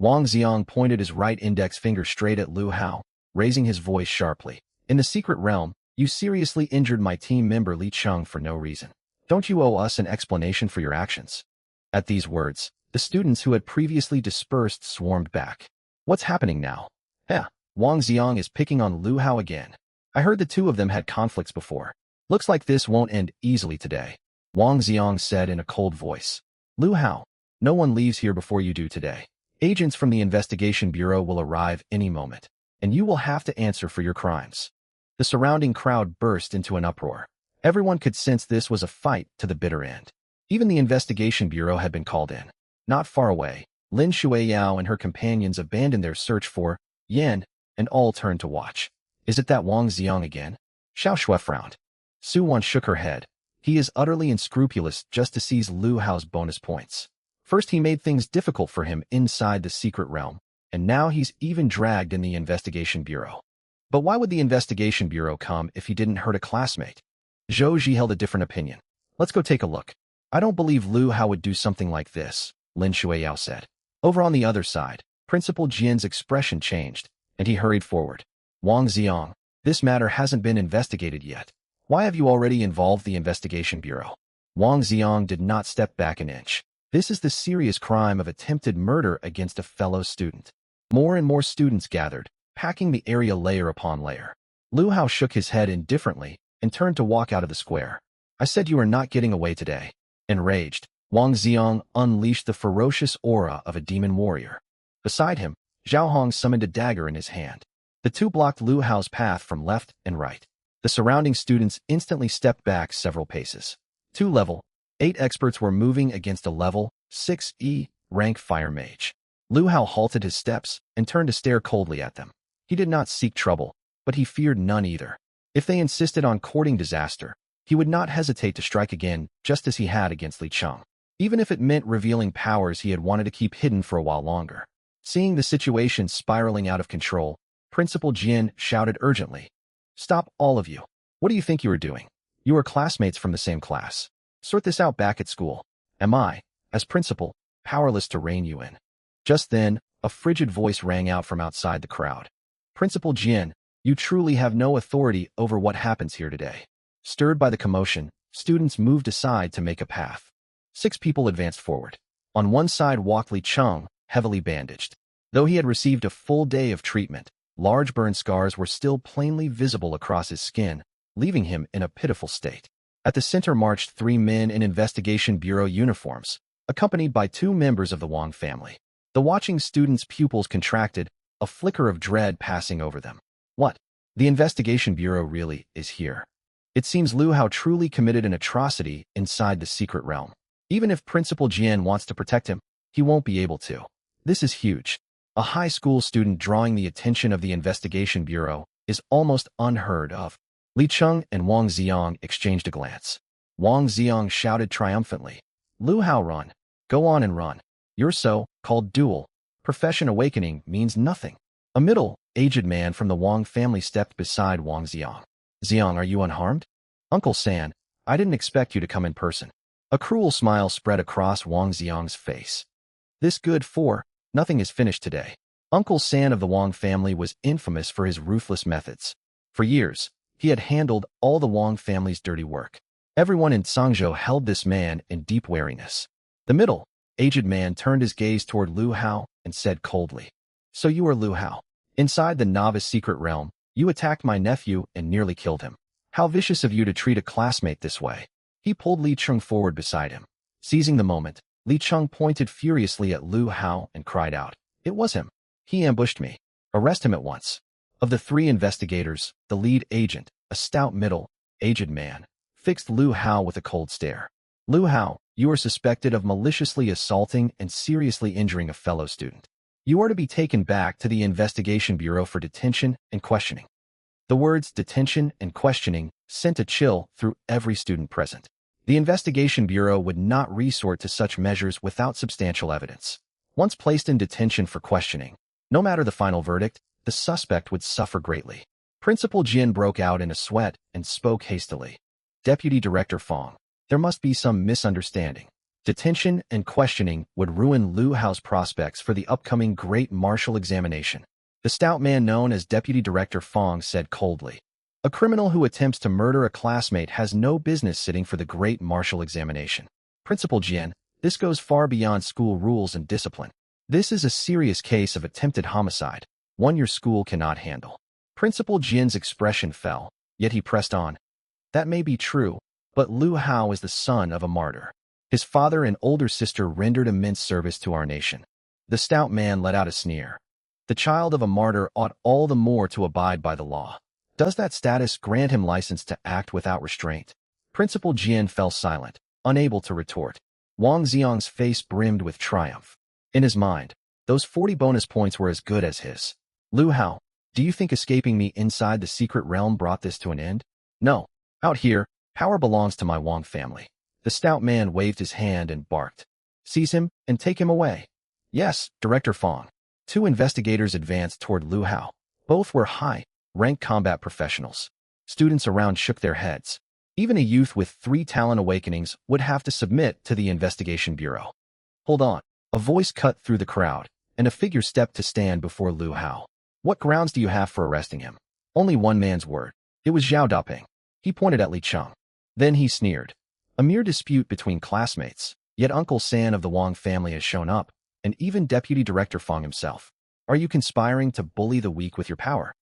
Wang Xiang pointed his right index finger straight at Lu Hao, raising his voice sharply. In the secret realm, you seriously injured my team member Li Cheng for no reason. Don't you owe us an explanation for your actions? At these words, the students who had previously dispersed swarmed back. What's happening now? Wang Xiang is picking on Lu Hao again. I heard the two of them had conflicts before. Looks like this won't end easily today, Wang Xiang said in a cold voice. Lu Hao, no one leaves here before you do today. Agents from the Investigation Bureau will arrive any moment, and you will have to answer for your crimes. The surrounding crowd burst into an uproar. Everyone could sense this was a fight to the bitter end. Even the Investigation Bureau had been called in. Not far away, Lin Shuiyao and her companions abandoned their search for Yan, and all turned to watch. Is it that Wang Xiang again? Xiao Shui frowned. Su Wan shook her head. He is utterly unscrupulous just to seize Lu Hao's bonus points. First he made things difficult for him inside the secret realm, and now he's even dragged in the Investigation Bureau. But why would the Investigation Bureau come if he didn't hurt a classmate? Zhou Ji held a different opinion. Let's go take a look. I don't believe Lu Hao would do something like this, Lin Shuiyao said. Over on the other side, Principal Jian's expression changed, and he hurried forward. Wang Xiang, this matter hasn't been investigated yet. Why have you already involved the Investigation Bureau? Wang Xiang did not step back an inch. This is the serious crime of attempted murder against a fellow student. More and more students gathered, packing the area layer upon layer. Lu Hao shook his head indifferently and turned to walk out of the square. I said you are not getting away today. Enraged, Wang Xiang unleashed the ferocious aura of a demon warrior. Beside him, Zhao Hong summoned a dagger in his hand. The two blocked Lu Hao's path from left and right. The surrounding students instantly stepped back several paces. 2 level 8 experts were moving against a level 6E rank fire mage. Lu Hao halted his steps and turned to stare coldly at them. He did not seek trouble, but he feared none either. If they insisted on courting disaster, he would not hesitate to strike again, just as he had against Li Cheng, even if it meant revealing powers he had wanted to keep hidden for a while longer. Seeing the situation spiraling out of control, Principal Jian shouted urgently, "Stop, all of you. What do you think you are doing? You are classmates from the same class. Sort this out back at school. Am I, as principal, powerless to rein you in?" Just then, a frigid voice rang out from outside the crowd. "Principal Jian, you truly have no authority over what happens here today." Stirred by the commotion, students moved aside to make a path. 6 people advanced forward. On one side walked Li Cheng, heavily bandaged. Though he had received a full day of treatment, large burn scars were still plainly visible across his skin, leaving him in a pitiful state. At the center marched 3 men in Investigation Bureau uniforms, accompanied by 2 members of the Wang family. The watching students' pupils contracted, a flicker of dread passing over them. What? The Investigation Bureau really is here. It seems Lu Hao truly committed an atrocity inside the secret realm. Even if Principal Jian wants to protect him, he won't be able to. This is huge. A high school student drawing the attention of the Investigation Bureau is almost unheard of. Li Cheng and Wang Xiang exchanged a glance. Wang Xiang shouted triumphantly, "Lu Hao, run. Go on and run. Your so-called dual profession awakening means nothing." A middle-aged man from the Wang family stepped beside Wang Xiang. "Xiang, are you unharmed?" "Uncle San, I didn't expect you to come in person." A cruel smile spread across Wang Xiang's face. "This good for nothing is finished today." Uncle San of the Wang family was infamous for his ruthless methods. For years, he had handled all the Wang family's dirty work. Everyone in Sangzhou held this man in deep wariness. The middle-aged man turned his gaze toward Lu Hao and said coldly, "So you are Lu Hao. Inside the novice secret realm, you attacked my nephew and nearly killed him. How vicious of you to treat a classmate this way." He pulled Li Cheng forward beside him. Seizing the moment, Li Cheng pointed furiously at Lu Hao and cried out, "It was him. He ambushed me. Arrest him at once." Of the 3 investigators, the lead agent, a stout middle-aged man, fixed Lu Hao with a cold stare. "Lu Hao, you are suspected of maliciously assaulting and seriously injuring a fellow student. You are to be taken back to the Investigation Bureau for detention and questioning." The words detention and questioning sent a chill through every student present. The Investigation Bureau would not resort to such measures without substantial evidence. Once placed in detention for questioning, no matter the final verdict, the suspect would suffer greatly. Principal Jin broke out in a sweat and spoke hastily. "Deputy Director Fong, there must be some misunderstanding. Detention and questioning would ruin Lu Hao's prospects for the upcoming Great Martial Examination. The stout man known as Deputy Director Fong said coldly, "A criminal who attempts to murder a classmate has no business sitting for the Great Martial Examination. Principal Jian, this goes far beyond school rules and discipline. This is a serious case of attempted homicide, one your school cannot handle." Principal Jian's expression fell, yet he pressed on. "That may be true, but Lu Hao is the son of a martyr. His father and older sister rendered immense service to our nation." The stout man let out a sneer. "The child of a martyr ought all the more to abide by the law. Does that status grant him license to act without restraint?" Principal Jian fell silent, unable to retort. Wang Xiang's face brimmed with triumph. In his mind, those 40 bonus points were as good as his. "Lu Hao, do you think escaping me inside the secret realm brought this to an end? No. Out here, power belongs to my Wang family." The stout man waved his hand and barked. "Seize him and take him away." "Yes, Director Fong." Two investigators advanced toward Lu Hao. Both were high-ranked combat professionals. Students around shook their heads. Even a youth with 3 talent awakenings would have to submit to the investigation bureau. "Hold on." A voice cut through the crowd, and a figure stepped to stand before Lu Hao. "What grounds do you have for arresting him?" Only one man's word. It was Zhao Daping. He pointed at Li Cheng. Then he sneered. "A mere dispute between classmates, yet Uncle San of the Wang family has shown up, and even Deputy Director Fong himself. Are you conspiring to bully the weak with your power?"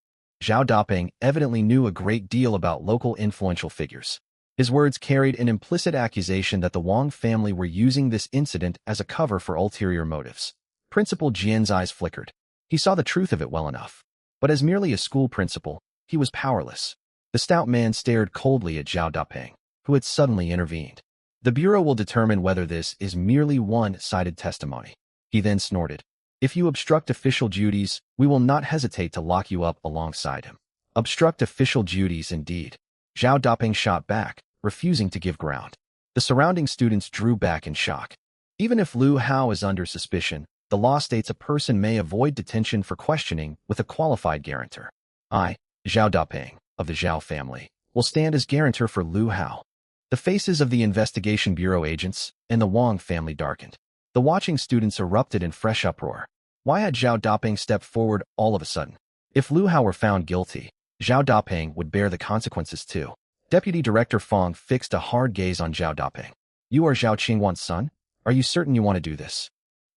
Zhao Daping evidently knew a great deal about local influential figures. His words carried an implicit accusation that the Wang family were using this incident as a cover for ulterior motives. Principal Jian's eyes flickered. He saw the truth of it well enough. But as merely a school principal, he was powerless. The stout man stared coldly at Zhao Daping, who had suddenly intervened. "The Bureau will determine whether this is merely one-sided testimony." He then snorted. "If you obstruct official duties, we will not hesitate to lock you up alongside him." Obstruct official duties indeed. Zhao Daping shot back, refusing to give ground. The surrounding students drew back in shock. Even if Lu Hao is under suspicion, the law states a person may avoid detention for questioning with a qualified guarantor. I, Zhao Daping, of the Zhao family, will stand as guarantor for Lu Hao. The faces of the investigation bureau agents and the Wang family darkened. The watching students erupted in fresh uproar. Why had Zhao Daping stepped forward all of a sudden? If Lu Hao were found guilty, Zhao Daping would bear the consequences too. Deputy Director Fong fixed a hard gaze on Zhao Daping. "You are Zhao Qingwan's son? Are you certain you want to do this?"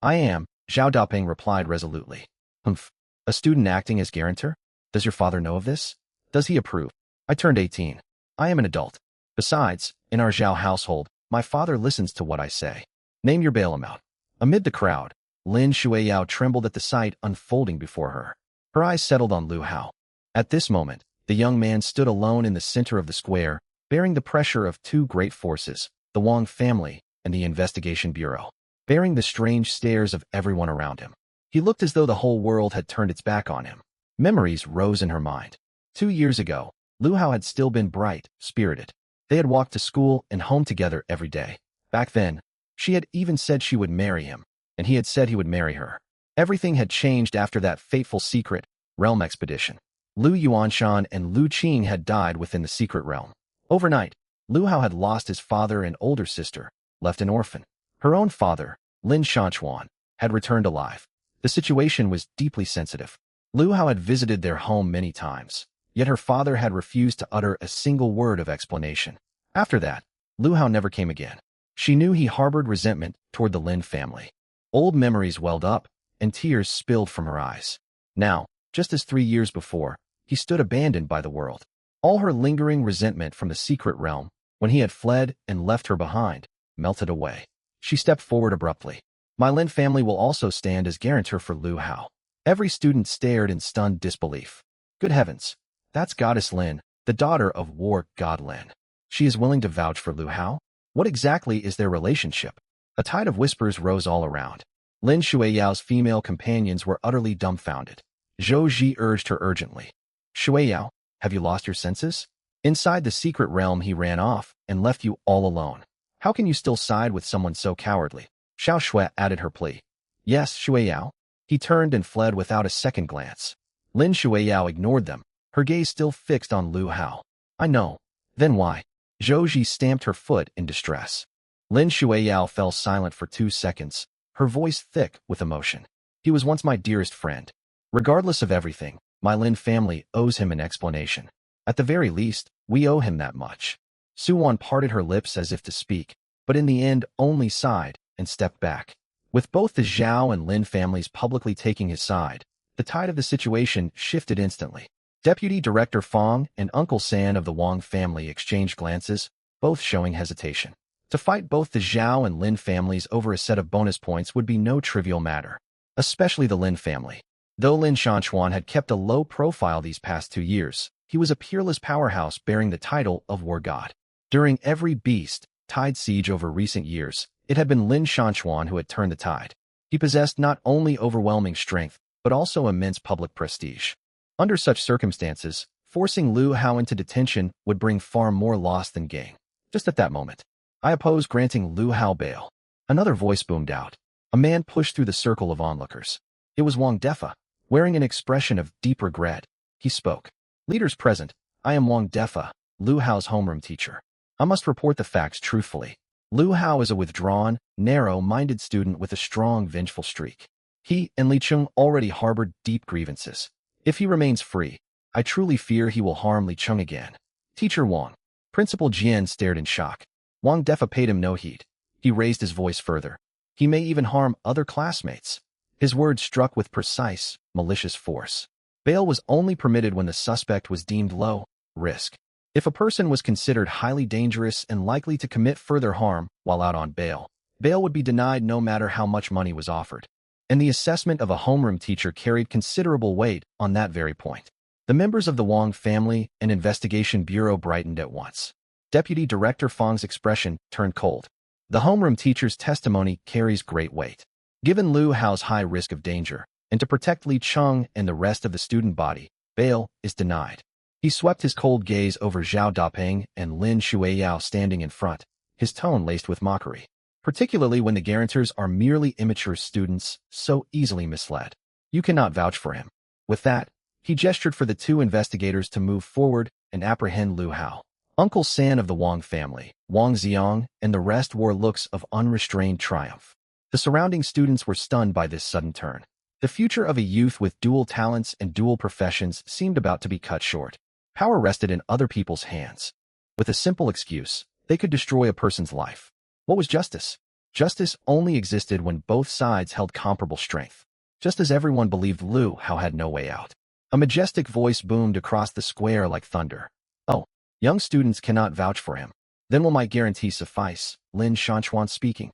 "I am," Zhao Daping replied resolutely. "Humph. A student acting as guarantor? Does your father know of this? Does he approve? I turned 18. I am an adult. Besides, in our Zhao household, my father listens to what I say. Name your bail amount." Amid the crowd, Lin Shuiyao trembled at the sight unfolding before her. Her eyes settled on Lu Hao. At this moment, the young man stood alone in the center of the square, bearing the pressure of 2 great forces, the Wang family and the investigation bureau, bearing the strange stares of everyone around him. He looked as though the whole world had turned its back on him. Memories rose in her mind. 2 years ago, Lu Hao had still been bright, spirited. They had walked to school and home together every day. Back then, she had even said she would marry him, and he had said he would marry her. Everything had changed after that fateful secret realm expedition. Lu Yuanshan and Lu Qing had died within the secret realm. Overnight, Lu Hao had lost his father and older sister, left an orphan. Her own father, Lin Shanchuan, had returned alive. The situation was deeply sensitive. Lu Hao had visited their home many times, yet her father had refused to utter a single word of explanation. After that, Lu Hao never came again. She knew he harbored resentment toward the Lin family. Old memories welled up, and tears spilled from her eyes. Now, just as 3 years before, he stood abandoned by the world. All her lingering resentment from the secret realm, when he had fled and left her behind, melted away. She stepped forward abruptly. "My Lin family will also stand as guarantor for Lu Hao." Every student stared in stunned disbelief. Good heavens, that's Goddess Lin, the daughter of war god Lin. She is willing to vouch for Lu Hao? What exactly is their relationship? A tide of whispers rose all around. Lin Shuiyao's female companions were utterly dumbfounded. Zhou Ji urged her urgently. "Shuiyao, have you lost your senses? Inside the secret realm he ran off and left you all alone. How can you still side with someone so cowardly?" Xiao Shui added her plea. "Yes, Shuiyao." He turned and fled without a second glance. Lin Shuiyao ignored them, her gaze still fixed on Lu Hao. "I know. Then why?" Zhou Ji stamped her foot in distress. Lin Shueyao fell silent for 2 seconds, her voice thick with emotion. He was once my dearest friend. Regardless of everything, my Lin family owes him an explanation. At the very least, we owe him that much. Suwon parted her lips as if to speak, but in the end only sighed and stepped back. With both the Zhao and Lin families publicly taking his side, the tide of the situation shifted instantly. Deputy Director Fong and Uncle San of the Wang family exchanged glances, both showing hesitation. To fight both the Zhao and Lin families over a set of bonus points would be no trivial matter, especially the Lin family. Though Lin Shanchuan had kept a low profile these past 2 years, he was a peerless powerhouse bearing the title of War God. During every beast, tide siege over recent years, it had been Lin Shanchuan who had turned the tide. He possessed not only overwhelming strength, but also immense public prestige. Under such circumstances, forcing Lu Hao into detention would bring far more loss than gain. Just at that moment, I oppose granting Lu Hao bail. Another voice boomed out. A man pushed through the circle of onlookers. It was Wang Defa. Wearing an expression of deep regret, he spoke. Leaders present, I am Wang Defa, Lu Hao's homeroom teacher. I must report the facts truthfully. Lu Hao is a withdrawn, narrow-minded student with a strong, vengeful streak. He and Li Chung already harbored deep grievances. If he remains free, I truly fear he will harm Li Chung again. Teacher Wang. Principal Jian stared in shock. Wang Defa paid him no heed. He raised his voice further. He may even harm other classmates. His words struck with precise, malicious force. Bail was only permitted when the suspect was deemed low risk. If a person was considered highly dangerous and likely to commit further harm while out on bail, bail would be denied no matter how much money was offered. And the assessment of a homeroom teacher carried considerable weight on that very point. The members of the Wang family and investigation bureau brightened at once. Deputy Director Fong's expression turned cold. The homeroom teacher's testimony carries great weight. Given Lu Hao's high risk of danger, and to protect Li Chung and the rest of the student body, bail is denied. He swept his cold gaze over Zhao Dapeng and Lin Shueyao standing in front, his tone laced with mockery, particularly when the guarantors are merely immature students, so easily misled. You cannot vouch for him. With that, he gestured for the 2 investigators to move forward and apprehend Lu Hao. Uncle San of the Wang family, Wang Xiang, and the rest wore looks of unrestrained triumph. The surrounding students were stunned by this sudden turn. The future of a youth with dual talents and dual professions seemed about to be cut short. Power rested in other people's hands. With a simple excuse, they could destroy a person's life. What was justice? Justice only existed when both sides held comparable strength. Just as everyone believed Lu Hao had no way out. A majestic voice boomed across the square like thunder. Oh, young students cannot vouch for him. Then will my guarantee suffice? Lin Shanchuan speaking.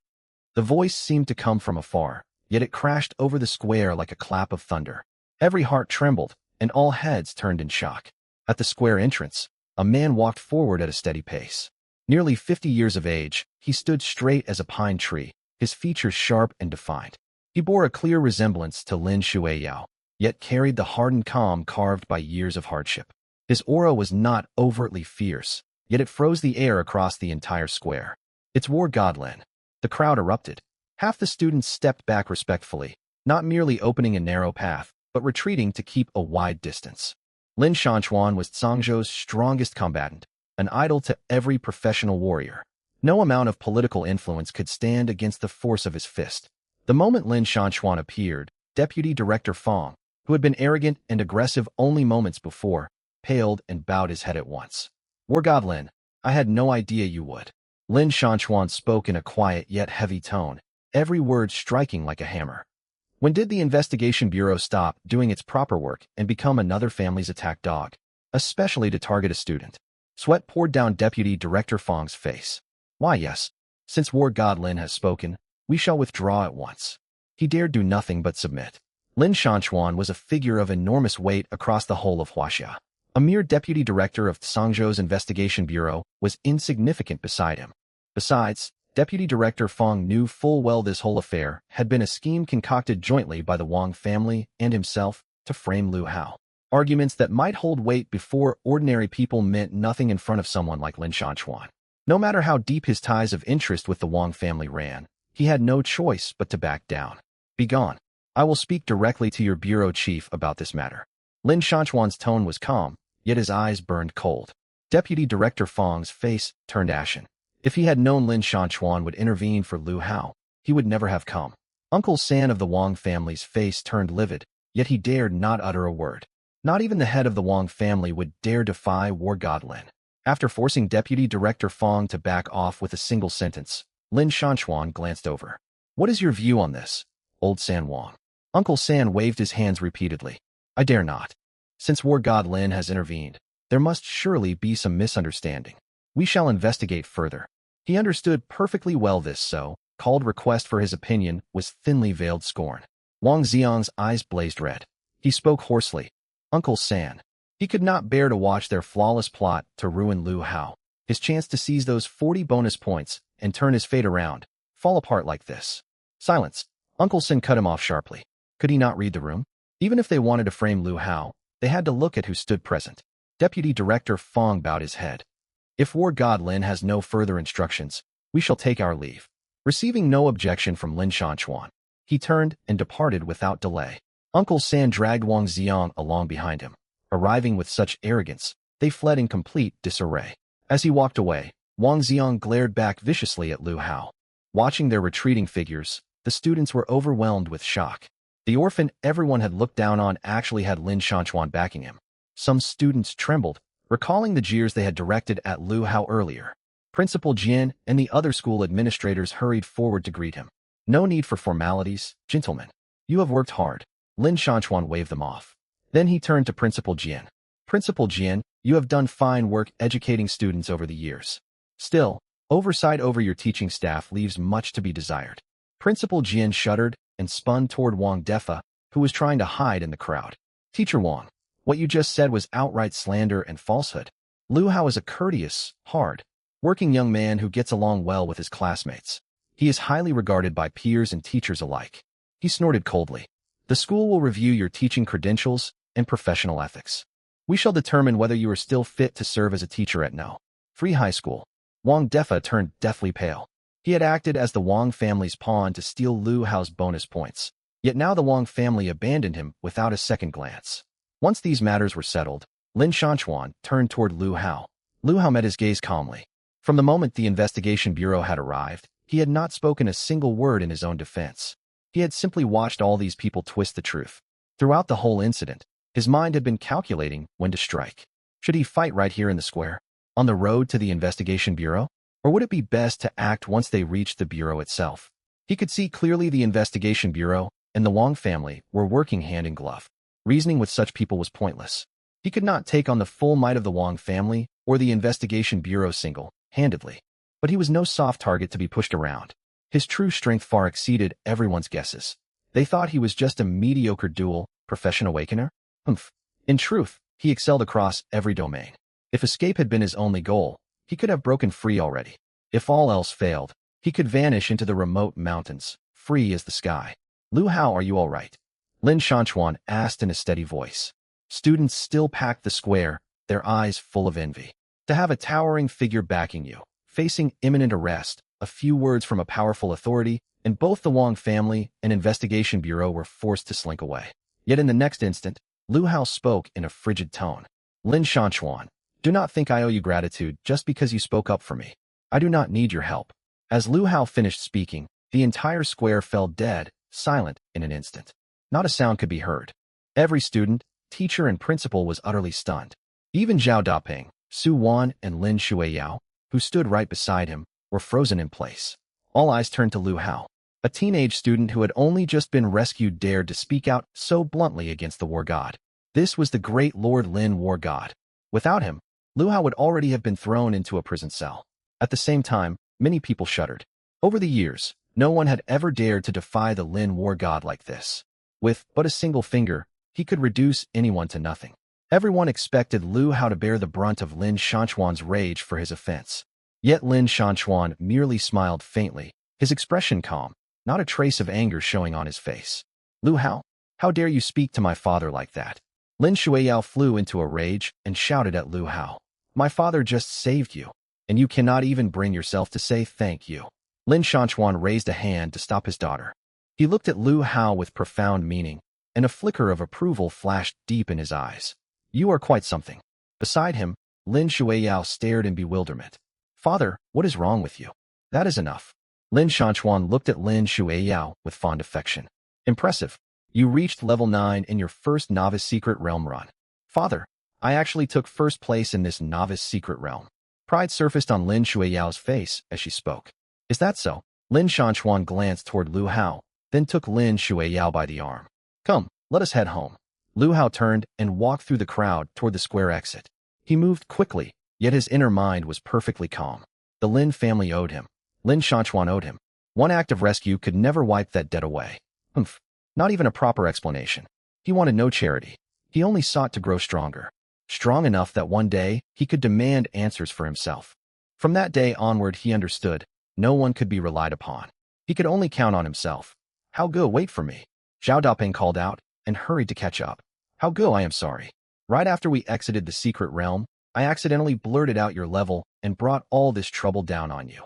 The voice seemed to come from afar, yet it crashed over the square like a clap of thunder. Every heart trembled, and all heads turned in shock. At the square entrance, a man walked forward at a steady pace. Nearly 50 years of age, he stood straight as a pine tree, his features sharp and defined. He bore a clear resemblance to Lin Shueyao, yet carried the hardened calm carved by years of hardship. His aura was not overtly fierce, yet it froze the air across the entire square. It's War God Lin. The crowd erupted. Half the students stepped back respectfully, not merely opening a narrow path, but retreating to keep a wide distance. Lin Shanchuan was Zhangzhou's strongest combatant, an idol to every professional warrior. No amount of political influence could stand against the force of his fist. The moment Lin Shanchuan appeared, Deputy Director Fong, who had been arrogant and aggressive only moments before, paled and bowed his head at once. War God Lin, I had no idea you would. Lin Shanchuan spoke in a quiet yet heavy tone, every word striking like a hammer. When did the investigation bureau stop doing its proper work and become another family's attack dog, especially to target a student? Sweat poured down Deputy Director Fong's face. Why yes, since War God Lin has spoken, we shall withdraw at once. He dared do nothing but submit. Lin Shanchuan was a figure of enormous weight across the whole of Huaxia. A mere deputy director of Zhangzhou's investigation bureau was insignificant beside him. Besides, Deputy Director Fong knew full well this whole affair had been a scheme concocted jointly by the Wang family and himself to frame Lu Hao. Arguments that might hold weight before ordinary people meant nothing in front of someone like Lin Shanchuan. No matter how deep his ties of interest with the Wang family ran, he had no choice but to back down. Begone. I will speak directly to your bureau chief about this matter. Lin Shanchuan's tone was calm, yet his eyes burned cold. Deputy Director Fong's face turned ashen. If he had known Lin Shanchuan would intervene for Lu Hao, he would never have come. Uncle San of the Wang family's face turned livid, yet he dared not utter a word. Not even the head of the Wang family would dare defy War God Lin. After forcing Deputy Director Fong to back off with a single sentence, Lin Shanchuan glanced over. What is your view on this, Old San Wang? Uncle San waved his hands repeatedly. I dare not. Since War God Lin has intervened, there must surely be some misunderstanding. We shall investigate further. He understood perfectly well this so-called request for his opinion was thinly veiled scorn. Wang Xiang's eyes blazed red. He spoke hoarsely. Uncle San. He could not bear to watch their flawless plot to ruin Lu Hao. His chance to seize those 40 bonus points and turn his fate around, fall apart like this. Silence. Uncle San cut him off sharply. Could he not read the room? Even if they wanted to frame Lu Hao, they had to look at who stood present. Deputy Director Fong bowed his head. If War God Lin has no further instructions, we shall take our leave. Receiving no objection from Lin Shanchuan, he turned and departed without delay. Uncle San dragged Wang Xiang along behind him. Arriving with such arrogance, they fled in complete disarray. As he walked away, Wang Xiang glared back viciously at Lu Hao. Watching their retreating figures, the students were overwhelmed with shock. The orphan everyone had looked down on actually had Lin Shanchuan backing him. Some students trembled, recalling the jeers they had directed at Lu Hao earlier. Principal Jian and the other school administrators hurried forward to greet him. No need for formalities, gentlemen. You have worked hard. Lin Shanchuan waved them off. Then he turned to Principal Jian. Principal Jian, you have done fine work educating students over the years. Still, oversight over your teaching staff leaves much to be desired. Principal Jian shuddered and spun toward Wang Defa, who was trying to hide in the crowd. Teacher Wang, what you just said was outright slander and falsehood. Lu Hao is a courteous, hard-working young man who gets along well with his classmates. He is highly regarded by peers and teachers alike. He snorted coldly. The school will review your teaching credentials and professional ethics. We shall determine whether you are still fit to serve as a teacher at No. Free High School. Wang Defa turned deathly pale. He had acted as the Wang family's pawn to steal Lu Hao's bonus points. Yet now the Wang family abandoned him without a second glance. Once these matters were settled, Lin Shanchuan turned toward Lu Hao. Lu Hao met his gaze calmly. From the moment the investigation bureau had arrived, he had not spoken a single word in his own defense. He had simply watched all these people twist the truth. Throughout the whole incident, his mind had been calculating when to strike. Should he fight right here in the square, on the road to the investigation bureau? Or would it be best to act once they reached the bureau itself? He could see clearly the investigation bureau and the Wang family were working hand in glove. Reasoning with such people was pointless. He could not take on the full might of the Wang family or the investigation bureau single-handedly. But he was no soft target to be pushed around. His true strength far exceeded everyone's guesses. They thought he was just a mediocre dual profession awakener. In truth, he excelled across every domain. If escape had been his only goal, he could have broken free already. If all else failed, he could vanish into the remote mountains, free as the sky. Lu Hao, are you all right? Lin Shanchuan asked in a steady voice. Students still packed the square, their eyes full of envy. To have a towering figure backing you, facing imminent arrest, a few words from a powerful authority, and both the Wang family and investigation bureau were forced to slink away. Yet in the next instant, Lu Hao spoke in a frigid tone. Lin Shanchuan, do not think I owe you gratitude just because you spoke up for me. I do not need your help. As Lu Hao finished speaking, the entire square fell dead, silent in an instant. Not a sound could be heard. Every student, teacher, and principal was utterly stunned. Even Zhao Daping, Su Wan, and Lin Shuiyao, who stood right beside him, were frozen in place. All eyes turned to Lu Hao. A teenage student who had only just been rescued dared to speak out so bluntly against the war god. This was the great Lord Lin War God. Without him, Lu Hao would already have been thrown into a prison cell. At the same time, many people shuddered. Over the years, no one had ever dared to defy the Lin War God like this. With but a single finger, he could reduce anyone to nothing. Everyone expected Lu Hao to bear the brunt of Lin Shanchuan's rage for his offense. Yet Lin Shanchuan merely smiled faintly, his expression calm, not a trace of anger showing on his face. Lu Hao, how dare you speak to my father like that? Lin Shuiyao flew into a rage and shouted at Lu Hao. My father just saved you, and you cannot even bring yourself to say thank you. Lin Shanchuan raised a hand to stop his daughter. He looked at Lu Hao with profound meaning, and a flicker of approval flashed deep in his eyes. You are quite something. Beside him, Lin Shuiyao stared in bewilderment. Father, what is wrong with you? That is enough. Lin Shanchuan looked at Lin Shuiyao with fond affection. Impressive. You reached level 9 in your first novice secret realm run. Father, I actually took first place in this novice secret realm. Pride surfaced on Lin Shuiyao's face as she spoke. Is that so? Lin Shanchuan glanced toward Lu Hao, then took Lin Shuiyao by the arm. Come, let us head home. Lu Hao turned and walked through the crowd toward the square exit. He moved quickly, yet his inner mind was perfectly calm. The Lin family owed him. Lin Shanchuan owed him. One act of rescue could never wipe that debt away. Humph. Not even a proper explanation. He wanted no charity. He only sought to grow stronger. Strong enough that one day he could demand answers for himself. From that day onward he understood, no one could be relied upon. He could only count on himself. How go, wait for me. Zhao Dapeng called out and hurried to catch up. How go, I am sorry. Right after we exited the secret realm, I accidentally blurted out your level and brought all this trouble down on you.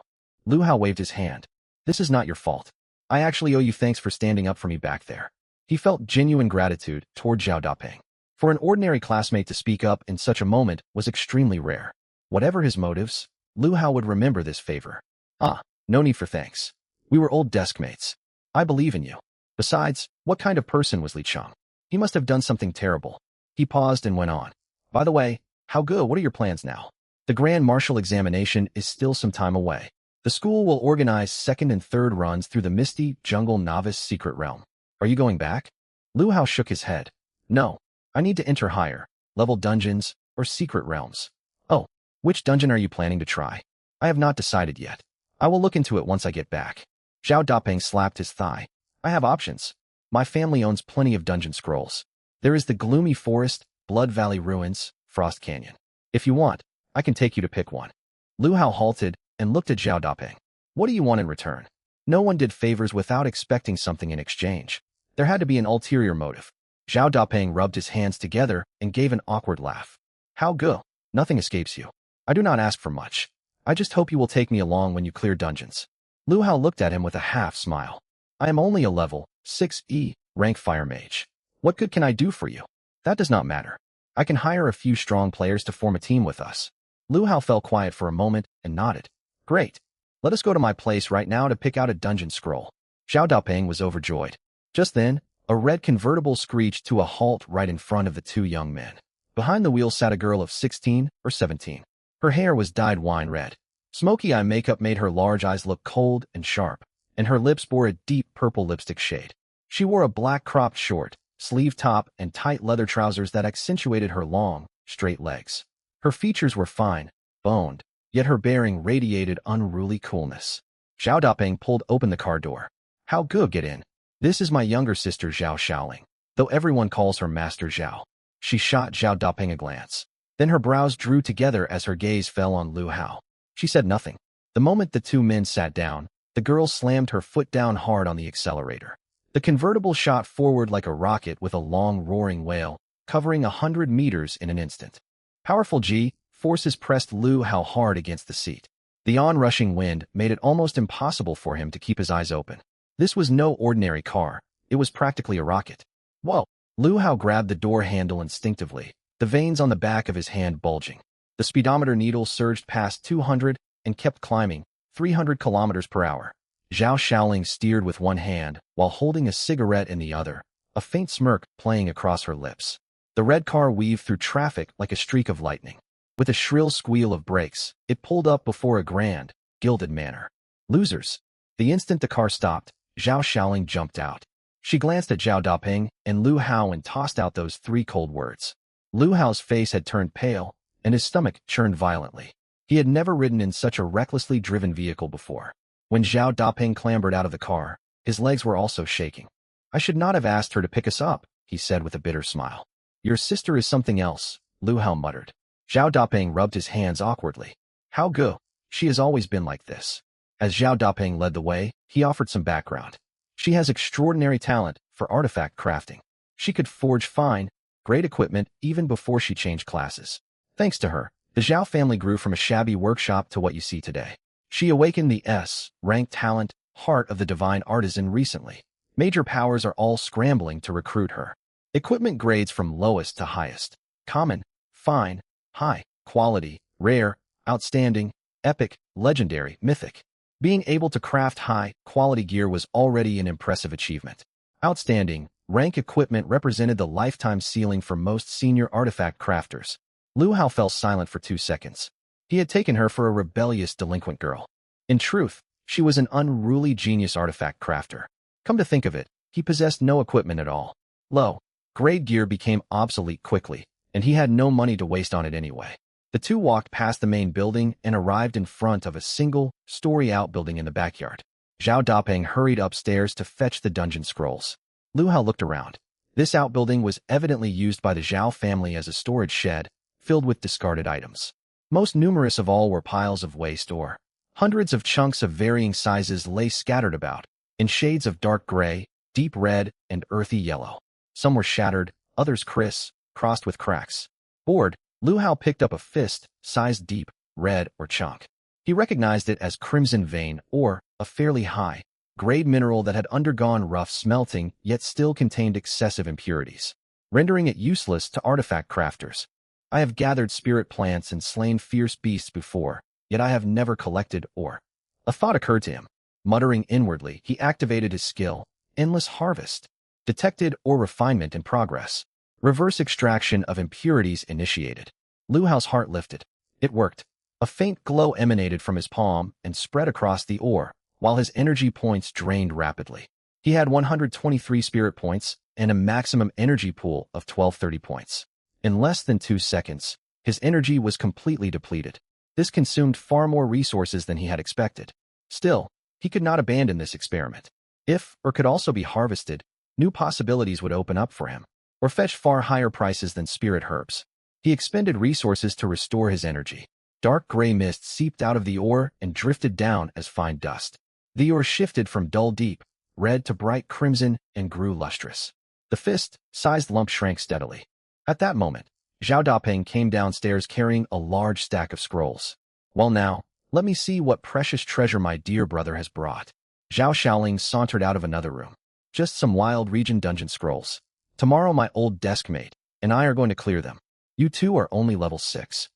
Lu Hao waved his hand. This is not your fault. I actually owe you thanks for standing up for me back there. He felt genuine gratitude toward Zhao Dapeng. For an ordinary classmate to speak up in such a moment was extremely rare. Whatever his motives, Lu Hao would remember this favor. Ah, no need for thanks. We were old desk mates. I believe in you. Besides, what kind of person was Li Cheng? He must have done something terrible. He paused and went on. By the way, how go, what are your plans now? The Grand Marshal examination is still some time away. The school will organize second and third runs through the Misty Jungle Novice Secret Realm. Are you going back? Lu Hao shook his head. No, I need to enter higher, level dungeons, or secret realms. Oh, which dungeon are you planning to try? I have not decided yet. I will look into it once I get back. Zhao Dapeng slapped his thigh. I have options. My family owns plenty of dungeon scrolls. There is the Gloomy Forest, Blood Valley Ruins, Frost Canyon. If you want, I can take you to pick one. Lu Hao halted and looked at Zhao Dapeng. What do you want in return? No one did favors without expecting something in exchange. There had to be an ulterior motive. Zhao Dapeng rubbed his hands together and gave an awkward laugh. How go? Nothing escapes you. I do not ask for much. I just hope you will take me along when you clear dungeons. Lu Hao looked at him with a half smile. I am only a level 6E rank fire mage. What good can I do for you? That does not matter. I can hire a few strong players to form a team with us. Lu Hao fell quiet for a moment and nodded. Great. Let us go to my place right now to pick out a dungeon scroll. Zhao Dapeng was overjoyed. Just then, a red convertible screeched to a halt right in front of the two young men. Behind the wheel sat a girl of 16 or 17. Her hair was dyed wine red. Smoky eye makeup made her large eyes look cold and sharp, and her lips bore a deep purple lipstick shade. She wore a black cropped short, sleeve top and tight leather trousers that accentuated her long, straight legs. Her features were fine, boned, yet her bearing radiated unruly coolness. Zhao Dapeng pulled open the car door. How good, get in. This is my younger sister Zhao Shaoling, though everyone calls her Master Zhao. She shot Zhao Dapeng a glance. Then her brows drew together as her gaze fell on Lu Hao. She said nothing. The moment the two men sat down, the girl slammed her foot down hard on the accelerator. The convertible shot forward like a rocket with a long roaring wail, covering 100 meters in an instant. Powerful G-forces pressed Lu Hao hard against the seat. The onrushing wind made it almost impossible for him to keep his eyes open. This was no ordinary car. It was practically a rocket. Whoa! Lu Hao grabbed the door handle instinctively, the veins on the back of his hand bulging. The speedometer needle surged past 200 and kept climbing, 300 kilometers per hour. Zhao Shaoling steered with one hand while holding a cigarette in the other, a faint smirk playing across her lips. The red car weaved through traffic like a streak of lightning. With a shrill squeal of brakes, it pulled up before a grand, gilded manor. Losers! The instant the car stopped, Zhao Shaoling jumped out. She glanced at Zhao Dapeng and Lu Hao and tossed out those three cold words. Lu Hao's face had turned pale, and his stomach churned violently. He had never ridden in such a recklessly driven vehicle before. When Zhao Dapeng clambered out of the car, his legs were also shaking. I should not have asked her to pick us up, he said with a bitter smile. Your sister is something else, Lu Hao muttered. Zhao Dapeng rubbed his hands awkwardly. How go? She has always been like this. As Zhao Dapeng led the way, he offered some background. She has extraordinary talent for artifact crafting. She could forge fine, great equipment even before she changed classes. Thanks to her, the Zhao family grew from a shabby workshop to what you see today. She awakened the S-rank talent, heart of the divine artisan recently. Major powers are all scrambling to recruit her. Equipment grades from lowest to highest. Common, fine, high, quality, rare, outstanding, epic, legendary, mythic. Being able to craft high-quality gear was already an impressive achievement. Outstanding, rank equipment represented the lifetime ceiling for most senior artifact crafters. Lu Hao fell silent for 2 seconds. He had taken her for a rebellious delinquent girl. In truth, she was an unruly genius artifact crafter. Come to think of it, he possessed no equipment at all. Low-grade gear became obsolete quickly, and he had no money to waste on it anyway. The two walked past the main building and arrived in front of a single-story outbuilding in the backyard. Zhao Dapeng hurried upstairs to fetch the dungeon scrolls. Lu Hao looked around. This outbuilding was evidently used by the Zhao family as a storage shed, filled with discarded items. Most numerous of all were piles of waste ore. Hundreds of chunks of varying sizes lay scattered about, in shades of dark gray, deep red, and earthy yellow. Some were shattered, others crossed with cracks. Bored, Lu Hao picked up a fist-sized deep, red ore chunk. He recognized it as crimson vein ore, a fairly high-grade mineral that had undergone rough smelting yet still contained excessive impurities, rendering it useless to artifact crafters. I have gathered spirit plants and slain fierce beasts before, yet I have never collected ore. A thought occurred to him. Muttering inwardly, he activated his skill, Endless Harvest. Detected ore refinement in progress. Reverse extraction of impurities initiated. Lu Hao's heart lifted. It worked. A faint glow emanated from his palm and spread across the ore, while his energy points drained rapidly. He had 123 spirit points and a maximum energy pool of 1230 points. In less than 2 seconds, his energy was completely depleted. This consumed far more resources than he had expected. Still, he could not abandon this experiment. If ore could also be harvested, new possibilities would open up for him, or fetch far higher prices than spirit herbs. He expended resources to restore his energy. Dark gray mist seeped out of the ore and drifted down as fine dust. The ore shifted from dull deep red to bright crimson and grew lustrous. The fist-sized lump shrank steadily. At that moment, Zhao Dapeng came downstairs carrying a large stack of scrolls. Well now, let me see what precious treasure my dear brother has brought. Zhao Xiaoling sauntered out of another room. Just some wild region dungeon scrolls. Tomorrow my old deskmate and I are going to clear them. You two are only level 6.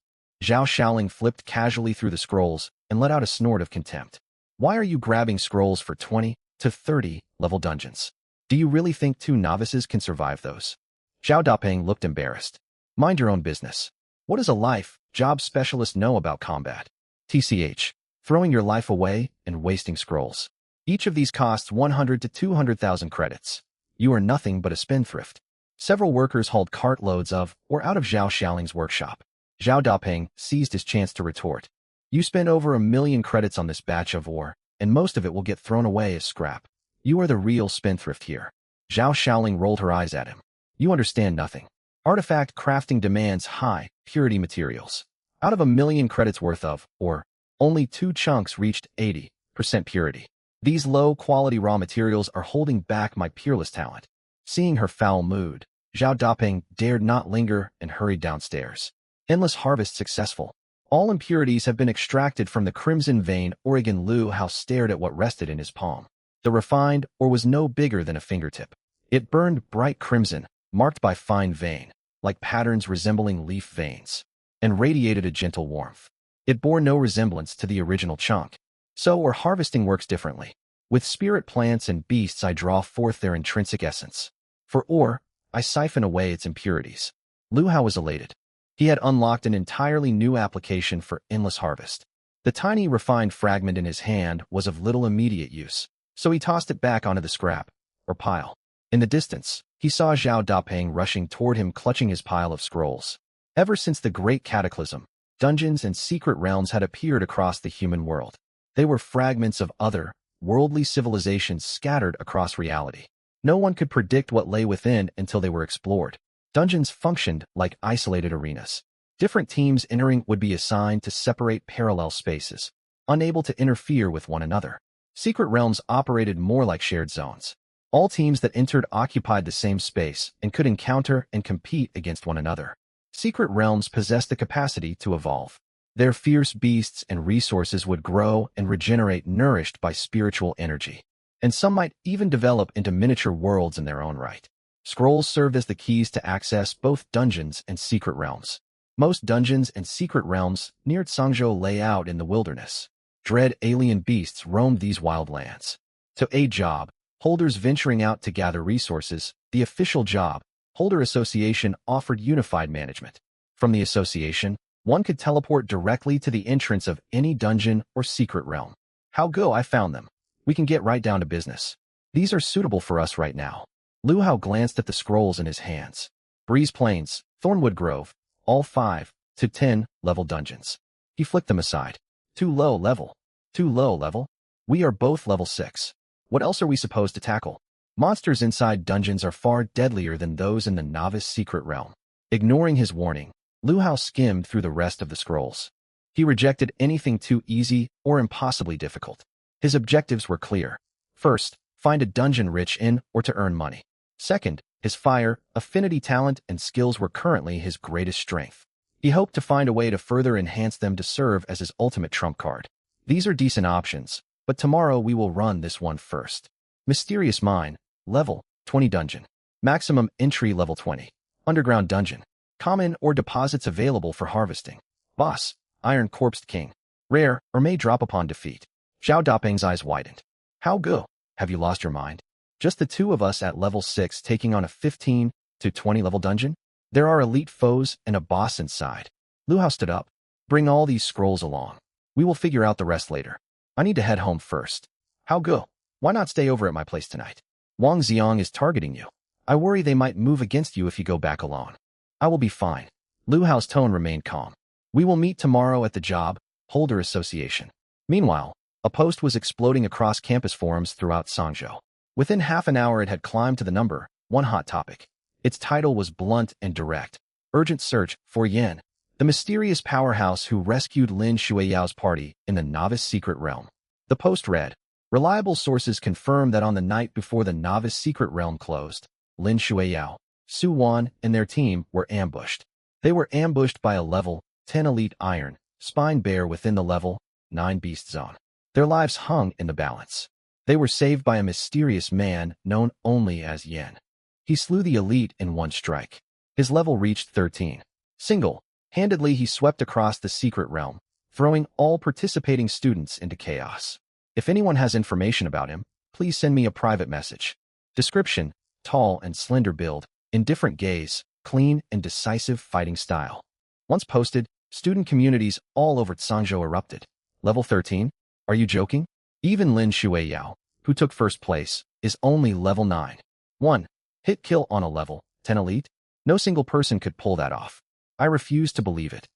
Zhao Xiaoling flipped casually through the scrolls and let out a snort of contempt. Why are you grabbing scrolls for 20 to 30 level dungeons? Do you really think 2 novices can survive those? Zhao Dapeng looked embarrassed. Mind your own business. What does a job specialist know about combat? TCH, throwing your life away and wasting scrolls. Each of these costs 100 to 200,000 credits. You are nothing but a spendthrift. Several workers hauled cartloads of ore out of Zhao Xiaoling's workshop. Zhao Dapeng seized his chance to retort. You spend over 1,000,000 credits on this batch of ore, and most of it will get thrown away as scrap. You are the real spendthrift here. Zhao Xiaoling rolled her eyes at him. You understand nothing. Artifact crafting demands high purity materials. Out of 1,000,000 credits worth of ore, only 2 chunks reached 80% purity. These low-quality raw materials are holding back my peerless talent. Seeing her foul mood, Zhao Dapeng dared not linger and hurried downstairs. Endless harvest successful. All impurities have been extracted from the crimson vein. Oregon Lu Hao stared at what rested in his palm. The refined ore was no bigger than a fingertip. It burned bright crimson, marked by fine vein, like patterns resembling leaf veins, and radiated a gentle warmth. It bore no resemblance to the original chunk. So ore harvesting works differently. With spirit plants and beasts I draw forth their intrinsic essence. For ore, I siphon away its impurities. Lu Hao was elated. He had unlocked an entirely new application for endless harvest. The tiny refined fragment in his hand was of little immediate use, so he tossed it back onto the scrap, or pile. In the distance, he saw Zhao Dapeng rushing toward him clutching his pile of scrolls. Ever since the Great Cataclysm, dungeons and secret realms had appeared across the human world. They were fragments of other, worldly civilizations scattered across reality. No one could predict what lay within until they were explored. Dungeons functioned like isolated arenas. Different teams entering would be assigned to separate parallel spaces, unable to interfere with one another. Secret realms operated more like shared zones. All teams that entered occupied the same space and could encounter and compete against one another. Secret realms possessed the capacity to evolve. Their fierce beasts and resources would grow and regenerate nourished by spiritual energy. And some might even develop into miniature worlds in their own right. Scrolls served as the keys to access both dungeons and secret realms. Most dungeons and secret realms near Tsangzhou lay out in the wilderness. Dread alien beasts roamed these wild lands. To aid job holders venturing out to gather resources, the official job holder association offered unified management. From the association, one could teleport directly to the entrance of any dungeon or secret realm. How go I found them. We can get right down to business. These are suitable for us right now. Lu Hao glanced at the scrolls in his hands. Breeze Plains, Thornwood Grove, all 5 to 10 level dungeons. He flicked them aside. Too low level. Too low level? We are both level 6. What else are we supposed to tackle? Monsters inside dungeons are far deadlier than those in the novice secret realm. Ignoring his warning, Lu Hao skimmed through the rest of the scrolls. He rejected anything too easy or impossibly difficult. His objectives were clear. First, find a dungeon rich in or to earn money. Second, his fire, affinity talent, and skills were currently his greatest strength. He hoped to find a way to further enhance them to serve as his ultimate trump card. These are decent options, but tomorrow we will run this one first. Mysterious Mine, level 20 dungeon. Maximum entry level 20. Underground dungeon. Common or deposits available for harvesting. Boss, Iron Corpsed King. Rare or may drop upon defeat. Zhao Dapeng's eyes widened. How go? Have you lost your mind? Just the two of us at level 6 taking on a 15 to 20 level dungeon? There are elite foes and a boss inside. Lu Hao stood up. Bring all these scrolls along. We will figure out the rest later. I need to head home first. How go? Why not stay over at my place tonight? Wang Xiang is targeting you. I worry they might move against you if you go back alone. I will be fine. Lu Hao's tone remained calm. We will meet tomorrow at the Job Holder Association. Meanwhile, a post was exploding across campus forums throughout Sangzhou. Within half an hour it had climbed to the number 1 hot topic. Its title was blunt and direct. Urgent search for Yan, the mysterious powerhouse who rescued Lin Shuiyao's party in the novice secret realm. The post read, reliable sources confirm that on the night before the novice secret realm closed, Lin Shuiyao, Su Wan, and their team were ambushed. They were ambushed by a level 10 elite iron spine bear within the level 9 beast zone. Their lives hung in the balance. They were saved by a mysterious man known only as Yan. He slew the elite in one strike. His level reached 13. Single-handedly he swept across the secret realm, throwing all participating students into chaos. If anyone has information about him, please send me a private message. Description: tall and slender build, indifferent gaze, clean and decisive fighting style. Once posted, student communities all over Tsangzhou erupted. Level 13? Are you joking? Even Lin Shuiyao, who took first place, is only level 9. 1. Hit kill on a level 10 elite? No single person could pull that off. I refuse to believe it.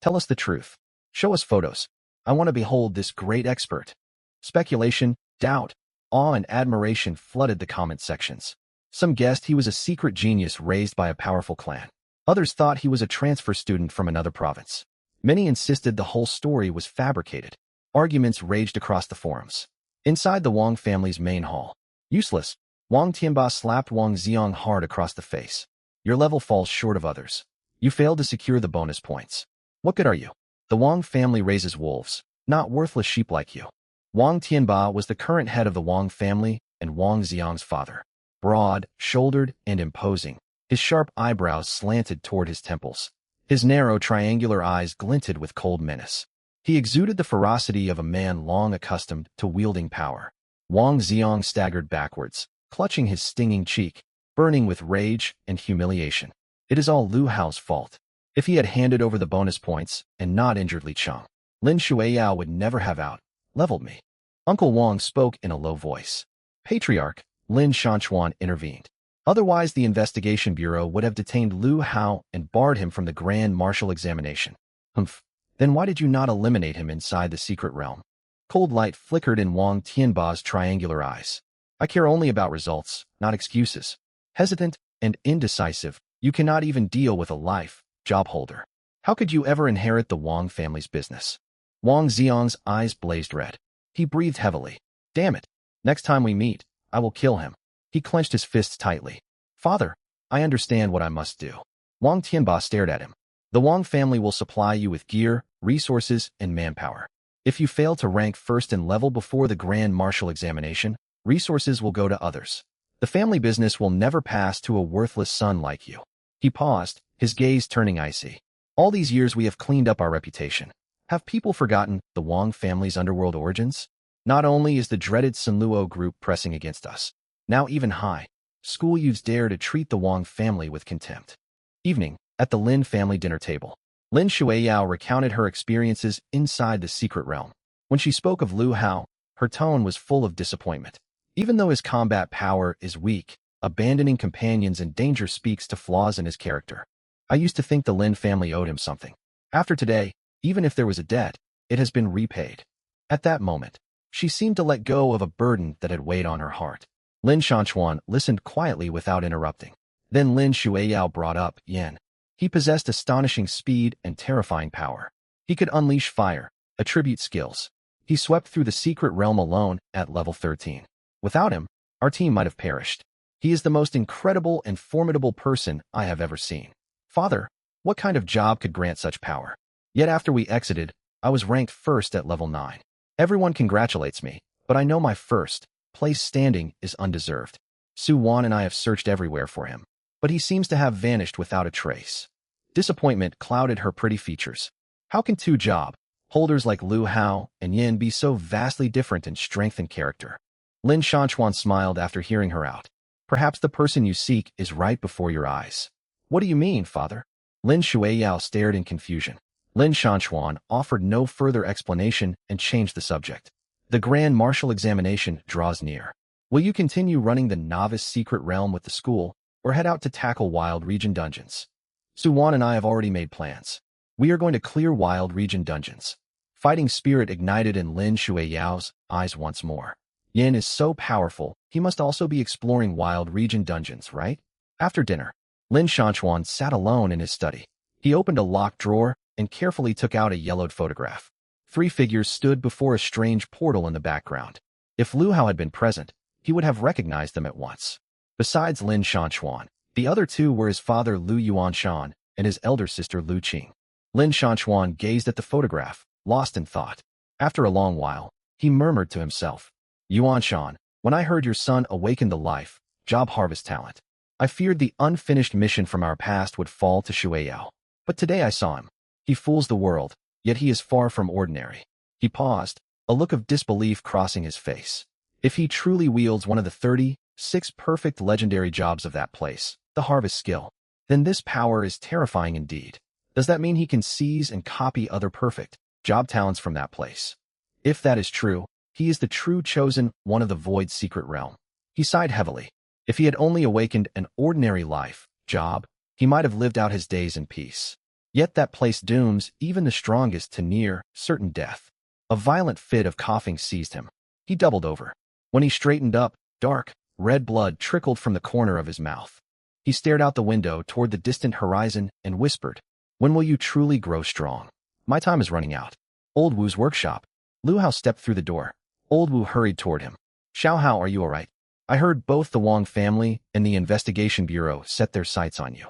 Tell us the truth. Show us photos. I want to behold this great expert. Speculation, doubt, awe, and admiration flooded the comment sections. Some guessed he was a secret genius raised by a powerful clan. Others thought he was a transfer student from another province. Many insisted the whole story was fabricated. Arguments raged across the forums. Inside the Wang family's main hall. Useless. Wang Tianba slapped Wang Xiang hard across the face. Your level falls short of others. You failed to secure the bonus points. What good are you? The Wang family raises wolves, not worthless sheep like you. Wang Tianba was the current head of the Wang family and Wang Xiang's father. Broad, shouldered, and imposing, his sharp eyebrows slanted toward his temples. His narrow, triangular eyes glinted with cold menace. He exuded the ferocity of a man long accustomed to wielding power. Wang Xiang staggered backwards, clutching his stinging cheek, burning with rage and humiliation. It is all Lu Hao's fault. If he had handed over the bonus points and not injured Li Cheng, Lin Shuiyao would never have out-leveled me. Uncle Wang spoke in a low voice. Patriarch Lin Shanchuan intervened. Otherwise, the investigation bureau would have detained Lu Hao and barred him from the grand martial examination. Humph. Then why did you not eliminate him inside the secret realm? Cold light flickered in Wang Tianba's triangular eyes. I care only about results, not excuses. Hesitant and indecisive, you cannot even deal with a life job holder. How could you ever inherit the Wang family's business? Wang Xiang's eyes blazed red. He breathed heavily. Damn it. Next time we meet, I will kill him. He clenched his fists tightly. Father, I understand what I must do. Wang Tianba stared at him. The Wang family will supply you with gear, resources, and manpower. If you fail to rank first in level before the grand martial examination, resources will go to others. The family business will never pass to a worthless son like you. He paused, his gaze turning icy. All these years we have cleaned up our reputation. Have people forgotten the Wang family's underworld origins? Not only is the dreaded Sunluo group pressing against us, now even high school youths dare to treat the Wang family with contempt. Evening, at the Lin family dinner table, Lin Shueiyao recounted her experiences inside the secret realm. When she spoke of Lu Hao, her tone was full of disappointment. Even though his combat power is weak, abandoning companions in danger speaks to flaws in his character. I used to think the Lin family owed him something. After today, even if there was a debt, it has been repaid. At that moment, she seemed to let go of a burden that had weighed on her heart. Lin Shanchuan listened quietly without interrupting. Then Lin Shueiyao brought up Yan. He possessed astonishing speed and terrifying power. He could unleash fire, attribute skills. He swept through the secret realm alone at level 13. Without him, our team might have perished. He is the most incredible and formidable person I have ever seen. Father, what kind of job could grant such power? Yet after we exited, I was ranked first at level 9. Everyone congratulates me, but I know my first place standing is undeserved. Su Wan and I have searched everywhere for him, but he seems to have vanished without a trace. Disappointment clouded her pretty features. How can two job holders like Lu Hao and Yin be so vastly different in strength and character? Lin Shanchuan smiled after hearing her out. Perhaps the person you seek is right before your eyes. What do you mean, father? Lin Shueiyao stared in confusion. Lin Shanchuan offered no further explanation and changed the subject. The grand martial examination draws near. Will you continue running the novice secret realm with the school, or head out to tackle Wild Region dungeons? Su Wan and I have already made plans. We are going to clear Wild Region dungeons. Fighting spirit ignited in Lin Shueiyao's eyes once more. Yin is so powerful, he must also be exploring Wild Region dungeons, right? After dinner, Lin Shanchuan sat alone in his study. He opened a locked drawer and carefully took out a yellowed photograph. 3 figures stood before a strange portal in the background. If Lu Hao had been present, he would have recognized them at once. Besides Lin Shanchuan, the other 2 were his father Lu Yuanshan and his elder sister Lu Qing. Lin Shanchuan gazed at the photograph, lost in thought. After a long while, he murmured to himself, Yuanshan, when I heard your son awakened to life, job harvest talent, I feared the unfinished mission from our past would fall to Shueiyao. But today I saw him. He fools the world, yet he is far from ordinary. He paused, a look of disbelief crossing his face. If he truly wields one of the 36 perfect legendary jobs of that place, the harvest skill, then this power is terrifying indeed. Does that mean he can seize and copy other perfect job talents from that place? If that is true, he is the true chosen one of the Void's secret realm. He sighed heavily. If he had only awakened an ordinary life job, he might have lived out his days in peace. Yet that place dooms even the strongest to near certain death. A violent fit of coughing seized him. He doubled over. When he straightened up, dark, red blood trickled from the corner of his mouth. He stared out the window toward the distant horizon and whispered, when will you truly grow strong? My time is running out. Old Wu's workshop. Lu Hao stepped through the door. Old Wu hurried toward him. Xiao Hao, are you all right? I heard both the Wang family and the investigation bureau set their sights on you.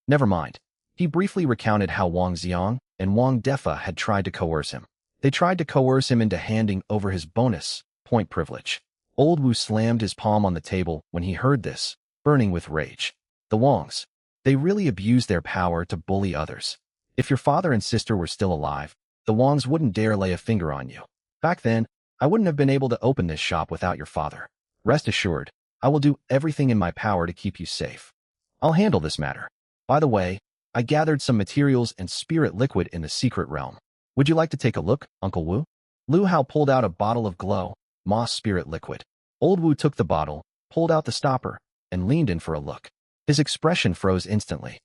Never mind. He briefly recounted how Wang Xiang and Wang Defa had tried to coerce him. They tried to coerce him into handing over his bonus point privilege. Old Wu slammed his palm on the table when he heard this, burning with rage. The Wangs. They really abused their power to bully others. If your father and sister were still alive, the Wangs wouldn't dare lay a finger on you. Back then, I wouldn't have been able to open this shop without your father. Rest assured, I will do everything in my power to keep you safe. I'll handle this matter. By the way, I gathered some materials and spirit liquid in the secret realm. Would you like to take a look, Uncle Wu? Lu Hao pulled out a bottle of glow, moss spirit liquid. Old Wu took the bottle, pulled out the stopper, and leaned in for a look. His expression froze instantly.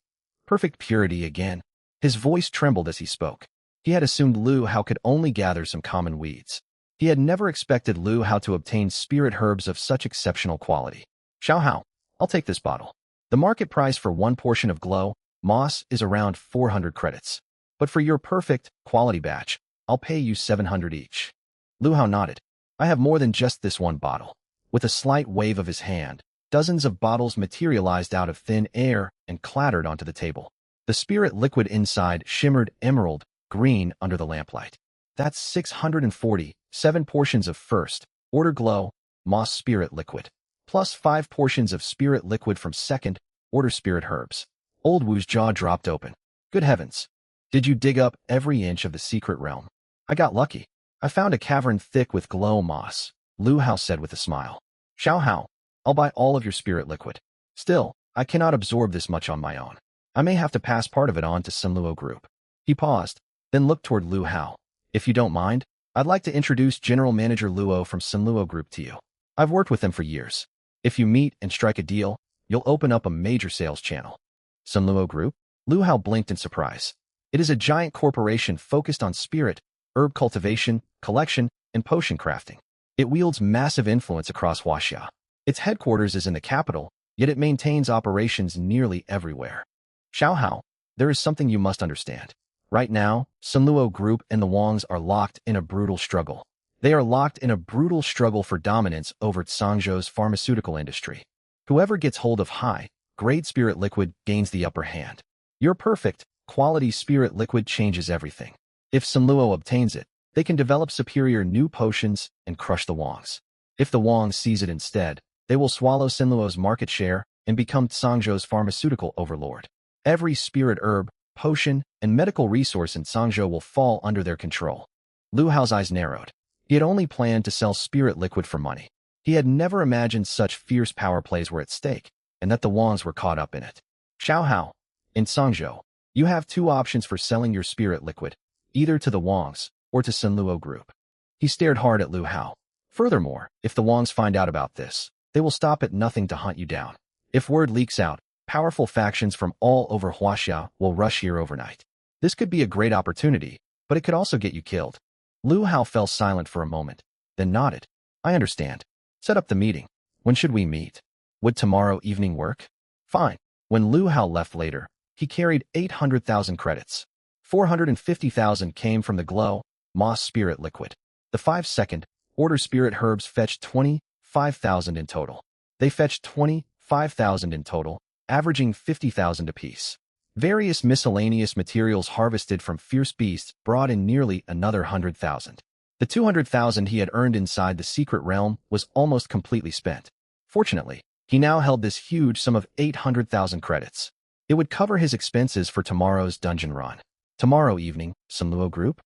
Perfect purity again. His voice trembled as he spoke. He had assumed Lu Hao could only gather some common weeds. He had never expected Lu Hao to obtain spirit herbs of such exceptional quality. Xiao Hao, I'll take this bottle. The market price for one portion of glow moss is around 400 credits. But for your perfect quality batch, I'll pay you 700 each. Lu Hao nodded. I have more than just this one bottle. With a slight wave of his hand, dozens of bottles materialized out of thin air and clattered onto the table. The spirit liquid inside shimmered emerald green under the lamplight. That's 647 portions of first order glow moss spirit liquid, plus 5 portions of spirit liquid from second order spirit herbs. Old Wu's jaw dropped open. Good heavens. Did you dig up every inch of the secret realm? I got lucky. I found a cavern thick with glow moss, Lu Hao said with a smile. Xiao Hao, I'll buy all of your spirit liquid. Still, I cannot absorb this much on my own. I may have to pass part of it on to Sunluo Group. He paused, then looked toward Lu Hao. If you don't mind, I'd like to introduce General Manager Luo from Sunluo Group to you. I've worked with him for years. If you meet and strike a deal, you'll open up a major sales channel. Sunluo Group? Lu Hao blinked in surprise. It is a giant corporation focused on spirit, herb cultivation, collection, and potion crafting. It wields massive influence across Huaxia. Its headquarters is in the capital, yet it maintains operations nearly everywhere. Xiao Hao, there is something you must understand. Right now, Sunluo Group and the Wangs are locked in a brutal struggle. They are locked in a brutal struggle for dominance over Tsangzhou's pharmaceutical industry. Whoever gets hold of high-grade spirit liquid gains the upper hand. Your perfect, quality spirit liquid changes everything. If Sunluo obtains it, they can develop superior new potions and crush the Wangs. If the Wangs seize it instead, they will swallow Sunluo's market share and become Tsangzhou's pharmaceutical overlord. Every spirit herb, potion, and medical resource in Tsangzhou will fall under their control. Lu Hao's eyes narrowed. He had only planned to sell spirit liquid for money. He had never imagined such fierce power plays were at stake, and that the Wangs were caught up in it. Xiao Hao, in Tsangzhou, you have two options for selling your spirit liquid, either to the Wangs or to Sunluo Group. He stared hard at Lu Hao. Furthermore, if the Wangs find out about this, they will stop at nothing to hunt you down. If word leaks out, powerful factions from all over Huaxia will rush here overnight. This could be a great opportunity, but it could also get you killed. Lu Hao fell silent for a moment, then nodded. I understand. Set up the meeting. When should we meet? Would tomorrow evening work? Fine. When Lu Hao left later, he carried 800,000 credits. 450,000 came from the glow, moss spirit liquid. The 5-second order spirit herbs fetched 25,000 in total. They fetched 25,000 in total, averaging 50,000 apiece. Various miscellaneous materials harvested from fierce beasts brought in nearly another 100,000. The 200,000 he had earned inside the secret realm was almost completely spent. Fortunately, he now held this huge sum of 800,000 credits. It would cover his expenses for tomorrow's dungeon run. Tomorrow evening, Sunluo Group?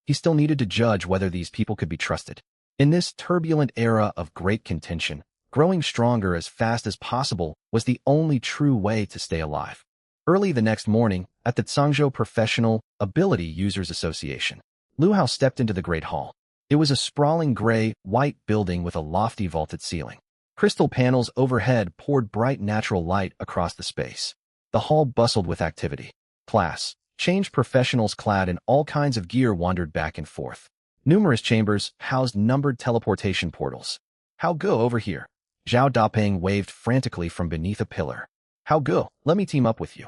He still needed to judge whether these people could be trusted. In this turbulent era of great contention, growing stronger as fast as possible was the only true way to stay alive. Early the next morning, at the Tsangzhou Professional Ability Users Association, Lu Hao stepped into the Great Hall. It was a sprawling gray-white building with a lofty vaulted ceiling. Crystal panels overhead poured bright natural light across the space. The hall bustled with activity. Class, change professionals clad in all kinds of gear wandered back and forth. Numerous chambers housed numbered teleportation portals. How go over here? Zhao Dapeng waved frantically from beneath a pillar. How go? Let me team up with you.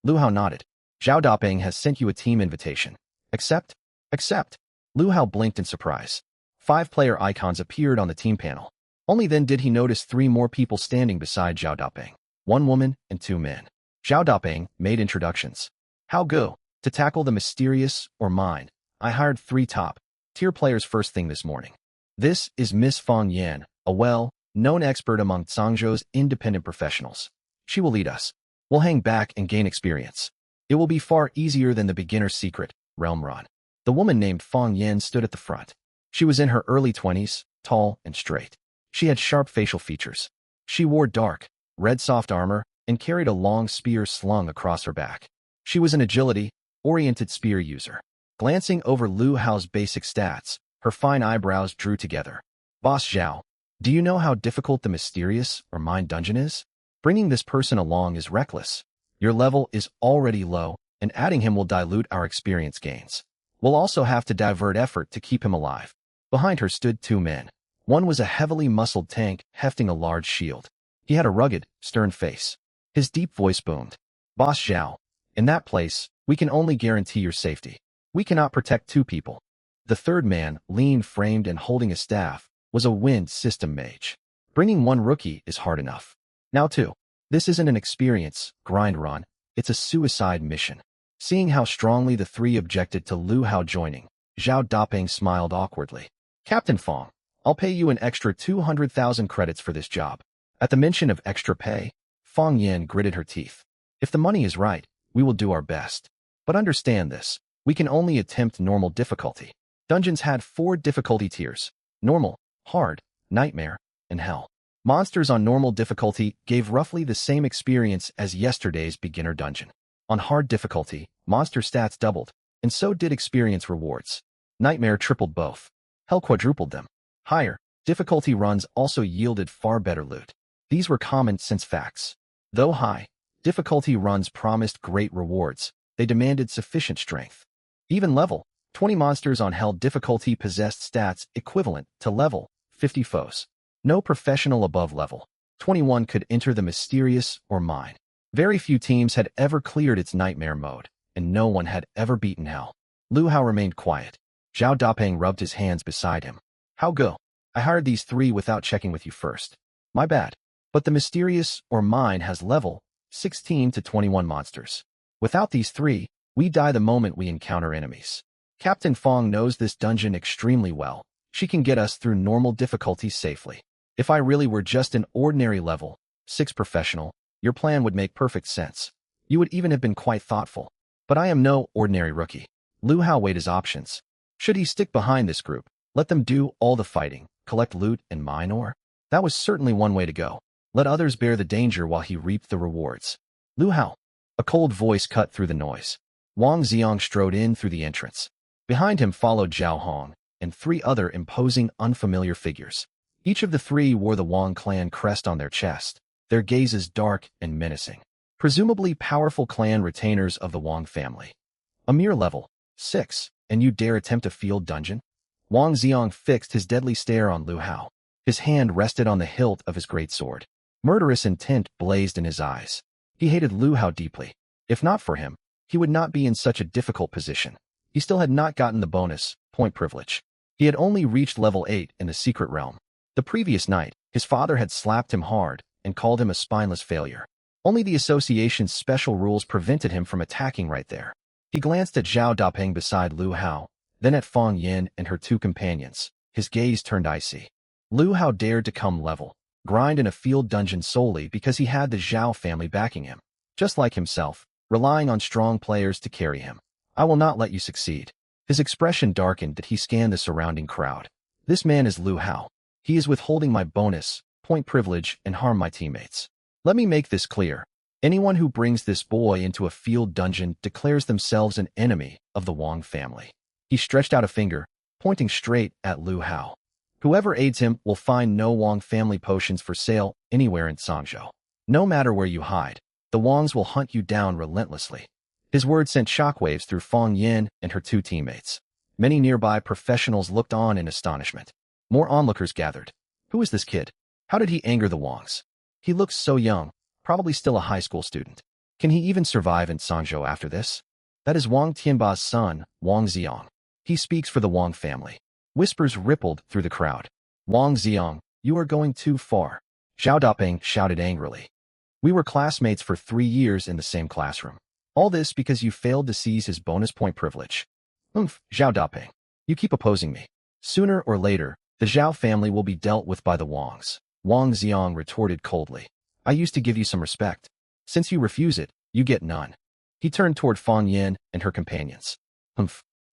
Lu Hao nodded. Zhao Dapeng has sent you a team invitation. Accept? Accept. Lu Hao blinked in surprise. 5 player icons appeared on the team panel. Only then did he notice 3 more people standing beside Zhao Dapeng. 1 woman and 2 men. Zhao Dapeng made introductions. How go? To tackle the mysterious or mine, I hired 3 top-tier players first thing this morning. This is Miss Fang Yan, a well-known expert among Tsangzhou's independent professionals. She will lead us. We'll hang back and gain experience. It will be far easier than the beginner's secret realm run. The woman named Fang Yan stood at the front. She was in her early 20s, tall and straight. She had sharp facial features. She wore dark, red soft armor and carried a long spear slung across her back. She was an agility-oriented spear user. Glancing over Lu Hao's basic stats, her fine eyebrows drew together. Boss Zhao, do you know how difficult the mysterious or mine dungeon is? Bringing this person along is reckless. Your level is already low, and adding him will dilute our experience gains. We'll also have to divert effort to keep him alive. Behind her stood 2 men. One was a heavily muscled tank hefting a large shield. He had a rugged, stern face. His deep voice boomed. Boss Zhao, in that place, we can only guarantee your safety. We cannot protect 2 people. The third man, lean-framed and holding a staff, was a wind system mage. Bringing 1 rookie is hard enough. Now 2. This isn't an experience grind run, it's a suicide mission. Seeing how strongly the 3 objected to Lu Hao joining, Zhao Dapeng smiled awkwardly. Captain Fang, I'll pay you an extra 200,000 credits for this job. At the mention of extra pay, Fang Yan gritted her teeth. If the money is right, we will do our best. But understand this, We can only attempt normal difficulty. Dungeons had 4 difficulty tiers: normal, hard, nightmare, and hell. Monsters on normal difficulty gave roughly the same experience as yesterday's beginner dungeon. On hard difficulty, monster stats doubled, and so did experience rewards. Nightmare tripled both. Hell quadrupled them. Higher difficulty runs also yielded far better loot. These were common sense facts. Though high difficulty runs promised great rewards, they demanded sufficient strength. Even level 20 monsters on hell difficulty possessed stats equivalent to level 50 foes. No professional above level 21 could enter the mysterious or mine. Very few teams had ever cleared its nightmare mode, and no one had ever beaten hell. Lu Hao remained quiet. Zhao Dapeng rubbed his hands beside him. How go? I hired these 3 without checking with you first. My bad. But the mysterious or mine has level 16 to 21 monsters. Without these 3, we die the moment we encounter enemies. Captain Fong knows this dungeon extremely well. She can get us through normal difficulties safely. If I really were just an ordinary level 6 professional, your plan would make perfect sense. You would even have been quite thoughtful. But I am no ordinary rookie. Lu Hao weighed his options. Should he stick behind this group, let them do all the fighting, collect loot and mine ore? That was certainly one way to go. Let others bear the danger while he reaped the rewards. Lu Hao. A cold voice cut through the noise. Wang Xiang strode in through the entrance. Behind him followed Zhao Hong and 3 other imposing, unfamiliar figures. Each of the 3 wore the Wang clan crest on their chest, their gazes dark and menacing. Presumably powerful clan retainers of the Wang family. A mere level 6, and you dare attempt a field dungeon? Wang Xiang fixed his deadly stare on Lu Hao. His hand rested on the hilt of his great sword. Murderous intent blazed in his eyes. He hated Lu Hao deeply. If not for him, he would not be in such a difficult position. He still had not gotten the bonus point privilege. He had only reached level 8 in the secret realm. The previous night, his father had slapped him hard and called him a spineless failure. Only the association's special rules prevented him from attacking right there. He glanced at Zhao Dapeng beside Lu Hao, then at Fong Yin and her 2 companions. His gaze turned icy. Lu Hao dared to come level, grind in a field dungeon solely because he had the Zhao family backing him. Just like himself, relying on strong players to carry him. I will not let you succeed. His expression darkened that he scanned the surrounding crowd. This man is Lu Hao. He is withholding my bonus, point privilege, and harm my teammates. Let me make this clear. Anyone who brings this boy into a field dungeon declares themselves an enemy of the Wang family. He stretched out a finger, pointing straight at Lu Hao. Whoever aids him will find no Wang family potions for sale anywhere in Sangzhou. No matter where you hide, the Wangs will hunt you down relentlessly. His words sent shockwaves through Fong Yin and her 2 teammates. Many nearby professionals looked on in astonishment. More onlookers gathered. Who is this kid? How did he anger the Wangs? He looks so young, probably still a high school student. Can he even survive in Sangzhou after this? That is Wang Tianba's son, Wang Xiang. He speaks for the Wang family. Whispers rippled through the crowd. Wang Xiang, you are going too far. Zhao Dapeng shouted angrily. We were classmates for 3 years in the same classroom. All this because you failed to seize his bonus point privilege. Zhao Dapeng. You keep opposing me. Sooner or later, the Zhao family will be dealt with by the Wangs. Wang Xiang retorted coldly. I used to give you some respect. Since you refuse it, you get none. He turned toward Fong Yin and her companions.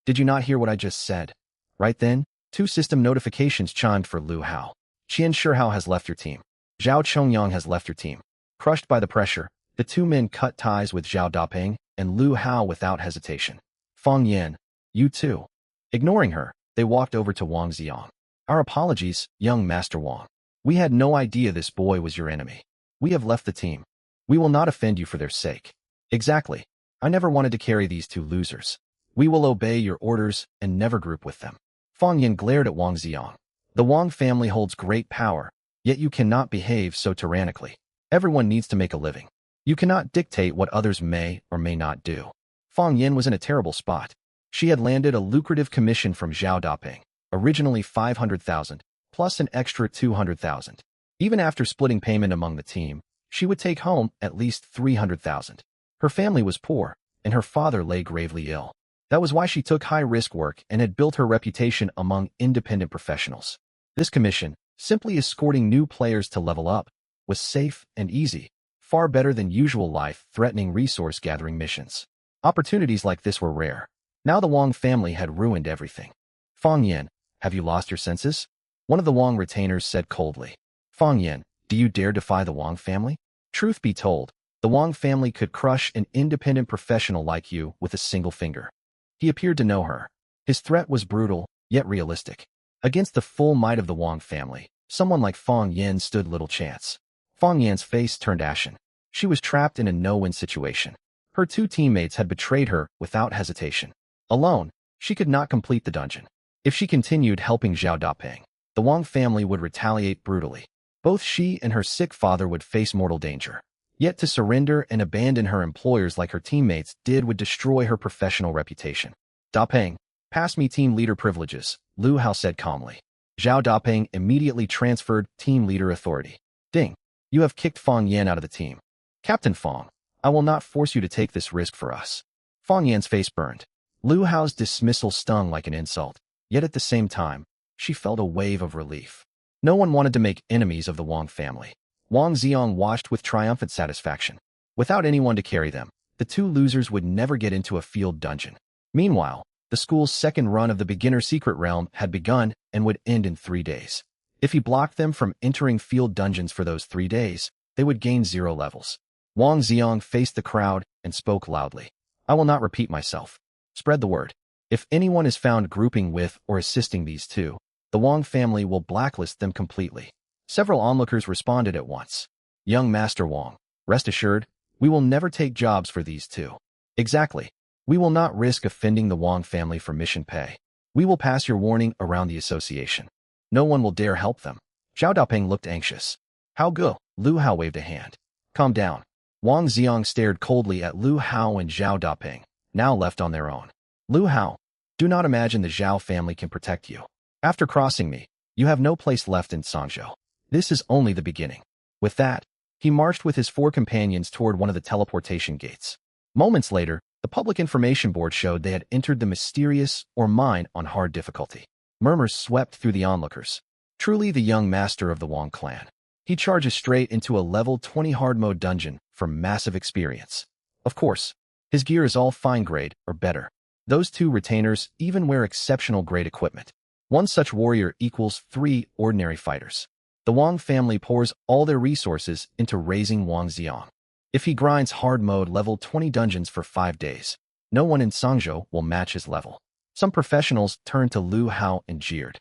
Did you not hear what I just said? Right then, 2 system notifications chimed for Lu Hao. Qian Shihao has left your team. Zhao Chongyang has left your team. Crushed by the pressure, the 2 men cut ties with Zhao Dapeng and Lu Hao without hesitation. Fong Yin, you too. Ignoring her, they walked over to Wang Xiang. Our apologies, young Master Wang. We had no idea this boy was your enemy. We have left the team. We will not offend you for their sake. Exactly. I never wanted to carry these 2 losers. We will obey your orders and never group with them. Fong Yin glared at Wang Xiang. The Wang family holds great power, yet you cannot behave so tyrannically. Everyone needs to make a living. You cannot dictate what others may or may not do. Fong Yin was in a terrible spot. She had landed a lucrative commission from Zhao Dapeng, originally 500,000, plus an extra 200,000. Even after splitting payment among the team, she would take home at least 300,000. Her family was poor, and her father lay gravely ill. That was why she took high-risk work and had built her reputation among independent professionals. This commission, simply escorting new players to level up, was safe and easy, far better than usual life-threatening resource-gathering missions. Opportunities like this were rare. Now the Wang family had ruined everything. Fang Yin, have you lost your senses? One of the Wang retainers said coldly. Fang Yin, do you dare defy the Wang family? Truth be told, the Wang family could crush an independent professional like you with a single finger. He appeared to know her. His threat was brutal, yet realistic. Against the full might of the Wang family, someone like Fang Yin stood little chance. Fang Yin's face turned ashen. She was trapped in a no-win situation. Her two teammates had betrayed her without hesitation. Alone, she could not complete the dungeon. If she continued helping Zhao Dapeng, the Wang family would retaliate brutally. Both she and her sick father would face mortal danger. Yet to surrender and abandon her employers like her teammates did would destroy her professional reputation. Dapeng, pass me team leader privileges, Lu Hao said calmly. Zhao Dapeng immediately transferred team leader authority. Ding, you have kicked Fang Yan out of the team. Captain Fang, I will not force you to take this risk for us. Fang Yan's face burned. Lu Hao's dismissal stung like an insult, yet at the same time, she felt a wave of relief. No one wanted to make enemies of the Wang family. Wang Xiong watched with triumphant satisfaction. Without anyone to carry them, the two losers would never get into a field dungeon. Meanwhile, the school's second run of the beginner secret realm had begun and would end in 3 days. If he blocked them from entering field dungeons for those 3 days, they would gain 0 levels. Wang Xiong faced the crowd and spoke loudly. I will not repeat myself. Spread the word. If anyone is found grouping with or assisting these two, the Wang family will blacklist them completely. Several onlookers responded at once. Young Master Wang, rest assured, we will never take jobs for these two. Exactly. We will not risk offending the Wang family for mission pay. We will pass your warning around the association. No one will dare help them. Zhao Dapeng looked anxious. How go? Lu Hao waved a hand. Calm down. Wang Xiong stared coldly at Lu Hao and Zhao Dapeng, now left on their own. Lu Hao, do not imagine the Zhao family can protect you. After crossing me, you have no place left in Sangzhou. This is only the beginning. With that, he marched with his 4 companions toward one of the teleportation gates. Moments later, the public information board showed they had entered the mysterious or mine on hard difficulty. Murmurs swept through the onlookers. Truly the young master of the Wang clan. He charges straight into a level 20 hard mode dungeon for massive experience. Of course, his gear is all fine grade or better. Those 2 retainers even wear exceptional grade equipment. One such warrior equals 3 ordinary fighters. The Wang family pours all their resources into raising Wang Xiong. If he grinds hard mode level 20 dungeons for 5 days, no one in Sangzhou will match his level. Some professionals turned to Lu Hao and jeered.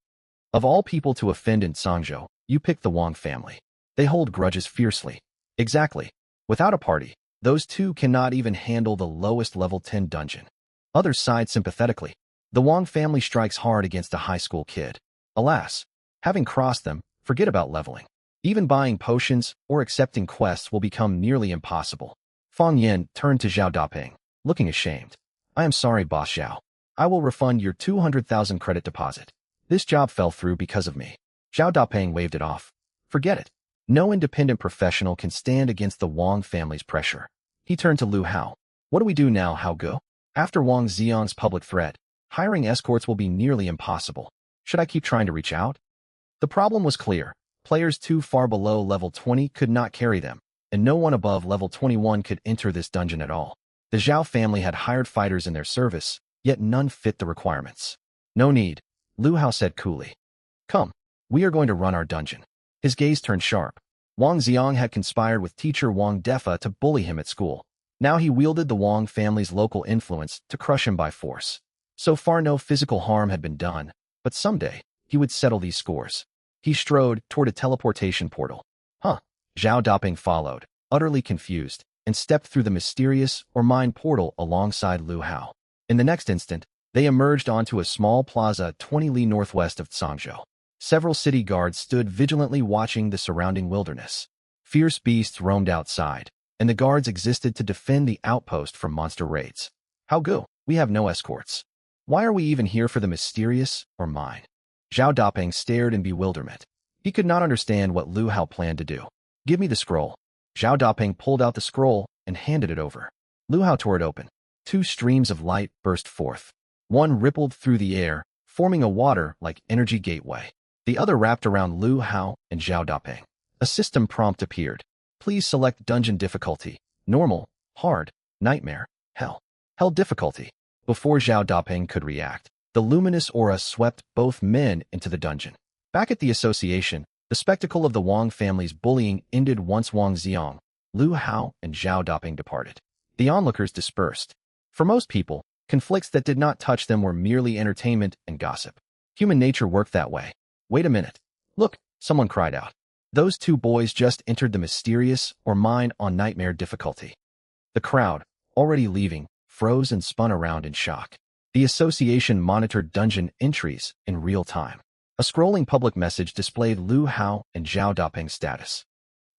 Of all people to offend in Sangzhou, you picked the Wang family. They hold grudges fiercely. Exactly. Without a party, those 2 cannot even handle the lowest level 10 dungeon. Others sighed sympathetically. The Wang family strikes hard against a high school kid. Alas, having crossed them, forget about leveling. Even buying potions or accepting quests will become nearly impossible. Fang Yin turned to Zhao Dapeng, looking ashamed. I am sorry, Boss Zhao. I will refund your 200,000 credit deposit. This job fell through because of me. Zhao Dapeng waved it off. Forget it. No independent professional can stand against the Wang family's pressure. He turned to Lu Hao. What do we do now, Hao Ge? After Wang Xiong's public threat, hiring escorts will be nearly impossible. Should I keep trying to reach out? The problem was clear. Players too far below level 20 could not carry them, and no one above level 21 could enter this dungeon at all. The Zhao family had hired fighters in their service, yet none fit the requirements. No need, Lu Hao said coolly. Come, we are going to run our dungeon. His gaze turned sharp. Wang Xiong had conspired with teacher Wang Defa to bully him at school. Now he wielded the Wang family's local influence to crush him by force. So far no physical harm had been done, but someday he would settle these scores. He strode toward a teleportation portal. Huh. Zhao Dapeng followed, utterly confused, and stepped through the mysterious or mine portal alongside Lu Hao. In the next instant, they emerged onto a small plaza 20 li northwest of Sangzhou. Several city guards stood vigilantly watching the surrounding wilderness. Fierce beasts roamed outside, and the guards existed to defend the outpost from monster raids. How go? We have no escorts. Why are we even here for the mysterious or mine? Zhao Dapeng stared in bewilderment. He could not understand what Lu Hao planned to do. Give me the scroll. Zhao Dapeng pulled out the scroll and handed it over. Lu Hao tore it open. 2 streams of light burst forth. One rippled through the air, forming a water-like energy gateway. The other wrapped around Lu Hao and Zhao Dapeng. A system prompt appeared. Please select dungeon difficulty. Normal, hard, nightmare, hell. Hell difficulty. Before Zhao Daping could react, the luminous aura swept both men into the dungeon. Back at the association, the spectacle of the Wang family's bullying ended once Wang Xiang, Lu Hao, and Zhao Daping departed. The onlookers dispersed. For most people, conflicts that did not touch them were merely entertainment and gossip. Human nature worked that way. Wait a minute. Look, someone cried out. Those two boys just entered the mysterious or mine on nightmare difficulty. The crowd, already leaving, froze and spun around in shock. The association monitored dungeon entries in real time. A scrolling public message displayed Lu Hao and Zhao Daping's status.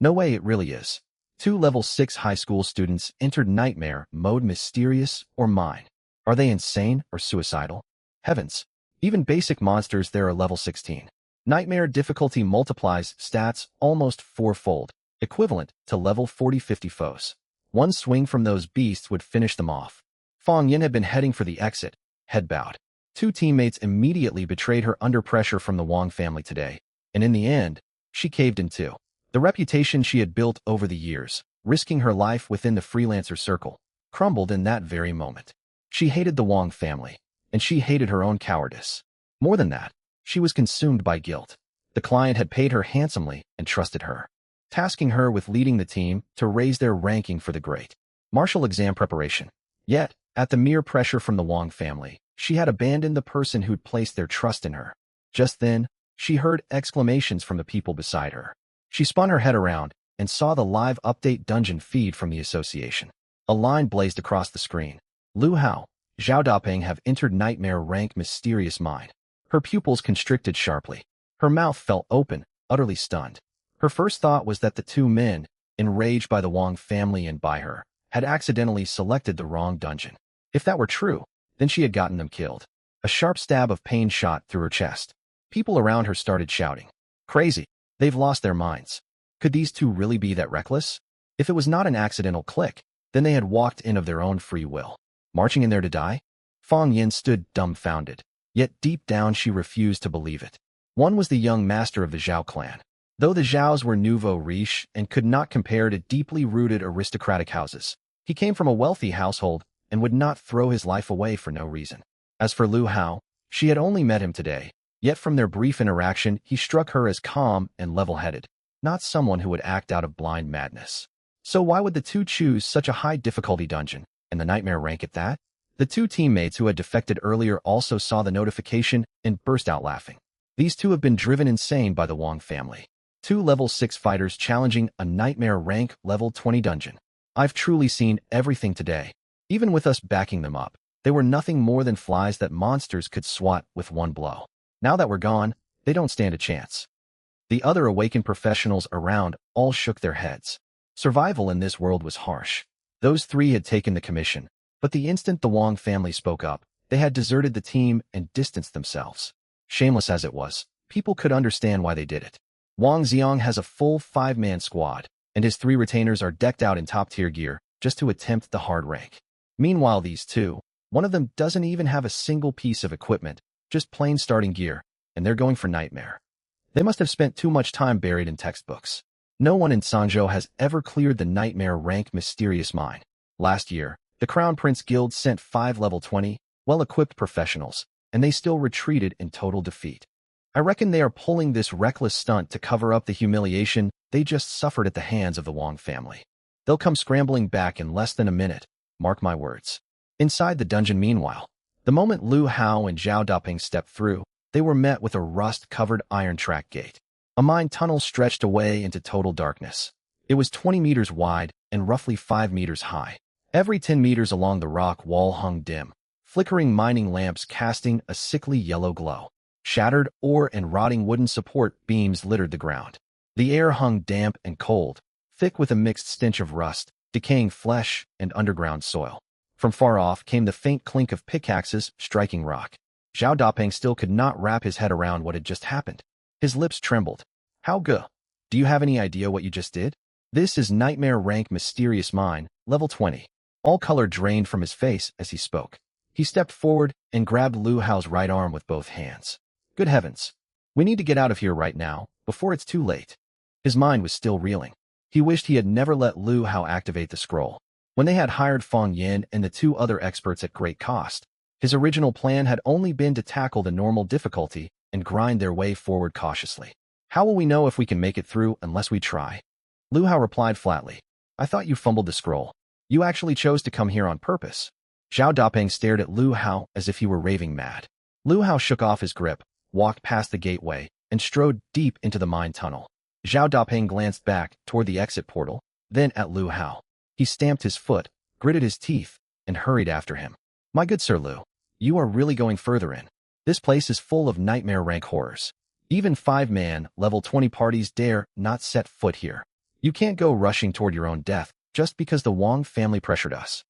No way, it really is. Two level 6 high school students entered nightmare mode, mysterious or mine. Are they insane or suicidal? Heavens. Even basic monsters there are level 16. Nightmare difficulty multiplies stats almost fourfold, equivalent to level 40-50 foes. One swing from those beasts would finish them off. Fang Yin had been heading for the exit, head bowed. Two teammates immediately betrayed her under pressure from the Wang family today, and in the end, she caved in too. The reputation she had built over the years, risking her life within the freelancer circle, crumbled in that very moment. She hated the Wang family, and she hated her own cowardice. More than that, she was consumed by guilt. The client had paid her handsomely and trusted her, tasking her with leading the team to raise their ranking for the great martial exam preparation. Yet, at the mere pressure from the Wang family, she had abandoned the person who'd placed their trust in her. Just then, she heard exclamations from the people beside her. She spun her head around and saw the live update dungeon feed from the association. A line blazed across the screen. Lu Hao, Zhao Daping have entered nightmare rank mysterious mine. Her pupils constricted sharply. Her mouth fell open, utterly stunned. Her first thought was that the two men, enraged by the Wang family and by her, had accidentally selected the wrong dungeon. If that were true, then she had gotten them killed. A sharp stab of pain shot through her chest. People around her started shouting. Crazy. They've lost their minds. Could these two really be that reckless? If it was not an accidental click, then they had walked in of their own free will. Marching in there to die? Fang Yin stood dumbfounded. Yet deep down she refused to believe it. One was the young master of the Zhao clan. Though the Zhaos were nouveau riche and could not compare to deeply rooted aristocratic houses, he came from a wealthy household and would not throw his life away for no reason. As for Lu Hao, she had only met him today, yet from their brief interaction he struck her as calm and level-headed, not someone who would act out of blind madness. So why would the two choose such a high difficulty dungeon, and the nightmare rank at that? The two teammates who had defected earlier also saw the notification and burst out laughing. These two have been driven insane by the Wang family. Two level 6 fighters challenging a nightmare rank level 20 dungeon. I've truly seen everything today. Even with us backing them up, they were nothing more than flies that monsters could swat with one blow. Now that we're gone, they don't stand a chance. The other awakened professionals around all shook their heads. Survival in this world was harsh. Those three had taken the commission, but the instant the Wang family spoke up, they had deserted the team and distanced themselves. Shameless as it was, people could understand why they did it. Wang Xiang has a full 5-man squad, and his 3 retainers are decked out in top-tier gear just to attempt the hard rank. Meanwhile, these two, one of them doesn't even have a single piece of equipment, just plain starting gear, and they're going for nightmare. They must have spent too much time buried in textbooks. No one in Sanzhou has ever cleared the nightmare rank mysterious mine. Last year, the Crown Prince Guild sent 5 level 20, well-equipped professionals, and they still retreated in total defeat. I reckon they are pulling this reckless stunt to cover up the humiliation they just suffered at the hands of the Wang family. They'll come scrambling back in less than a minute, mark my words. Inside the dungeon meanwhile, the moment Lu Hao and Zhao Daping stepped through, they were met with a rust-covered iron track gate. A mine tunnel stretched away into total darkness. It was 20 meters wide and roughly 5 meters high. Every 10 meters along the rock wall hung dim, flickering mining lamps casting a sickly yellow glow. Shattered ore and rotting wooden support beams littered the ground. The air hung damp and cold, thick with a mixed stench of rust, decaying flesh, and underground soil. From far off came the faint clink of pickaxes striking rock. Zhao Daping still could not wrap his head around what had just happened. His lips trembled. How good? Do you have any idea what you just did? This is nightmare rank mysterious mine, level 20. All color drained from his face as he spoke. He stepped forward and grabbed Lu Hao's right arm with both hands. Good heavens. We need to get out of here right now, before it's too late. His mind was still reeling. He wished he had never let Lu Hao activate the scroll. When they had hired Fang Yin and the 2 other experts at great cost, His original plan had only been to tackle the normal difficulty and grind their way forward cautiously. How will we know if we can make it through unless we try? Lu Hao replied flatly. I thought you fumbled the scroll. You actually chose to come here on purpose. Zhao Dapeng stared at Lu Hao as if he were raving mad. Lu Hao shook off his grip, walked past the gateway, and strode deep into the mine tunnel. Zhao Dapeng glanced back toward the exit portal, then at Lu Hao. He stamped his foot, gritted his teeth, and hurried after him. My good Sir Lu, you are really going further in. This place is full of nightmare rank horrors. Even 5-man, level 20 parties dare not set foot here. You can't go rushing toward your own death just because the Wang family pressured us.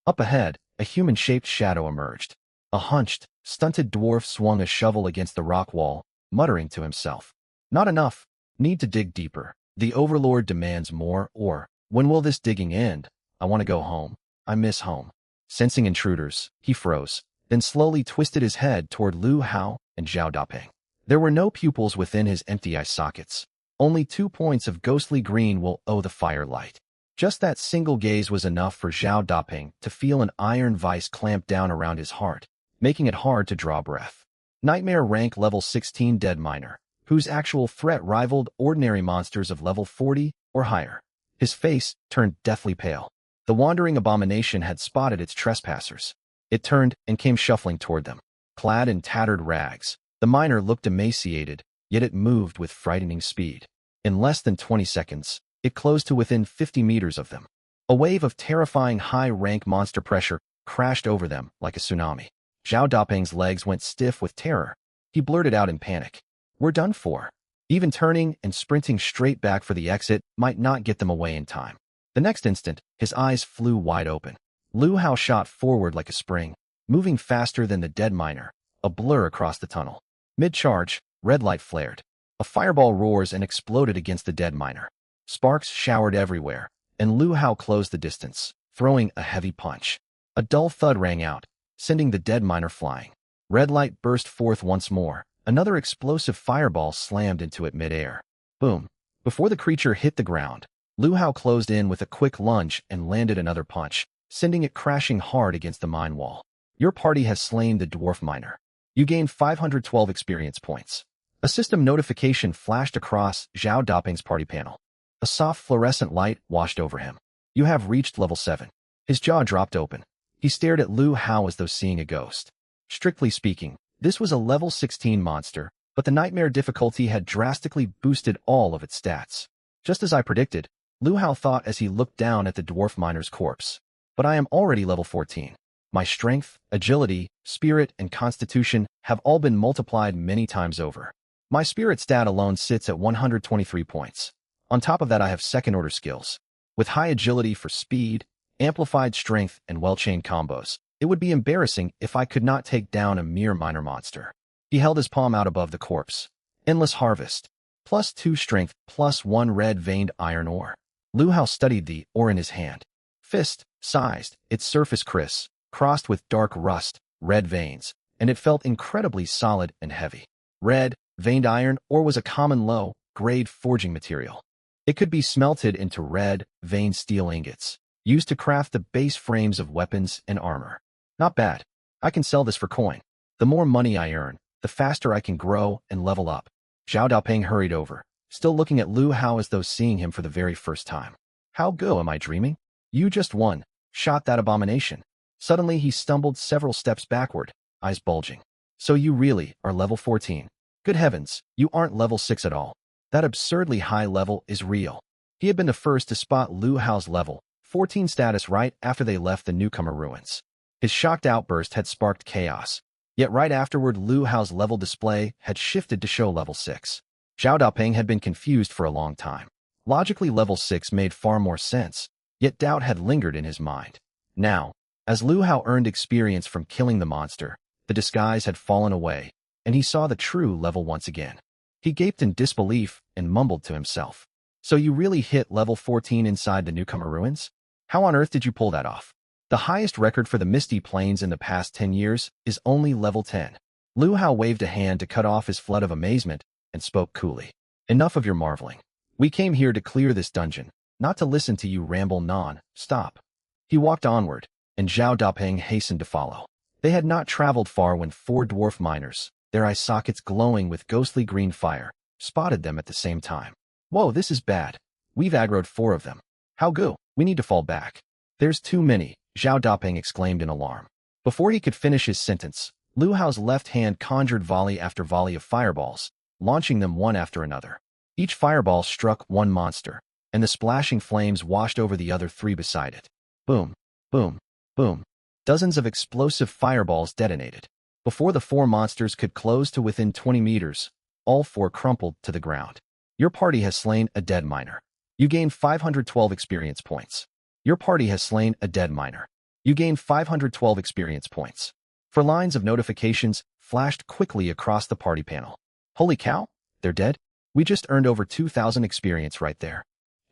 Up ahead, a human-shaped shadow emerged. A hunched, stunted dwarf swung a shovel against the rock wall, muttering to himself. Not enough. Need to dig deeper. The Overlord demands more, or, when will this digging end? I want to go home. I miss home. Sensing intruders, he froze, then slowly twisted his head toward Lu Hao and Zhao Dapeng. There were no pupils within his empty eye sockets. Only 2 points of ghostly green will owe the firelight. Just that single gaze was enough for Zhao Dapeng to feel an iron vice clamp down around his heart, making it hard to draw breath. Nightmare rank level 16 dead miner, whose actual threat rivaled ordinary monsters of level 40 or higher. His face turned deathly pale. The wandering abomination had spotted its trespassers. It turned and came shuffling toward them. Clad in tattered rags, the miner looked emaciated, yet it moved with frightening speed. In less than 20 seconds, it closed to within 50 meters of them. A wave of terrifying high-rank monster pressure crashed over them like a tsunami. Zhao Dapeng's legs went stiff with terror. He blurted out in panic. We're done for. Even turning and sprinting straight back for the exit might not get them away in time. The next instant, his eyes flew wide open. Lu Hao shot forward like a spring, moving faster than the dead miner, a blur across the tunnel. Mid-charge, red light flared. A fireball roars and exploded against the dead miner. Sparks showered everywhere, and Lu Hao closed the distance, throwing a heavy punch. A dull thud rang out, sending the dead miner flying. Red light burst forth once more. Another explosive fireball slammed into it mid-air. Boom. Before the creature hit the ground, Lu Hao closed in with a quick lunge and landed another punch, sending it crashing hard against the mine wall. Your party has slain the dwarf miner. You gained 512 experience points. A system notification flashed across Zhao Dapeng's party panel. A soft fluorescent light washed over him. You have reached level 7. His jaw dropped open. He stared at Lu Hao as though seeing a ghost. Strictly speaking, this was a level 16 monster, but the nightmare difficulty had drastically boosted all of its stats. Just as I predicted, Lu Hao thought as he looked down at the dwarf miner's corpse. But I am already level 14. My strength, agility, spirit, and constitution have all been multiplied many times over. My spirit stat alone sits at 123 points. On top of that, I have second-order skills. With high agility for speed, amplified strength, and well-chained combos, it would be embarrassing if I could not take down a mere minor monster. He held his palm out above the corpse. Endless harvest. +2 strength, +1 red-veined iron ore. Lu Hao studied the ore in his hand. Fist-sized, its surface crisp, crossed with dark rust, red veins, and it felt incredibly solid and heavy. Red-veined iron ore was a common low-grade forging material. It could be smelted into red-veined steel ingots, used to craft the base frames of weapons and armor. Not bad. I can sell this for coin. The more money I earn, the faster I can grow and level up. Zhao Dapeng hurried over, still looking at Lu Hao as though seeing him for the very first time. How go, am I dreaming? You just won. Shot that abomination. Suddenly he stumbled several steps backward, eyes bulging. So you really are level 14. Good heavens, you aren't level 6 at all. That absurdly high level is real. He had been the first to spot Lu Hao's level 14 status right after they left the newcomer ruins. His shocked outburst had sparked chaos. Yet right afterward, Lu Hao's level display had shifted to show level 6. Zhao Dapeng had been confused for a long time. Logically, level 6 made far more sense, yet doubt had lingered in his mind. Now, as Lu Hao earned experience from killing the monster, the disguise had fallen away, and he saw the true level once again. He gaped in disbelief and mumbled to himself. So you really hit level 14 inside the newcomer ruins? How on earth did you pull that off? The highest record for the Misty Plains in the past 10 years is only level 10. Lu Hao waved a hand to cut off his flood of amazement and spoke coolly. Enough of your marveling. We came here to clear this dungeon, not to listen to you ramble non-stop. He walked onward, and Zhao Dapeng hastened to follow. They had not traveled far when 4 dwarf miners, their eye sockets glowing with ghostly green fire, spotted them at the same time. Whoa, this is bad. We've aggroed 4 of them. How go? We need to fall back. There's too many, Zhao Dapeng exclaimed in alarm. Before he could finish his sentence, Lu Hao's left hand conjured volley after volley of fireballs, launching them one after another. Each fireball struck one monster, and the splashing flames washed over the other 3 beside it. Boom, boom, boom. Dozens of explosive fireballs detonated. Before the 4 monsters could close to within 20 meters, all 4 crumpled to the ground. Your party has slain a dead miner. You gain 512 experience points. Your party has slain a dead miner. You gain 512 experience points. 4 lines of notifications flashed quickly across the party panel. Holy cow, they're dead? We just earned over 2,000 experience right there.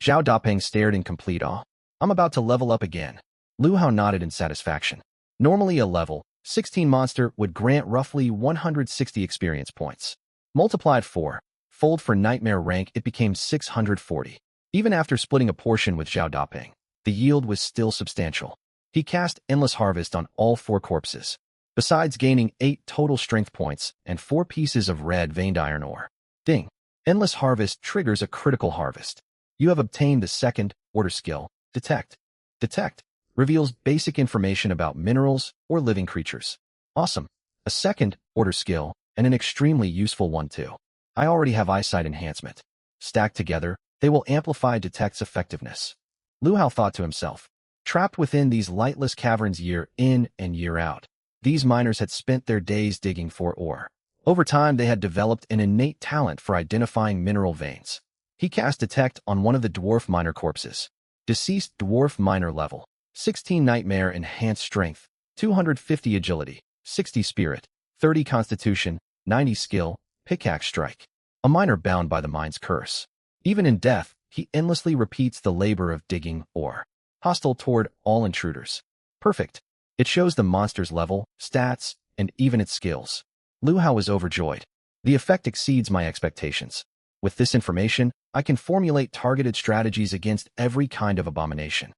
Zhao Dapeng stared in complete awe. I'm about to level up again. Lu Hao nodded in satisfaction. Normally a level 16 monster would grant roughly 160 experience points. Multiplied 4-fold for nightmare rank, it became 640. Even after splitting a portion with Zhao Dapeng, the yield was still substantial. He cast Endless Harvest on all 4 corpses, besides gaining 8 total strength points and 4 pieces of red veined iron ore. Ding! Endless Harvest triggers a critical harvest. You have obtained the 2nd order skill, Detect. Detect reveals basic information about minerals or living creatures. Awesome. A 2nd order skill, and an extremely useful one too. I already have eyesight enhancement. Stacked together, they will amplify Detect's effectiveness. Lu Hao thought to himself. Trapped within these lightless caverns year in and year out, these miners had spent their days digging for ore. Over time, they had developed an innate talent for identifying mineral veins. He cast Detect on one of the dwarf miner corpses. Deceased dwarf miner level 16 Nightmare Enhanced Strength, 250 Agility, 60 Spirit, 30 Constitution, 90 Skill, Pickaxe Strike. A miner bound by the mine's curse. Even in death, he endlessly repeats the labor of digging ore. Hostile toward all intruders. Perfect. It shows the monster's level, stats, and even its skills. Lu Hao was overjoyed. The effect exceeds my expectations. With this information, I can formulate targeted strategies against every kind of abomination.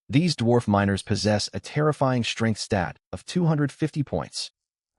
These dwarf miners possess a terrifying strength stat of 250 points.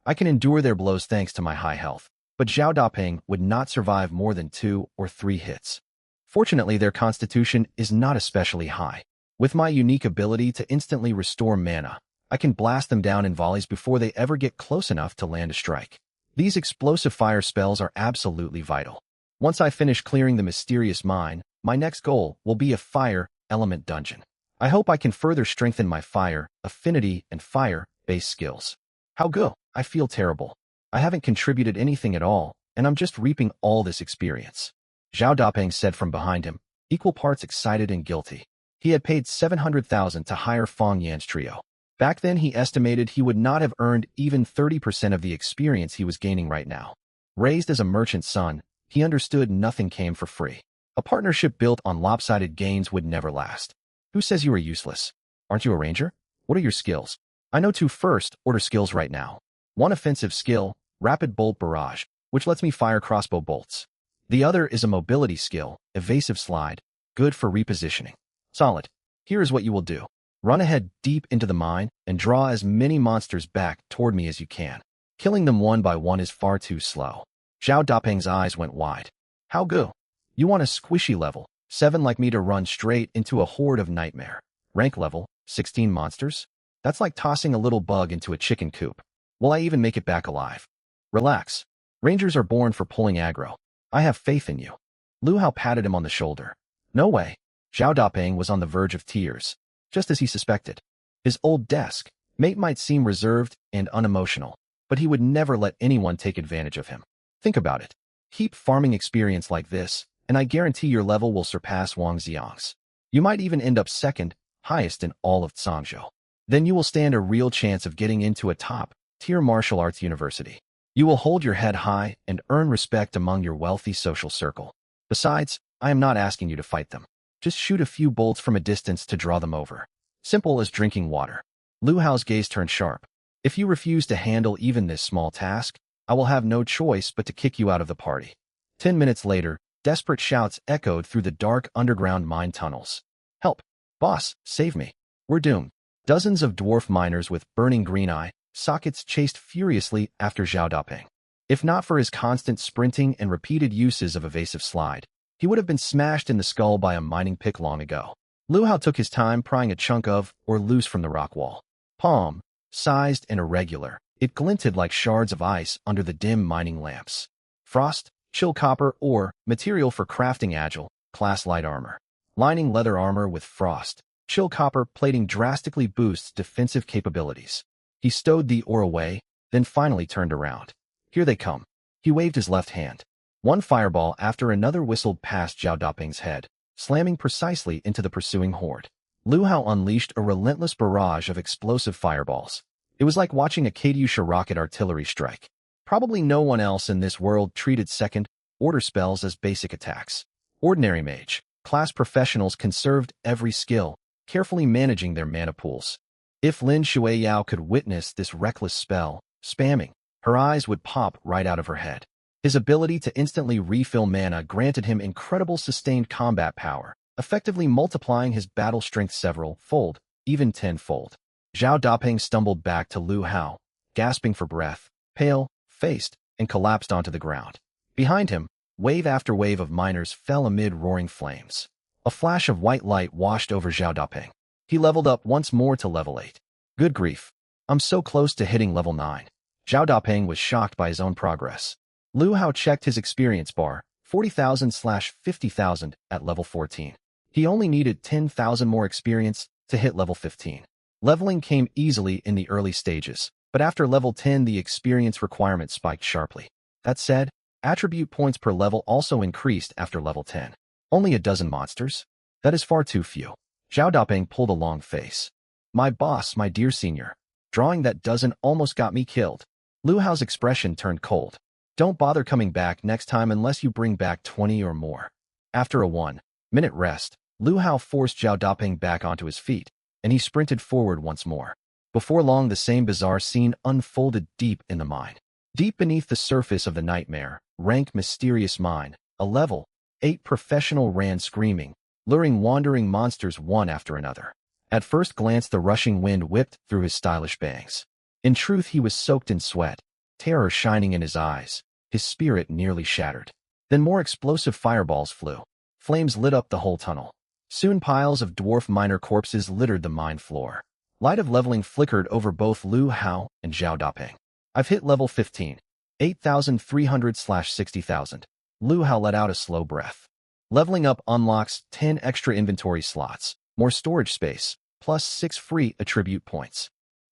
I can endure their blows thanks to my high health, but Zhao Dapeng would not survive more than 2 or 3 hits. Fortunately, their constitution is not especially high. With my unique ability to instantly restore mana, I can blast them down in volleys before they ever get close enough to land a strike. These explosive fire spells are absolutely vital. Once I finish clearing the mysterious mine, my next goal will be a fire element dungeon. I hope I can further strengthen my fire, affinity, and fire-based skills. How go? I feel terrible. I haven't contributed anything at all, and I'm just reaping all this experience. Zhao Dapeng said from behind him, equal parts excited and guilty. He had paid 700,000 to hire Fong Yan's trio. Back then, he estimated he would not have earned even 30% of the experience he was gaining right now. Raised as a merchant's son, he understood nothing came for free. A partnership built on lopsided gains would never last. Who says you are useless? Aren't you a ranger? What are your skills? I know 2 first-order skills right now. 1 offensive skill, Rapid Bolt Barrage, which lets me fire crossbow bolts. The other is a mobility skill, Evasive Slide, good for repositioning. Solid. Here is what you will do. Run ahead deep into the mine and draw as many monsters back toward me as you can. Killing them one by one is far too slow. Zhao Dapeng's eyes went wide. How go? You want a squishy level 7 like me to run straight into a horde of nightmare. Rank level 16 monsters? That's like tossing a little bug into a chicken coop. Will I even make it back alive? Relax. Rangers are born for pulling aggro. I have faith in you. Lu Hao patted him on the shoulder. No way. Zhao Dapeng was on the verge of tears, just as he suspected. His old desk mate might seem reserved and unemotional, but he would never let anyone take advantage of him. Think about it. Keep farming experience like this, and I guarantee your level will surpass Wang Xiang's. You might even end up 2nd highest in all of Zhangzhou. Then you will stand a real chance of getting into a top-tier martial arts university. You will hold your head high and earn respect among your wealthy social circle. Besides, I am not asking you to fight them. Just shoot a few bolts from a distance to draw them over. Simple as drinking water. Lu Hao's gaze turned sharp. If you refuse to handle even this small task, I will have no choice but to kick you out of the party. 10 minutes later, desperate shouts echoed through the dark underground mine tunnels. Help! Boss, save me. We're doomed. Dozens of dwarf miners with burning green eye sockets chased furiously after Zhao Dapeng. If not for his constant sprinting and repeated uses of evasive slide, he would have been smashed in the skull by a mining pick long ago. Lu Hao took his time prying a chunk of, or loose from the rock wall. Palm, sized and irregular, it glinted like shards of ice under the dim mining lamps. Frost, chill copper ore, material for crafting agile, class light armor. Lining leather armor with frost, chill copper plating drastically boosts defensive capabilities. He stowed the ore away, then finally turned around. Here they come. He waved his left hand. One fireball after another whistled past Zhao Dapeng's head, slamming precisely into the pursuing horde. Lu Hao unleashed a relentless barrage of explosive fireballs. It was like watching a Katyusha rocket artillery strike. Probably no one else in this world treated second-order spells as basic attacks. Ordinary mage, class professionals conserved every skill, carefully managing their mana pools. If Lin Shuiyao could witness this reckless spell, spamming, her eyes would pop right out of her head. His ability to instantly refill mana granted him incredible sustained combat power, effectively multiplying his battle strength several-fold, even tenfold. Zhao Dapeng stumbled back to Lu Hao, gasping for breath, pale-faced, and collapsed onto the ground. Behind him, wave after wave of miners fell amid roaring flames. A flash of white light washed over Zhao Dapeng. He leveled up once more to level 8. Good grief. I'm so close to hitting level 9. Zhao Dapeng was shocked by his own progress. Lu Hao checked his experience bar, 40,000/50,000 at level 14. He only needed 10,000 more experience to hit level 15. Leveling came easily in the early stages, but after level 10 the experience requirement spiked sharply. That said, attribute points per level also increased after level 10. Only a dozen monsters? That is far too few. Zhao Dapeng pulled a long face. My boss, my dear senior. Drawing that dozen almost got me killed. Lu Hao's expression turned cold. Don't bother coming back next time unless you bring back 20 or more. After a 1-minute rest, Lu Hao forced Zhao Dapeng back onto his feet, and he sprinted forward once more. Before long the same bizarre scene unfolded deep in the mine. Deep beneath the surface of the nightmare, rank mysterious mine, a level 8 professional ran screaming, luring wandering monsters one after another. At first glance the rushing wind whipped through his stylish bangs. In truth he was soaked in sweat, terror shining in his eyes, his spirit nearly shattered. Then more explosive fireballs flew. Flames lit up the whole tunnel. Soon piles of dwarf miner corpses littered the mine floor. Light of leveling flickered over both Lu Hao and Zhao Dapeng. I've hit level 15. 8,300/60,000. Lu Hao let out a slow breath. Leveling up unlocks 10 extra inventory slots, more storage space, plus 6 free attribute points.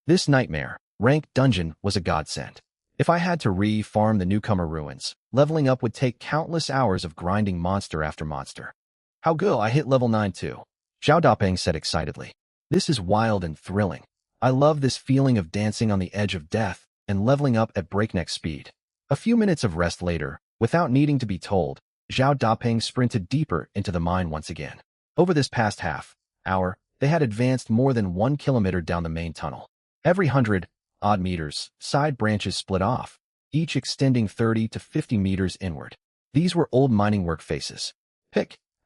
This nightmare, ranked dungeon was a godsend. If I had to re-farm the newcomer ruins, leveling up would take countless hours of grinding monster after monster. How good, I hit level 9 too. Zhao Dapeng said excitedly. This is wild and thrilling. I love this feeling of dancing on the edge of death and leveling up at breakneck speed. A few minutes of rest later, without needing to be told, Zhao Dapeng sprinted deeper into the mine once again. Over this past half-hour, they had advanced more than 1 kilometer down the main tunnel. Every 100-odd meters, side branches split off, each extending 30 to 50 meters inward. These were old mining work faces.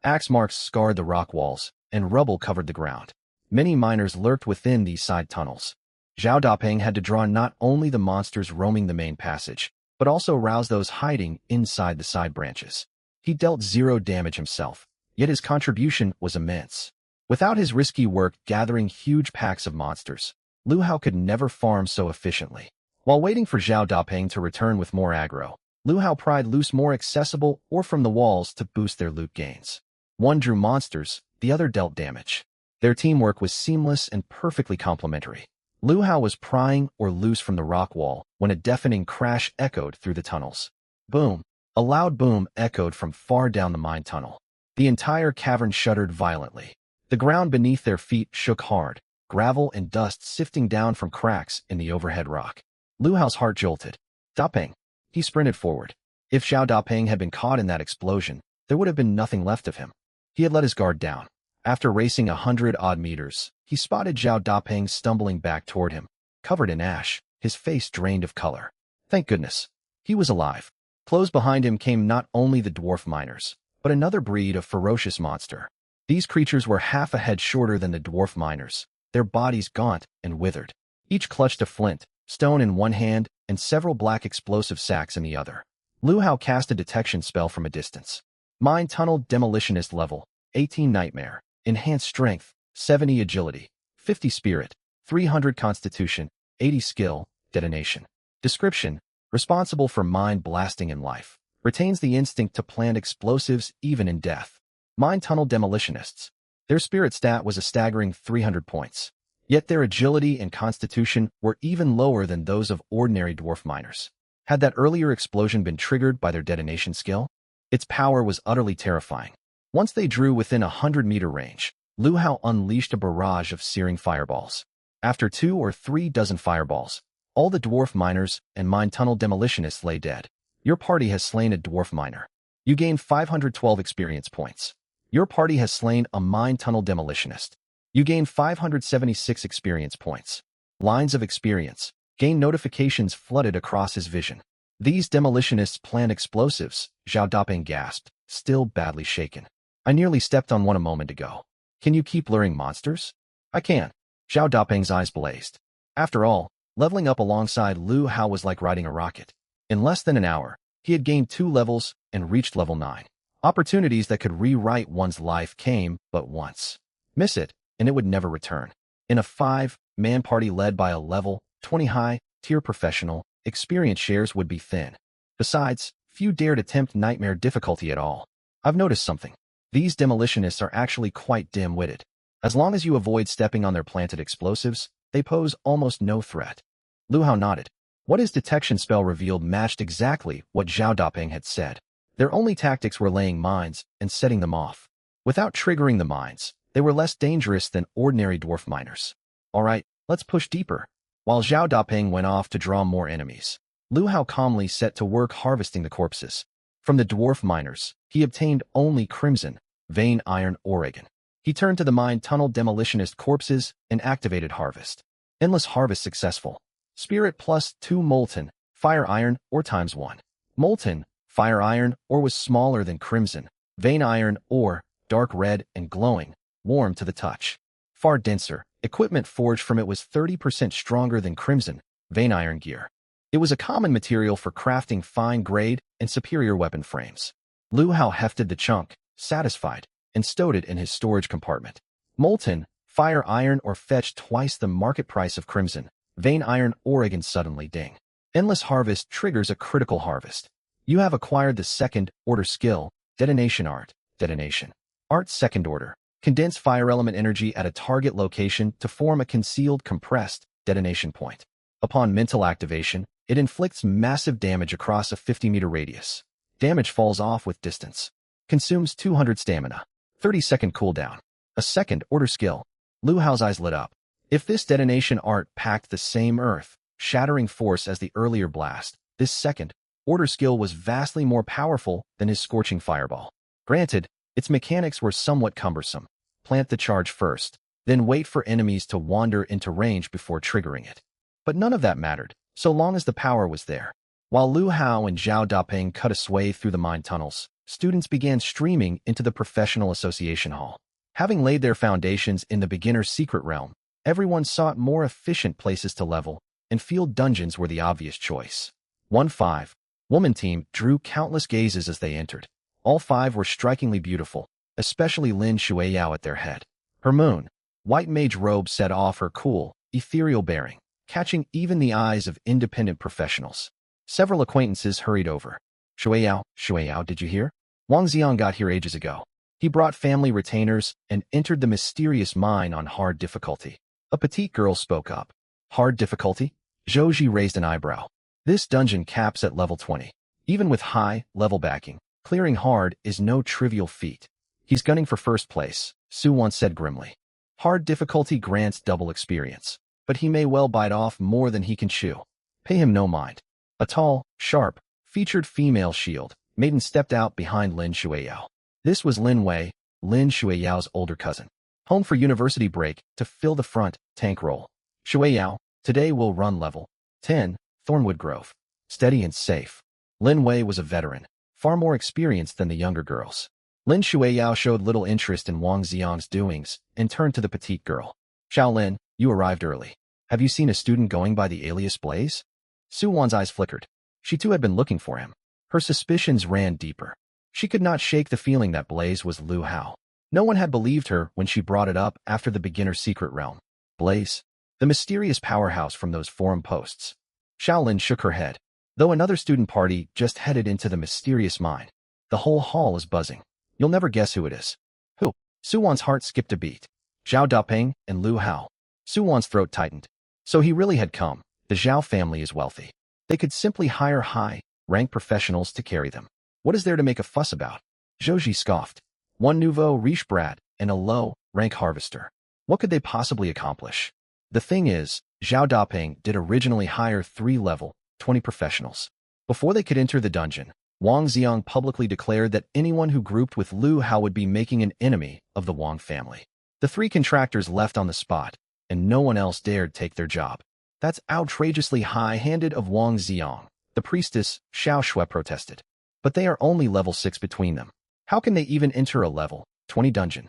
Axe marks scarred the rock walls, and rubble covered the ground. Many miners lurked within these side tunnels. Zhao Dapeng had to draw not only the monsters roaming the main passage, but also rouse those hiding inside the side branches. He dealt 0 damage himself, yet his contribution was immense. Without his risky work gathering huge packs of monsters, Lu Hao could never farm so efficiently. While waiting for Zhao Dapeng to return with more aggro, Lu Hao pried loose more accessible ore from the walls to boost their loot gains. One drew monsters, the other dealt damage. Their teamwork was seamless and perfectly complementary. Lu Hao was prying ore loose from the rock wall when a deafening crash echoed through the tunnels. Boom! A loud boom echoed from far down the mine tunnel. The entire cavern shuddered violently. The ground beneath their feet shook hard, gravel and dust sifting down from cracks in the overhead rock. Lu Hao's heart jolted. Dapeng. He sprinted forward. If Zhao Dapeng had been caught in that explosion, there would have been nothing left of him. He had let his guard down. After racing 100-odd meters, he spotted Zhao Dapeng stumbling back toward him, covered in ash, his face drained of color. Thank goodness. He was alive. Close behind him came not only the dwarf miners, but another breed of ferocious monster. These creatures were half a head shorter than the dwarf miners, their bodies gaunt and withered. Each clutched a flint, stone in one hand and several black explosive sacks in the other. Lu Hao cast a detection spell from a distance. Mine Tunnel Demolitionist level, 18 Nightmare, Enhanced Strength, 70 Agility, 50 Spirit, 300 Constitution, 80 Skill, Detonation. Description: responsible for mind blasting in life. Retains the instinct to plant explosives even in death. Mine Tunnel Demolitionists. Their spirit stat was a staggering 300 points. Yet their agility and constitution were even lower than those of ordinary dwarf miners. Had that earlier explosion been triggered by their detonation skill? Its power was utterly terrifying. Once they drew within 100-meter range, Lu Hao unleashed a barrage of searing fireballs. After 2 or 3 dozen fireballs, all the dwarf miners and mine tunnel demolitionists lay dead. Your party has slain a dwarf miner. You gain 512 experience points. Your party has slain a mine tunnel demolitionist. You gain 576 experience points. Lines of experience. Gain notifications flooded across his vision. These demolitionists plant explosives, Zhao Daping gasped, still badly shaken. I nearly stepped on one a moment ago. Can you keep luring monsters? I can. Zhao Daping's eyes blazed. After all, leveling up alongside Lu Hao was like riding a rocket. In less than an hour, he had gained 2 levels and reached level 9. Opportunities that could rewrite one's life came but once. Miss it, and it would never return. In a 5-man party led by a level 20 high-tier professional, experience shares would be thin. Besides, few dared attempt nightmare difficulty at all. I've noticed something. These demolitionists are actually quite dim-witted. As long as you avoid stepping on their planted explosives, they pose almost no threat. Lu Hao nodded. What his detection spell revealed matched exactly what Zhao Daping had said. Their only tactics were laying mines and setting them off. Without triggering the mines, they were less dangerous than ordinary dwarf miners. All right, let's push deeper. While Zhao Daping went off to draw more enemies, Lu Hao calmly set to work harvesting the corpses. From the dwarf miners, he obtained only crimson, vein iron Oregon. He turned to the mine tunnel demolitionist corpses and activated harvest. Endless harvest successful. Spirit plus 2 molten, fire iron ore times 1. Molten, fire iron ore was smaller than crimson, vein iron ore, dark red and glowing, warm to the touch. Far denser, equipment forged from it was 30% stronger than crimson, vein iron gear. It was a common material for crafting fine-grade and superior weapon frames. Lu Hao hefted the chunk, satisfied, and stowed it in his storage compartment. Molten, fire iron ore fetched twice the market price of crimson, vein iron Oregon. Suddenly ding. Endless harvest triggers a critical harvest. You have acquired the second order skill, detonation art, detonation. Art second order. Condense fire element energy at a target location to form a concealed compressed detonation point. Upon mental activation, it inflicts massive damage across a 50-meter radius. Damage falls off with distance. Consumes 200 stamina. 30-second cooldown. A second order skill. Lu Hao's eyes lit up. If this detonation art packed the same earth-shattering force as the earlier blast, this second order skill was vastly more powerful than his scorching fireball. Granted, its mechanics were somewhat cumbersome. Plant the charge first, then wait for enemies to wander into range before triggering it. But none of that mattered, so long as the power was there. While Lu Hao and Zhao Daping cut a swathe through the mine tunnels, students began streaming into the professional association hall. Having laid their foundations in the beginner's secret realm, everyone sought more efficient places to level, and field dungeons were the obvious choice. 1-5. Woman team drew countless gazes as they entered. All 5 were strikingly beautiful, especially Lin Shuiyao at their head. Her moon, white mage robe set off her cool, ethereal bearing, catching even the eyes of independent professionals. Several acquaintances hurried over. Shuiyao, did you hear? Wang Xiang got here ages ago. He brought family retainers and entered the mysterious mine on hard difficulty. A petite girl spoke up. Hard difficulty? Zhou Ji raised an eyebrow. This dungeon caps at level 20. Even with high-level backing, clearing hard is no trivial feat. He's gunning for first place, Su once said grimly. Hard difficulty grants double experience, but he may well bite off more than he can chew. Pay him no mind. A tall, sharp, featured female shield maiden stepped out behind Lin Shuiyao. This was Lin Wei, Lin Shuiyao's older cousin. Home for university break to fill the front tank role. Shuiyao, today we'll run level 10, Thornwood Grove. Steady and safe. Lin Wei was a veteran, far more experienced than the younger girls. Lin Shuiyao showed little interest in Wang Xiang's doings and turned to the petite girl. Xiao Lin, you arrived early. Have you seen a student going by the alias Blaze? Su Wan's eyes flickered. She too had been looking for him. Her suspicions ran deeper. She could not shake the feeling that Blaze was Lu Hao. No one had believed her when she brought it up after the beginner's secret realm. Blaze, the mysterious powerhouse from those forum posts. Shaolin shook her head. Though another student party just headed into the mysterious mine. The whole hall is buzzing. You'll never guess who it is. Who? Su Wan's heart skipped a beat. Zhao Dapeng and Lu Hao. Su Wan's throat tightened. So he really had come. The Zhao family is wealthy. They could simply hire high-ranked professionals to carry them. What is there to make a fuss about? Zhou Ji scoffed. One nouveau riche brat and a low-rank harvester. What could they possibly accomplish? The thing is, Zhao Dapeng did originally hire 3-level, 20 professionals. Before they could enter the dungeon, Wang Xiang publicly declared that anyone who grouped with Lu Hao would be making an enemy of the Wang family. The 3 contractors left on the spot, and no one else dared take their job. That's outrageously high-handed of Wang Xiang, the priestess Xiao Shui protested. But they are only level 6 between them. How can they even enter a level 20 dungeon?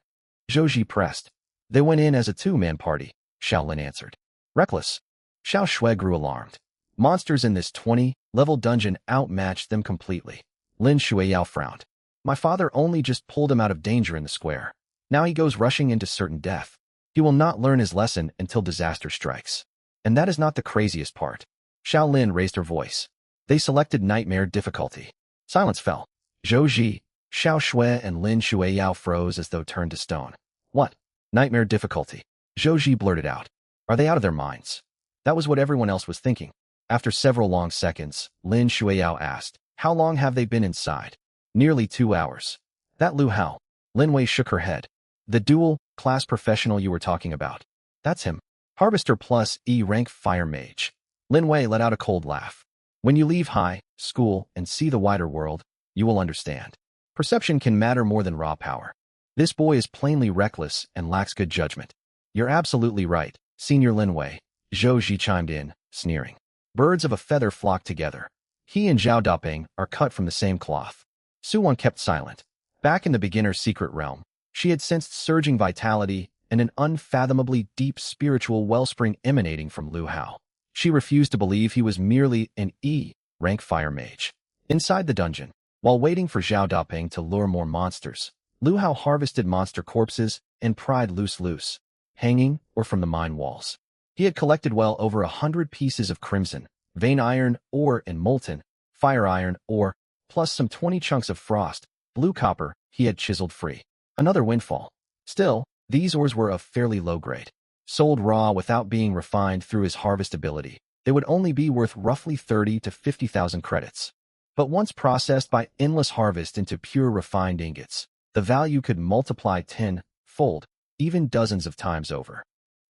Zhou Ji pressed. They went in as a 2-man party, Shaolin answered. Reckless. Xiao Shui grew alarmed. Monsters in this 20-level dungeon outmatched them completely. Lin Shuiyao frowned. My father only just pulled him out of danger in the square. Now he goes rushing into certain death. He will not learn his lesson until disaster strikes. And that is not the craziest part. Shaolin raised her voice. They selected nightmare difficulty. Silence fell. Zhou Ji, Xiao Shui, and Lin Shuiyao froze as though turned to stone. What? Nightmare difficulty? Zhou Ji blurted out. Are they out of their minds? That was what everyone else was thinking. After several long seconds, Lin Shuiyao asked, how long have they been inside? Nearly 2 hours. That Lu Hao. Lin Wei shook her head. The dual-class professional you were talking about. That's him. Harvester plus E-rank fire mage. Lin Wei let out a cold laugh. When you leave high school and see the wider world, you will understand. Perception can matter more than raw power. This boy is plainly reckless and lacks good judgment. You're absolutely right, Senior Lin Wei. Zhou Ji chimed in, sneering. Birds of a feather flock together. He and Zhao Dapeng are cut from the same cloth. Su Wan kept silent. Back in the beginner's secret realm, she had sensed surging vitality and an unfathomably deep spiritual wellspring emanating from Lu Hao. She refused to believe he was merely an E-rank fire mage. Inside the dungeon, while waiting for Zhao Dapeng to lure more monsters, Lu Hao harvested monster corpses and pried loose, hanging or from the mine walls. He had collected well over 100 pieces of crimson, vein iron ore and molten, fire iron ore, plus some 20 chunks of frost, blue copper he had chiseled free. Another windfall. Still, these ores were of fairly low grade. Sold raw without being refined through his harvestability, they would only be worth roughly 30 to 50,000 credits. But once processed by endless harvest into pure refined ingots, the value could multiply 10-fold, even dozens of times over.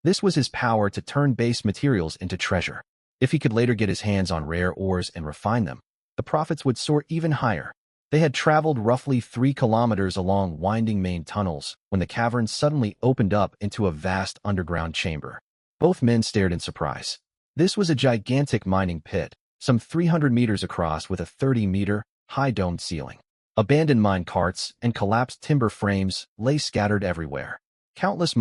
This was his power to turn base materials into treasure. If he could later get his hands on rare ores and refine them, the profits would soar even higher. They had traveled roughly 3 kilometers along winding main tunnels when the cavern suddenly opened up into a vast underground chamber. Both men stared in surprise. This was a gigantic mining pit, some 300 meters across with a 30-meter high domed ceiling. Abandoned mine carts and collapsed timber frames lay scattered everywhere. Countless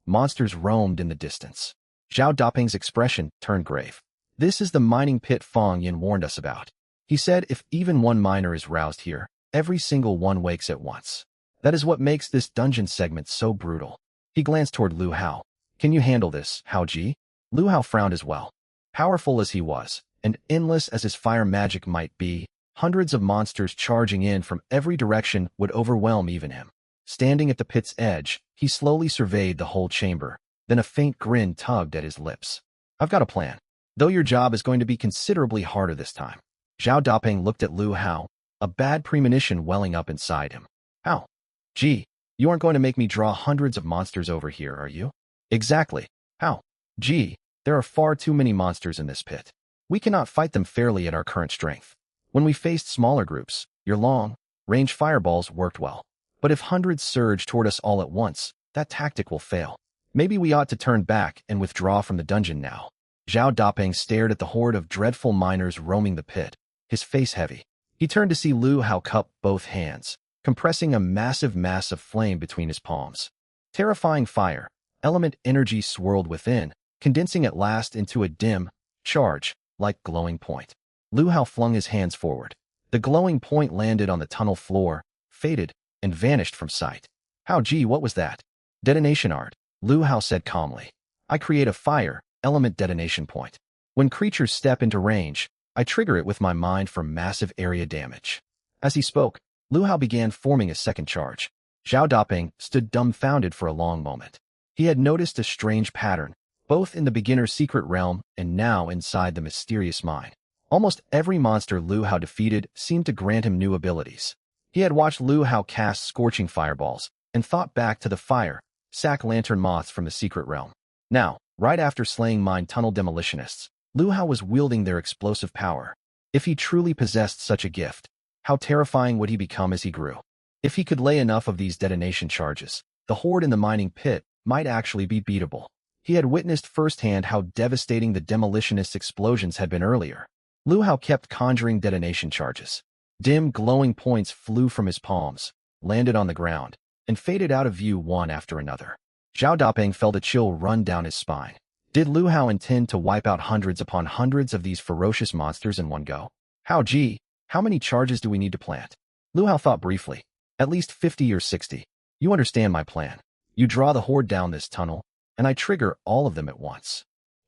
monsters roamed in the distance. Zhao Dapeng's expression turned grave. This is the mining pit Fang Yin warned us about. He said if even one miner is roused here, every single one wakes at once. That is what makes this dungeon segment so brutal. He glanced toward Lu Hao. Can you handle this, Hao Ji? Lu Hao frowned as well. Powerful as he was, and endless as his fire magic might be, hundreds of monsters charging in from every direction would overwhelm even him. Standing at the pit's edge, he slowly surveyed the whole chamber, then a faint grin tugged at his lips. I've got a plan. Though your job is going to be considerably harder this time. Zhao Dapeng looked at Lu Hao, a bad premonition welling up inside him. How? Gee, you aren't going to make me draw hundreds of monsters over here, are you? Exactly. How? Gee, there are far too many monsters in this pit. We cannot fight them fairly at our current strength. When we faced smaller groups, your long-range fireballs worked well. But if hundreds surge toward us all at once, that tactic will fail. Maybe we ought to turn back and withdraw from the dungeon now. Zhao Dapeng stared at the horde of dreadful miners roaming the pit, his face heavy. He turned to see Lu Hao cup both hands, compressing a massive mass of flame between his palms. Terrifying fire, element energy swirled within, condensing at last into a dim charge, like glowing point. Lu Hao flung his hands forward. The glowing point landed on the tunnel floor, faded, and vanished from sight. Gee, what was that? Detonation art, Lu Hao said calmly. I create a fire element detonation point. When creatures step into range, I trigger it with my mind for massive area damage. As he spoke, Lu Hao began forming a second charge. Zhao Dapeng stood dumbfounded for a long moment. He had noticed a strange pattern, both in the beginner's secret realm and now inside the mysterious mine. Almost every monster Lu Hao defeated seemed to grant him new abilities. He had watched Lu Hao cast scorching fireballs and thought back to the fire, sack lantern moths from the secret realm. Now, right after slaying mine tunnel demolitionists, Lu Hao was wielding their explosive power. If he truly possessed such a gift, how terrifying would he become as he grew? If he could lay enough of these detonation charges, the horde in the mining pit might actually be beatable. He had witnessed firsthand how devastating the demolitionists' explosions had been earlier. Lu Hao kept conjuring detonation charges. Dim, glowing points flew from his palms, landed on the ground, and faded out of view one after another. Zhao Dapeng felt a chill run down his spine. Did Lu Hao intend to wipe out hundreds upon hundreds of these ferocious monsters in one go? Gee, how many charges do we need to plant? Lu Hao thought briefly. At least 50 or 60. You understand my plan. You draw the horde down this tunnel, and I trigger all of them at once.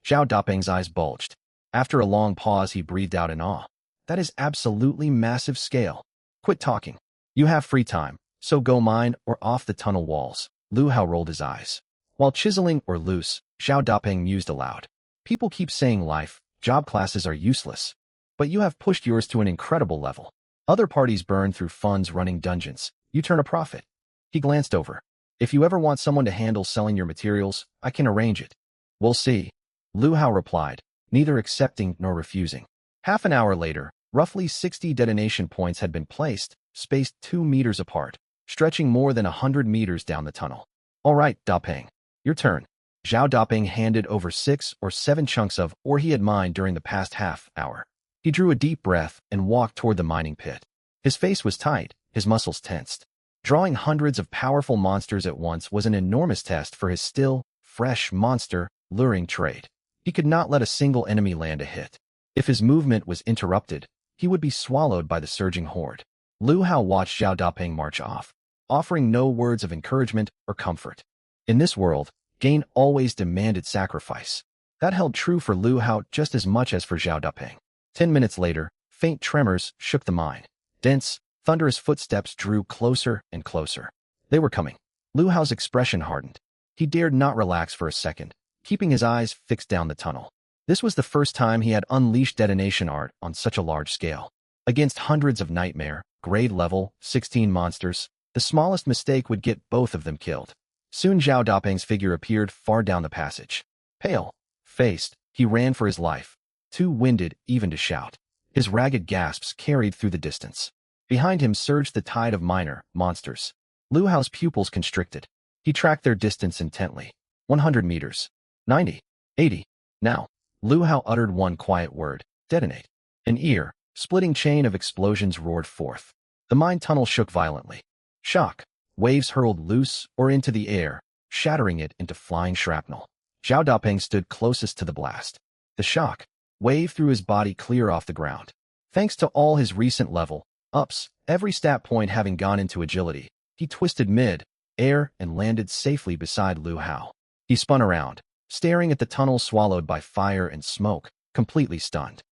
Zhao Dapeng's eyes bulged. After a long pause, he breathed out in awe. That is absolutely massive scale. Quit talking. You have free time, so go mine or off the tunnel walls. Lu Hao rolled his eyes. While chiseling or loose, Zhao Dapeng mused aloud. People keep saying life, job classes are useless. But you have pushed yours to an incredible level. Other parties burn through funds running dungeons. You turn a profit. He glanced over. If you ever want someone to handle selling your materials, I can arrange it. We'll see. Lu Hao replied, neither accepting nor refusing. Half an hour later, roughly 60 detonation points had been placed, spaced 2 meters apart, stretching more than 100 meters down the tunnel. All right, Dapeng. Your turn. Zhao Dapeng handed over 6 or 7 chunks of ore he had mined during the past half hour. He drew a deep breath and walked toward the mining pit. His face was tight, his muscles tensed. Drawing hundreds of powerful monsters at once was an enormous test for his still, fresh monster, luring trait. He could not let a single enemy land a hit. If his movement was interrupted, he would be swallowed by the surging horde. Lu Hao watched Zhao Dapeng march off, offering no words of encouragement or comfort. In this world, gain always demanded sacrifice. That held true for Lu Hao just as much as for Zhao Dapeng. 10 minutes later, faint tremors shook the mine. Dense, thunderous footsteps drew closer and closer. They were coming. Lu Hao's expression hardened. He dared not relax for a second, keeping his eyes fixed down the tunnel. This was the first time he had unleashed detonation art on such a large scale. Against hundreds of nightmare, grade level, 16 monsters, the smallest mistake would get both of them killed. Soon Zhao Dapeng's figure appeared far down the passage. Pale, faced, he ran for his life, too winded even to shout. His ragged gasps carried through the distance. Behind him surged the tide of monsters. Lu Hao's pupils constricted. He tracked their distance intently. 100 meters. 90. 80. Now. Lu Hao uttered one quiet word. Detonate. An ear-splitting chain of explosions roared forth. The mine tunnel shook violently. Shock. Waves hurled loose or into the air, shattering it into flying shrapnel. Zhao Dapeng stood closest to the blast. The shock wave threw his body clear off the ground. Thanks to all his recent level-ups, every stat point having gone into agility, he twisted mid-air and landed safely beside Lu Hao. He spun around, staring at the tunnel swallowed by fire and smoke, completely stunned.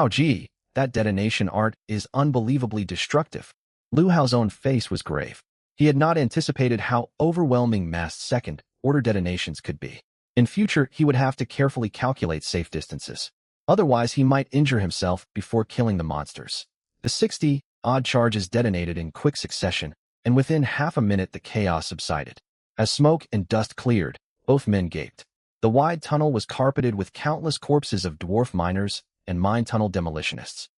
Gee, that detonation art is unbelievably destructive. Lu Hao's own face was grave. He had not anticipated how overwhelming massed second-order detonations could be. In future, he would have to carefully calculate safe distances. Otherwise, he might injure himself before killing the monsters. The 60-odd charges detonated in quick succession, and within half a minute the chaos subsided. As smoke and dust cleared, both men gaped. The wide tunnel was carpeted with countless corpses of dwarf miners and mine tunnel demolitionists.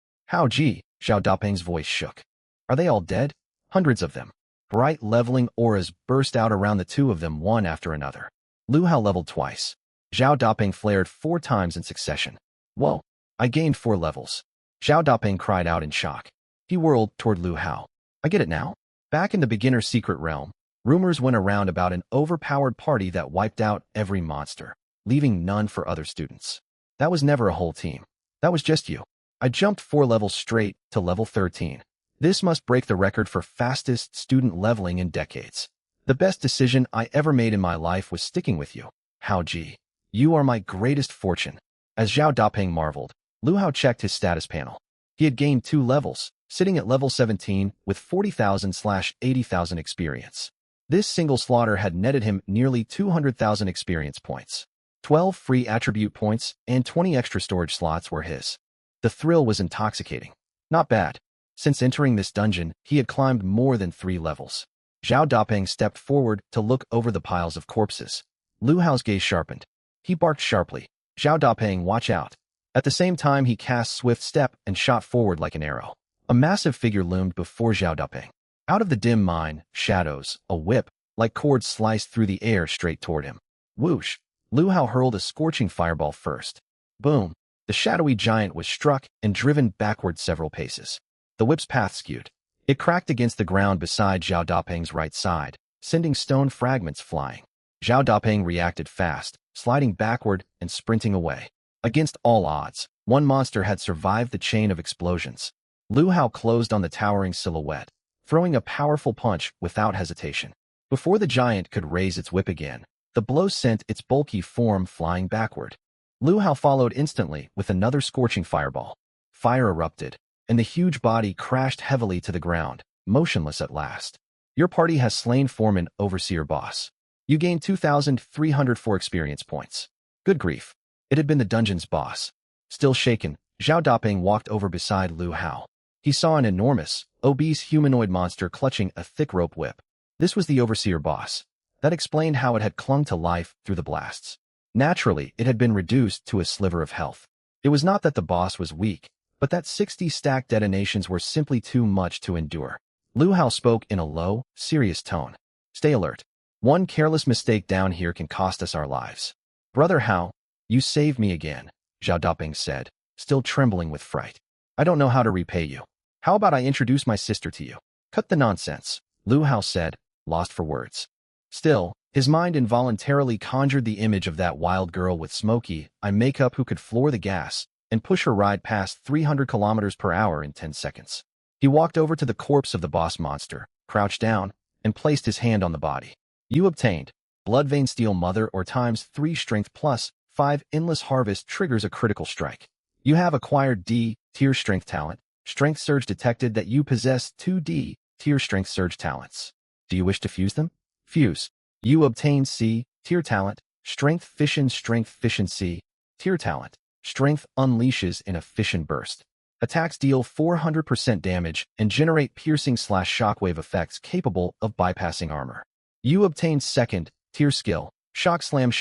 Gee, Zhao Dapeng's voice shook. Are they all dead? Hundreds of them. Bright leveling auras burst out around the two of them one after another. Lu Hao leveled twice. Zhao Dapeng flared 4 times in succession. Whoa, I gained 4 levels. Zhao Dapeng cried out in shock. He whirled toward Lu Hao. I get it now. Back in the beginner's secret realm, rumors went around about an overpowered party that wiped out every monster. leaving none for other students. That was never a whole team. That was just you. I jumped 4 levels straight to level 13. This must break the record for fastest student leveling in decades. The best decision I ever made in my life was sticking with you. Hao Ji. You are my greatest fortune. As Zhao Dapeng marveled, Lu Hao checked his status panel. He had gained 2 levels, sitting at level 17 with 40,000/80,000 experience. This single slaughter had netted him nearly 200,000 experience points. 12 free attribute points and 20 extra storage slots were his. The thrill was intoxicating. Not bad. Since entering this dungeon, he had climbed more than 3 levels. Zhao Dapeng stepped forward to look over the piles of corpses. Lu Hao's gaze sharpened. He barked sharply. Zhao Dapeng, watch out. At the same time, he cast swift step and shot forward like an arrow. A massive figure loomed before Zhao Dapeng. Out of the dim mine, shadows, a whip, like cords sliced through the air straight toward him. Whoosh! Lu Hao hurled a scorching fireball first. Boom! The shadowy giant was struck and driven backward several paces. The whip's path skewed. It cracked against the ground beside Zhao Dapeng's right side, sending stone fragments flying. Zhao Dapeng reacted fast, sliding backward and sprinting away. Against all odds, one monster had survived the chain of explosions. Lu Hao closed on the towering silhouette, throwing a powerful punch without hesitation. Before the giant could raise its whip again, the blow sent its bulky form flying backward. Lu Hao followed instantly with another scorching fireball. Fire erupted, and the huge body crashed heavily to the ground, motionless at last. Your party has slain Foreman Overseer Boss. You gained 2,304 experience points. Good grief. It had been the dungeon's boss. Still shaken, Zhao Dapeng walked over beside Lu Hao. He saw an enormous, obese humanoid monster clutching a thick rope whip. This was the Overseer Boss. That explained how it had clung to life through the blasts. Naturally, it had been reduced to a sliver of health. It was not that the boss was weak, but that 60 stacked detonations were simply too much to endure. Lu Hao spoke in a low, serious tone. Stay alert. One careless mistake down here can cost us our lives. Brother Hao, you saved me again, Zhao Dapeng said, still trembling with fright. I don't know how to repay you. How about I introduce my sister to you? Cut the nonsense, Lu Hao said, lost for words. Still, his mind involuntarily conjured the image of that wild girl with smoky eye makeup who could floor the gas and push her ride past 300 kilometers per hour in 10 seconds. He walked over to the corpse of the boss monster, crouched down, and placed his hand on the body. You obtained Bloodvein Steel Mother or ×3 Strength plus 5 Endless Harvest triggers a critical strike. You have acquired D-tier Strength talent. Strength Surge detected that you possess 2 D-tier Strength Surge talents. Do you wish to fuse them? Fuse. You obtain C-tier talent. Strength Fission C-tier talent. Strength unleashes in a fission burst. Attacks deal 400% damage and generate piercing/shockwave effects capable of bypassing armor. You obtain second-tier skill, Shock Slam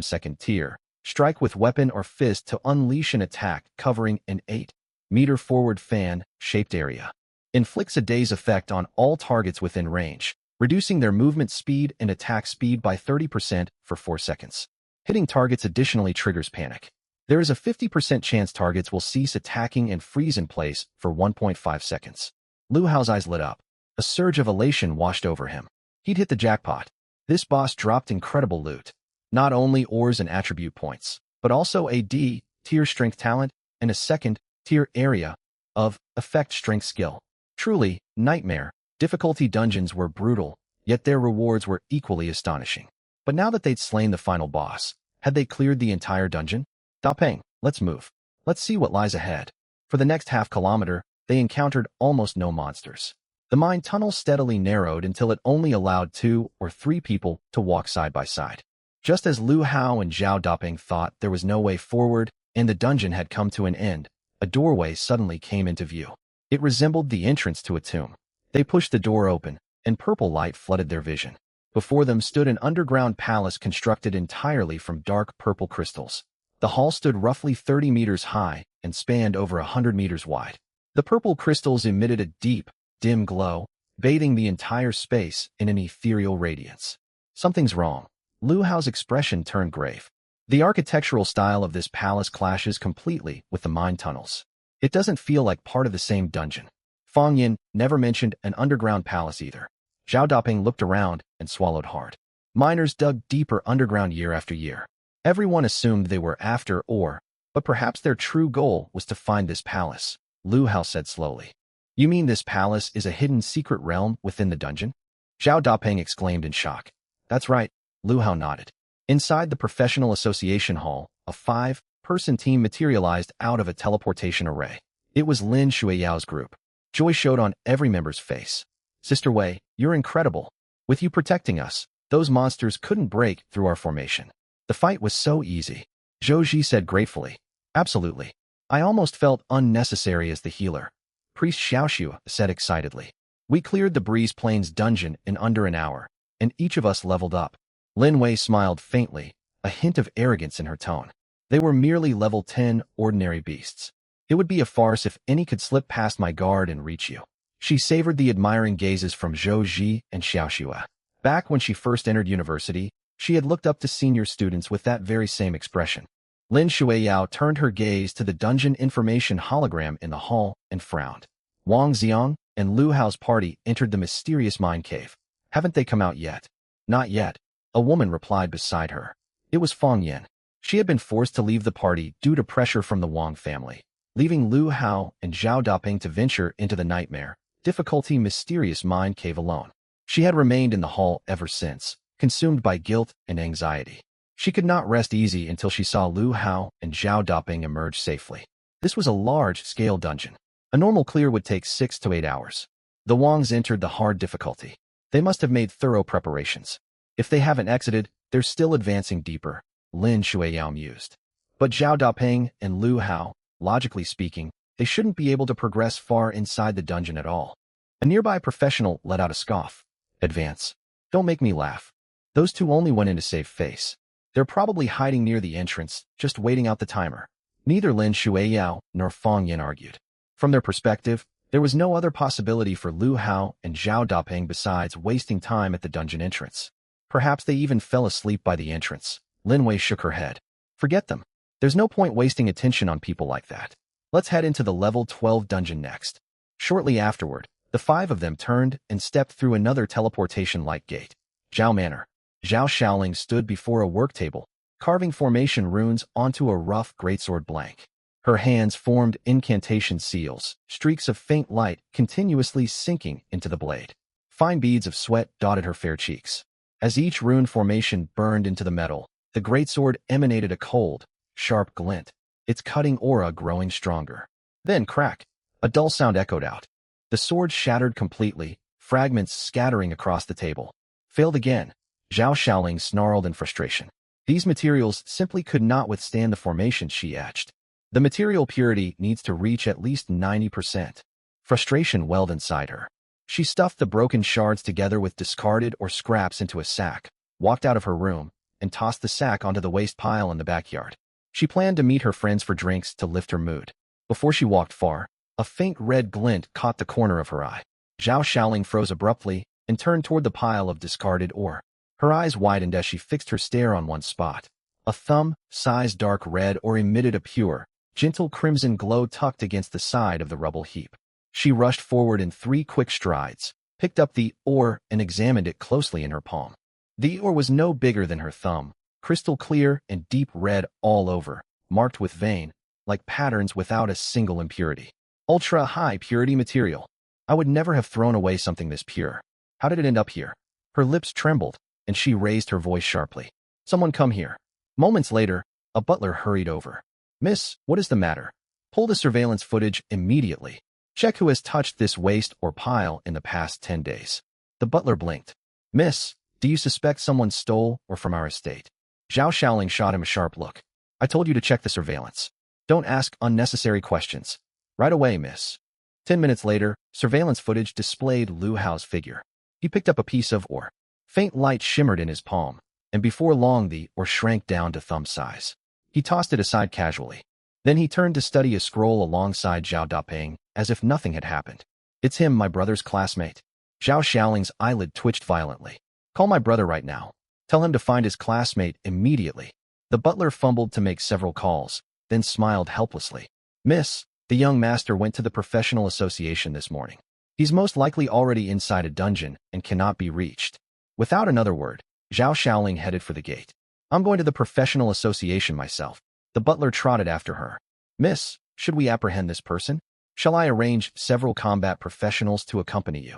second tier. Strike with weapon or fist to unleash an attack covering an 8-meter forward fan-shaped area. Inflicts a daze effect on all targets within range, reducing their movement speed and attack speed by 30% for 4 seconds. Hitting targets additionally triggers panic. There is a 50% chance targets will cease attacking and freeze in place for 1.5 seconds. Lu Hao's eyes lit up. A surge of elation washed over him. He'd hit the jackpot. This boss dropped incredible loot. Not only ores and attribute points, but also a D-tier strength talent and a second-tier area of effect strength skill. Truly, nightmare. Difficulty dungeons were brutal, yet their rewards were equally astonishing. But now that they'd slain the final boss, had they cleared the entire dungeon? Dapeng, let's move. Let's see what lies ahead. For the next half-kilometer, they encountered almost no monsters. The mine tunnel steadily narrowed until it only allowed 2 or 3 people to walk side by side. Just as Lu Hao and Zhao Dapeng thought there was no way forward and the dungeon had come to an end, a doorway suddenly came into view. It resembled the entrance to a tomb. They pushed the door open, and purple light flooded their vision. Before them stood an underground palace constructed entirely from dark purple crystals. The hall stood roughly 30 meters high and spanned over 100 meters wide. The purple crystals emitted a deep, dim glow, bathing the entire space in an ethereal radiance. Something's wrong. Lu Hao's expression turned grave. The architectural style of this palace clashes completely with the mine tunnels. It doesn't feel like part of the same dungeon. Fang Yin never mentioned an underground palace either. Zhao Dapeng looked around and swallowed hard. Miners dug deeper underground year after year. Everyone assumed they were after or, but perhaps their true goal was to find this palace, Lu Hao said slowly. You mean this palace is a hidden secret realm within the dungeon? Zhao Dapeng exclaimed in shock. That's right, Lu Hao nodded. Inside the professional association hall, a 5-person team materialized out of a teleportation array. It was Lin Shuiyao's group. Joy showed on every member's face. Sister Wei, you're incredible. With you protecting us, those monsters couldn't break through our formation. The fight was so easy. Zhou Ji said gratefully. Absolutely. I almost felt unnecessary as the healer. Priest Xiaoxiu said excitedly. We cleared the Breeze Plains dungeon in under an hour, and each of us leveled up. Lin Wei smiled faintly, a hint of arrogance in her tone. They were merely level 10 ordinary beasts. It would be a farce if any could slip past my guard and reach you. She savored the admiring gazes from Zhou Ji and Xiaoxiu. Back when she first entered university, she had looked up to senior students with that very same expression. Lin Shuiyao turned her gaze to the dungeon information hologram in the hall and frowned. Wang Xiang and Lu Hao's party entered the mysterious mine cave. Haven't they come out yet? Not yet, a woman replied beside her. It was Fang Yan. She had been forced to leave the party due to pressure from the Wang family, leaving Lu Hao and Zhao Dapeng to venture into the nightmare, difficulty mysterious mine cave alone. She had remained in the hall ever since, consumed by guilt and anxiety. She could not rest easy until she saw Lu Hao and Zhao Dapeng emerge safely. This was a large-scale dungeon. A normal clear would take 6 to 8 hours. The Wangs entered the hard difficulty. They must have made thorough preparations. If they haven't exited, they're still advancing deeper, Lin Shuiyao mused. But Zhao Dapeng and Lu Hao, logically speaking, they shouldn't be able to progress far inside the dungeon at all. A nearby professional let out a scoff. Advance. Don't make me laugh. Those two only went in to save face. They're probably hiding near the entrance, just waiting out the timer. Neither Lin Shuiyao nor Fang Yan argued. From their perspective, there was no other possibility for Lu Hao and Zhao Dapeng besides wasting time at the dungeon entrance. Perhaps they even fell asleep by the entrance. Lin Wei shook her head. Forget them. There's no point wasting attention on people like that. Let's head into the level 12 dungeon next. Shortly afterward, the 5 of them turned and stepped through another teleportation-like gate. Zhao Manor. Zhao Shaoling stood before a work table, carving formation runes onto a rough greatsword blank. Her hands formed incantation seals, streaks of faint light continuously sinking into the blade. Fine beads of sweat dotted her fair cheeks. As each rune formation burned into the metal, the greatsword emanated a cold, sharp glint, its cutting aura growing stronger. Then crack! A dull sound echoed out. The sword shattered completely, fragments scattering across the table. Failed again. Zhao Shaoling snarled in frustration. These materials simply could not withstand the formation she etched. The material purity needs to reach at least 90%. Frustration welled inside her. She stuffed the broken shards together with discarded or scraps into a sack, walked out of her room, and tossed the sack onto the waste pile in the backyard. She planned to meet her friends for drinks to lift her mood. Before she walked far, a faint red glint caught the corner of her eye. Zhao Shaoling froze abruptly and turned toward the pile of discarded ore. Her eyes widened as she fixed her stare on one spot. A thumb-sized dark red ore emitted a pure, gentle crimson glow tucked against the side of the rubble heap. She rushed forward in 3 quick strides, picked up the ore and examined it closely in her palm. The ore was no bigger than her thumb, crystal clear and deep red all over, marked with vein, like patterns without a single impurity. Ultra-high purity material. I would never have thrown away something this pure. How did it end up here? Her lips trembled, and she raised her voice sharply. Someone come here. Moments later, a butler hurried over. Miss, what is the matter? Pull the surveillance footage immediately. Check who has touched this waste or pile in the past 10 days. The butler blinked. Miss, do you suspect someone stole or from our estate? Zhao Shaoling shot him a sharp look. I told you to check the surveillance. Don't ask unnecessary questions. Right away, miss. 10 minutes later, surveillance footage displayed Lu Hao's figure. He picked up a piece of ore. Faint light shimmered in his palm, and before long the ore shrank down to thumb size. He tossed it aside casually. Then he turned to study a scroll alongside Zhao Dapeng, as if nothing had happened. It's him, my brother's classmate. Zhao Shaoling's eyelid twitched violently. Call my brother right now. Tell him to find his classmate immediately. The butler fumbled to make several calls, then smiled helplessly. Miss, the young master went to the professional association this morning. He's most likely already inside a dungeon and cannot be reached. Without another word, Zhao Shaoling headed for the gate. I'm going to the professional association myself. The butler trotted after her. Miss, should we apprehend this person? Shall I arrange several combat professionals to accompany you?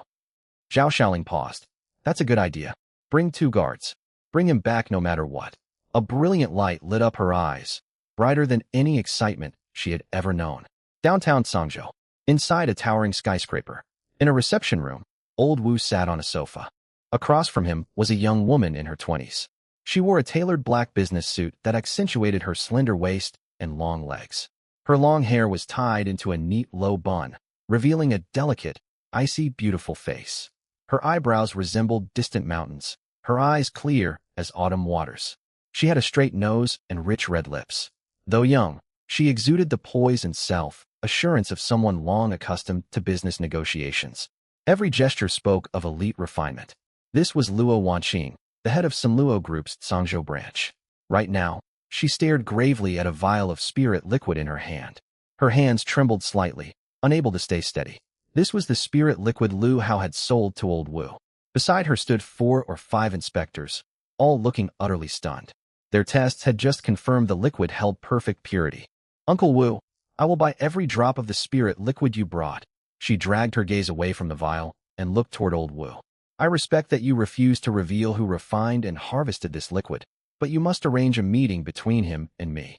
Zhao Xiaoling paused. That's a good idea. Bring 2 guards. Bring him back no matter what. A brilliant light lit up her eyes, brighter than any excitement she had ever known. Downtown Sangzhou, inside a towering skyscraper, in a reception room, old Wu sat on a sofa. Across from him was a young woman in her 20s. She wore a tailored black business suit that accentuated her slender waist and long legs. Her long hair was tied into a neat low bun, revealing a delicate, icy beautiful face. Her eyebrows resembled distant mountains, her eyes clear as autumn waters. She had a straight nose and rich red lips. Though young, she exuded the poise and self-assurance of someone long accustomed to business negotiations. Every gesture spoke of elite refinement. This was Luo Wanqing, the head of Sunluo Group's Sangzhou branch. Right now, she stared gravely at a vial of spirit liquid in her hand. Her hands trembled slightly, unable to stay steady. This was the spirit liquid Lu Hao had sold to old Wu. Beside her stood 4 or 5 inspectors, all looking utterly stunned. Their tests had just confirmed the liquid held perfect purity. Uncle Wu, I will buy every drop of the spirit liquid you brought. She dragged her gaze away from the vial and looked toward old Wu. I respect that you refuse to reveal who refined and harvested this liquid, but you must arrange a meeting between him and me.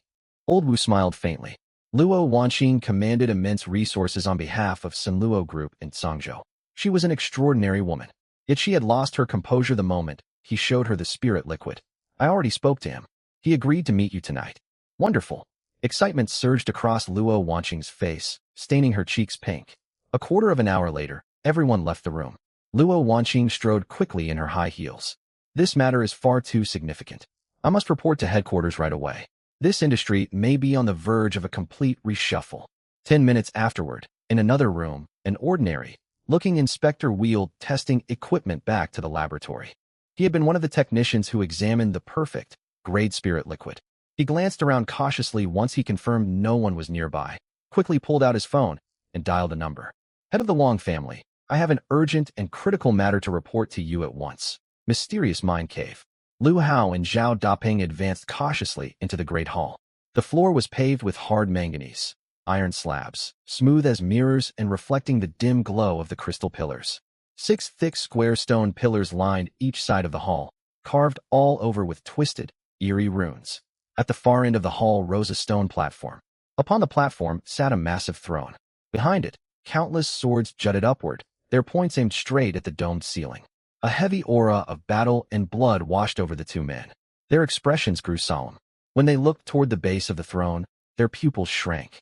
Old Wu smiled faintly. Luo Wanqing commanded immense resources on behalf of Sunluo Group in Sangzhou. She was an extraordinary woman. Yet she had lost her composure the moment he showed her the spirit liquid. I already spoke to him. He agreed to meet you tonight. Wonderful. Excitement surged across Luo Wanqing's face, staining her cheeks pink. A quarter of an hour later, everyone left the room. Luo Wanqing strode quickly in her high heels. This matter is far too significant. I must report to headquarters right away. This industry may be on the verge of a complete reshuffle. 10 minutes afterward, in another room, an ordinary-looking inspector wheeled testing equipment back to the laboratory. He had been one of the technicians who examined the perfect, grade spirit liquid. He glanced around cautiously once he confirmed no one was nearby, quickly pulled out his phone, and dialed a number. Head of the Wong family, I have an urgent and critical matter to report to you at once. Mysterious Mind Cave. Lu Hao and Zhao Daping advanced cautiously into the great hall. The floor was paved with hard manganese, iron slabs, smooth as mirrors and reflecting the dim glow of the crystal pillars. 6 thick square stone pillars lined each side of the hall, carved all over with twisted, eerie runes. At the far end of the hall rose a stone platform. Upon the platform sat a massive throne. Behind it, countless swords jutted upward, their points aimed straight at the domed ceiling. A heavy aura of battle and blood washed over the 2 men. Their expressions grew solemn. When they looked toward the base of the throne, their pupils shrank.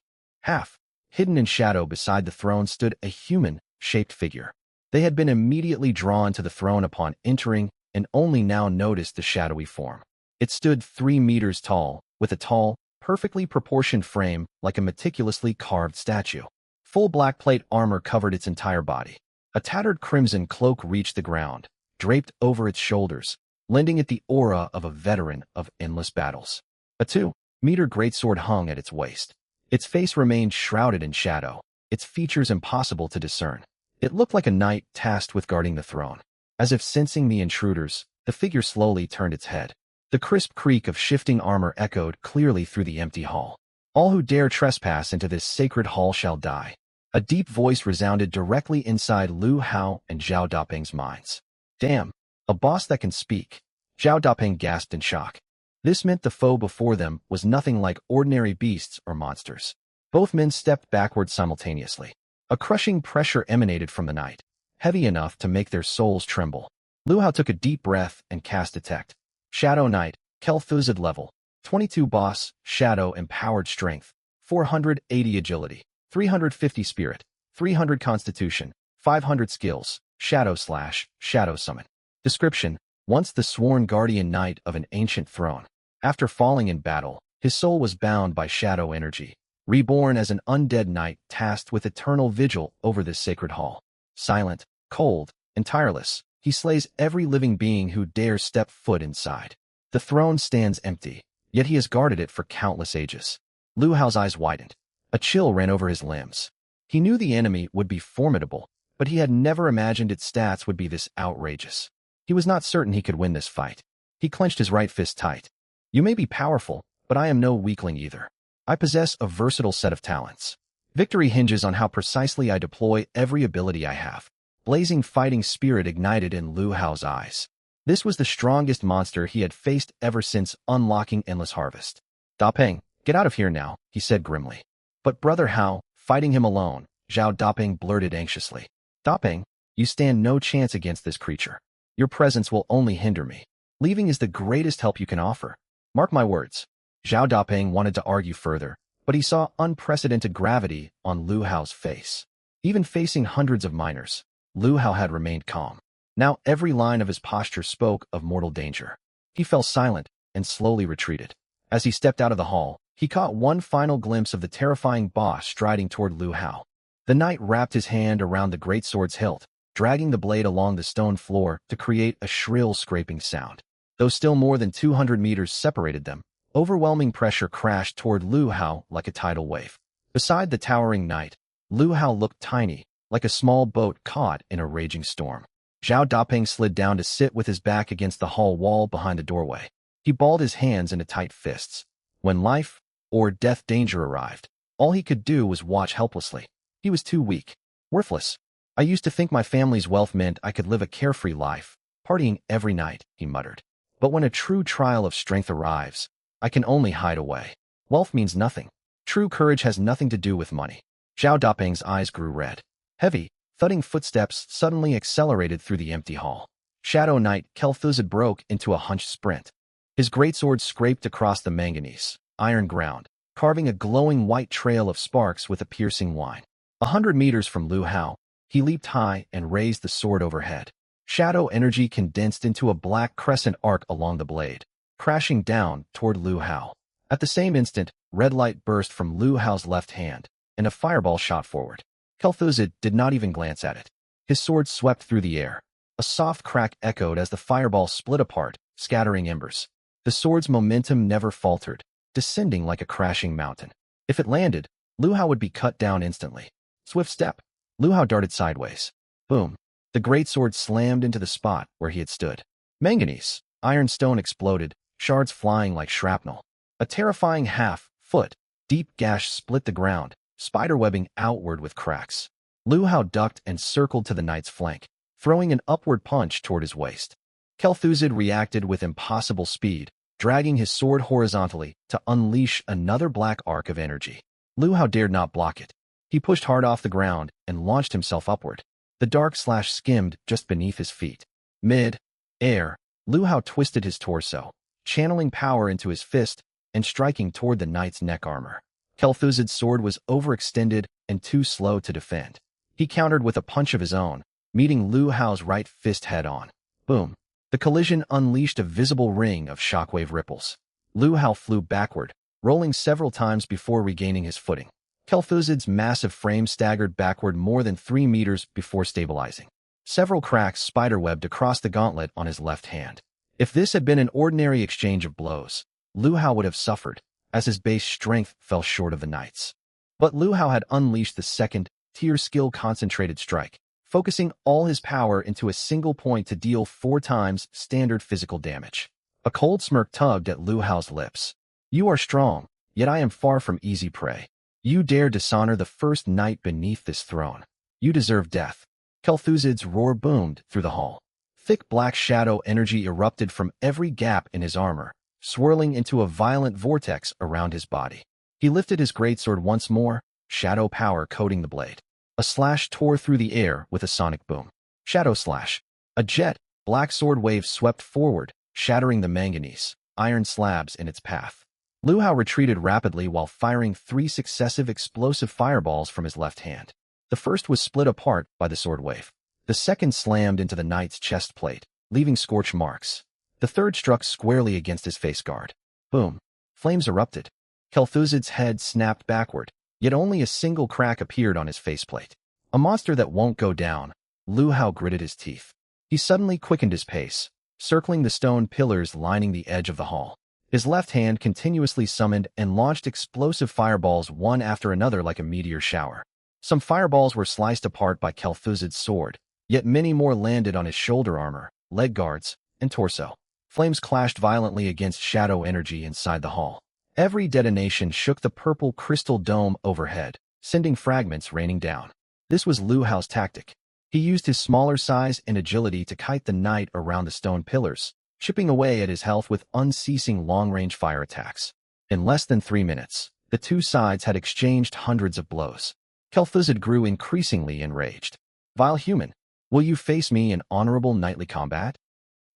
Hidden in shadow beside the throne stood a human-shaped figure. They had been immediately drawn to the throne upon entering and only now noticed the shadowy form. It stood 3 meters tall, with a tall, perfectly proportioned frame like a meticulously carved statue. Full black plate armor covered its entire body. A tattered crimson cloak reached the ground, draped over its shoulders, lending it the aura of a veteran of endless battles. A 2-meter greatsword hung at its waist. Its face remained shrouded in shadow, its features impossible to discern. It looked like a knight tasked with guarding the throne. As if sensing the intruders, the figure slowly turned its head. The crisp creak of shifting armor echoed clearly through the empty hall. All who dare trespass into this sacred hall shall die. A deep voice resounded directly inside Lu Hao and Zhao Daping's minds. Damn, a boss that can speak. Zhao Daping gasped in shock. This meant the foe before them was nothing like ordinary beasts or monsters. Both men stepped backward simultaneously. A crushing pressure emanated from the night, heavy enough to make their souls tremble. Lu Hao took a deep breath and cast Detect. Shadow Knight, Kel'Thuzad level, 22 boss, Shadow empowered strength, 480 agility, 350 spirit, 300 constitution, 500 skills, Shadow Summon. Description: once the sworn guardian knight of an ancient throne. After falling in battle, his soul was bound by shadow energy, reborn as an undead knight tasked with eternal vigil over this sacred hall. Silent, cold, and tireless, he slays every living being who dares step foot inside. The throne stands empty, yet he has guarded it for countless ages. Lu Hao's eyes widened. A chill ran over his limbs. He knew the enemy would be formidable, but he had never imagined its stats would be this outrageous. He was not certain he could win this fight. He clenched his right fist tight. You may be powerful, but I am no weakling either. I possess a versatile set of talents. Victory hinges on how precisely I deploy every ability I have. Blazing fighting spirit ignited in Lu Hao's eyes. This was the strongest monster he had faced ever since unlocking Endless Harvest. Dapeng, get out of here now, he said grimly. But Brother Hao, fighting him alone, Zhao Dapeng blurted anxiously. Dapeng, you stand no chance against this creature. Your presence will only hinder me. Leaving is the greatest help you can offer. Mark my words. Zhao Dapeng wanted to argue further, but he saw unprecedented gravity on Lu Hao's face. Even facing hundreds of miners, Lu Hao had remained calm. Now every line of his posture spoke of mortal danger. He fell silent and slowly retreated. As he stepped out of the hall, he caught one final glimpse of the terrifying boss striding toward Lu Hao. The knight wrapped his hand around the greatsword's hilt, dragging the blade along the stone floor to create a shrill scraping sound. Though still more than 200 meters separated them, overwhelming pressure crashed toward Lu Hao like a tidal wave. Beside the towering knight, Lu Hao looked tiny, like a small boat caught in a raging storm. Zhao Dapeng slid down to sit with his back against the hall wall behind the doorway. He balled his hands into tight fists. When life or death danger arrived, all he could do was watch helplessly. He was too weak, worthless. I used to think my family's wealth meant I could live a carefree life, partying every night, he muttered. But when a true trial of strength arrives, I can only hide away. Wealth means nothing. True courage has nothing to do with money. Zhao Dapeng's eyes grew red. Heavy, thudding footsteps suddenly accelerated through the empty hall. Shadow Knight Kel'Thuzad broke into a hunched sprint. His greatsword scraped across the manganese, iron ground, carving a glowing white trail of sparks with a piercing whine. 100 meters from Lu Hao, he leaped high and raised the sword overhead. Shadow energy condensed into a black crescent arc along the blade, crashing down toward Lu Hao. At the same instant, red light burst from Lu Hao's left hand, and a fireball shot forward. Kel'Thuzad did not even glance at it. His sword swept through the air. A soft crack echoed as the fireball split apart, scattering embers. The sword's momentum never faltered, descending like a crashing mountain. If it landed, Lu Hao would be cut down instantly. Swift step. Lu Hao darted sideways. Boom. The greatsword slammed into the spot where he had stood. Manganese, iron stone exploded, shards flying like shrapnel. A terrifying half-foot, deep gash split the ground, spiderwebbing outward with cracks. Lu Hao ducked and circled to the knight's flank, throwing an upward punch toward his waist. Kel'Thuzad reacted with impossible speed, dragging his sword horizontally to unleash another black arc of energy. Lu Hao dared not block it. He pushed hard off the ground and launched himself upward. The dark slash skimmed just beneath his feet. Mid-air, Lu Hao twisted his torso, channeling power into his fist and striking toward the knight's neck armor. Kel'Thuzad's sword was overextended and too slow to defend. He countered with a punch of his own, meeting Lu Hao's right fist head-on. Boom. The collision unleashed a visible ring of shockwave ripples. Lu Hao flew backward, rolling several times before regaining his footing. Kel'Thuzad's massive frame staggered backward more than 3 meters before stabilizing. Several cracks spiderwebbed across the gauntlet on his left hand. If this had been an ordinary exchange of blows, Lu Hao would have suffered, as his base strength fell short of the knight's. But Lu Hao had unleashed the second-tier skill concentrated strike, focusing all his power into a single point to deal 4 times standard physical damage. A cold smirk tugged at Lu Hao's lips. You are strong, yet I am far from easy prey. You dare dishonor the first knight beneath this throne. You deserve death. Kel'Thuzad's roar boomed through the hall. Thick black shadow energy erupted from every gap in his armor, swirling into a violent vortex around his body. He lifted his greatsword once more, shadow power coating the blade. A slash tore through the air with a sonic boom. Shadow slash. A jet, black sword wave swept forward, shattering the manganese, iron slabs in its path. Lu Hao retreated rapidly while firing 3 successive explosive fireballs from his left hand. The first was split apart by the sword wave. The second slammed into the knight's chest plate, leaving scorch marks. The third struck squarely against his face guard. Boom. Flames erupted. Kel'Thuzad's head snapped backward, yet only a single crack appeared on his faceplate. A monster that won't go down. Lu Hao gritted his teeth. He suddenly quickened his pace, circling the stone pillars lining the edge of the hall. His left hand continuously summoned and launched explosive fireballs one after another like a meteor shower. Some fireballs were sliced apart by Kel'Thuzad's sword, yet many more landed on his shoulder armor, leg guards, and torso. Flames clashed violently against shadow energy inside the hall. Every detonation shook the purple crystal dome overhead, sending fragments raining down. This was Lu Hao's tactic. He used his smaller size and agility to kite the knight around the stone pillars, chipping away at his health with unceasing long-range fire attacks. In less than 3 minutes, the two sides had exchanged hundreds of blows. Kel'Thuzad grew increasingly enraged. "Vile human, will you face me in honorable knightly combat?"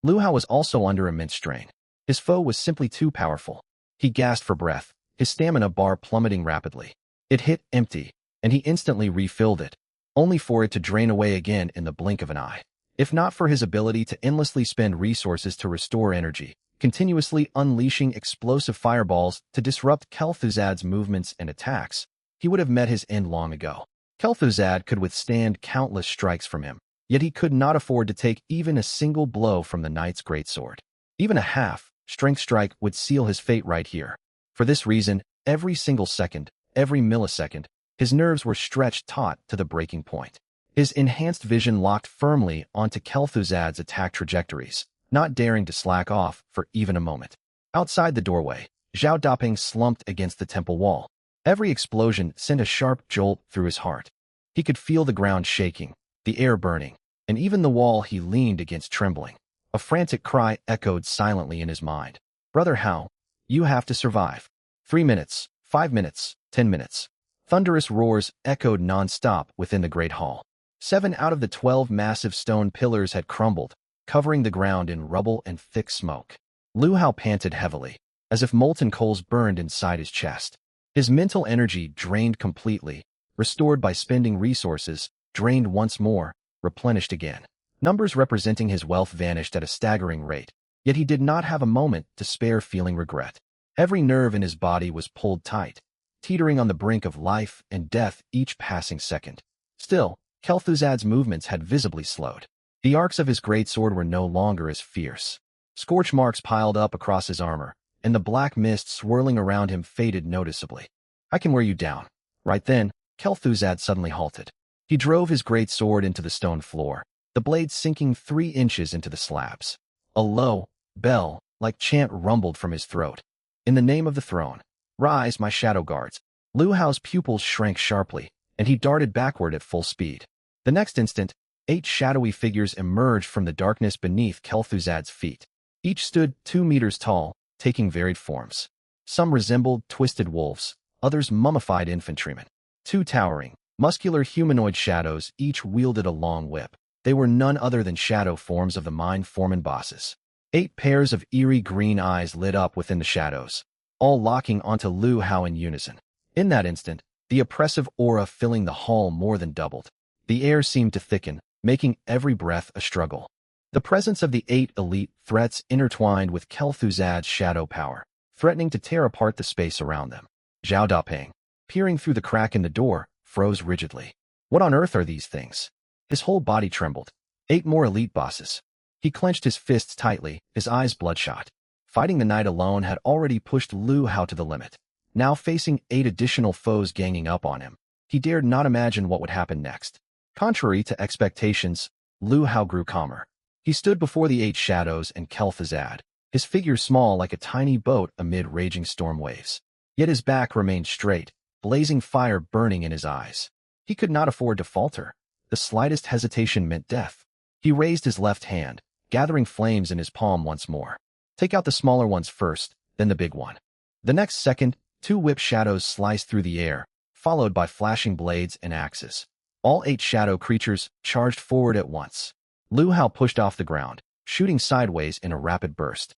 Lu Hao was also under immense strain. His foe was simply too powerful. He gasped for breath, his stamina bar plummeting rapidly. It hit empty, and he instantly refilled it, only for it to drain away again in the blink of an eye. If not for his ability to endlessly spend resources to restore energy, continuously unleashing explosive fireballs to disrupt Kel'Thuzad's movements and attacks, he would have met his end long ago. Kel'Thuzad could withstand countless strikes from him, yet he could not afford to take even a single blow from the knight's greatsword. Even a half-strength strike would seal his fate right here. For this reason, every single second, every millisecond, his nerves were stretched taut to the breaking point. His enhanced vision locked firmly onto Kel'Thuzad's attack trajectories, not daring to slack off for even a moment. Outside the doorway, Zhao Daping slumped against the temple wall. Every explosion sent a sharp jolt through his heart. He could feel the ground shaking, the air burning, and even the wall he leaned against trembling. A frantic cry echoed silently in his mind. "Brother Hao, you have to survive." 3 minutes, 5 minutes, 10 minutes. Thunderous roars echoed non-stop within the great hall. 7 out of the 12 massive stone pillars had crumbled, covering the ground in rubble and thick smoke. Lu Hao panted heavily, as if molten coals burned inside his chest. His mental energy drained completely, restored by spending resources, drained once more, replenished again. Numbers representing his wealth vanished at a staggering rate, yet he did not have a moment to spare feeling regret. Every nerve in his body was pulled tight, teetering on the brink of life and death each passing second. Still, Kel'Thuzad's movements had visibly slowed. The arcs of his greatsword were no longer as fierce. Scorch marks piled up across his armor, and the black mist swirling around him faded noticeably. "I can wear you down." Right then, Kel'Thuzad suddenly halted. He drove his greatsword into the stone floor, the blade sinking 3 inches into the slabs. A low, bell-like chant rumbled from his throat. "In the name of the throne, rise, my shadow guards." Lu Hao's pupils shrank sharply, and he darted backward at full speed. The next instant, 8 shadowy figures emerged from the darkness beneath Kel'Thuzad's feet. Each stood 2 meters tall, taking varied forms. Some resembled twisted wolves, others mummified infantrymen. 2 towering, muscular humanoid shadows each wielded a long whip. They were none other than shadow forms of the Mind Foreman bosses. 8 pairs of eerie green eyes lit up within the shadows, all locking onto Lu Hao in unison. In that instant, the oppressive aura filling the hall more than doubled. The air seemed to thicken, making every breath a struggle. The presence of the 8 elite threats intertwined with Kel'Thuzad's shadow power, threatening to tear apart the space around them. Zhao Daping, peering through the crack in the door, froze rigidly. What on earth are these things? His whole body trembled. 8 more elite bosses. He clenched his fists tightly, his eyes bloodshot. Fighting the knight alone had already pushed Lu Hao to the limit. Now facing 8 additional foes ganging up on him, he dared not imagine what would happen next. Contrary to expectations, Lu Hao grew calmer. He stood before the 8 shadows and Kel'Thuzad, his figure small like a tiny boat amid raging storm waves. Yet his back remained straight, blazing fire burning in his eyes. He could not afford to falter. The slightest hesitation meant death. He raised his left hand, gathering flames in his palm once more. "Take out the smaller ones first, then the big one." The next second, 2 whip shadows sliced through the air, followed by flashing blades and axes. All 8 shadow creatures charged forward at once. Lu Hao pushed off the ground, shooting sideways in a rapid burst.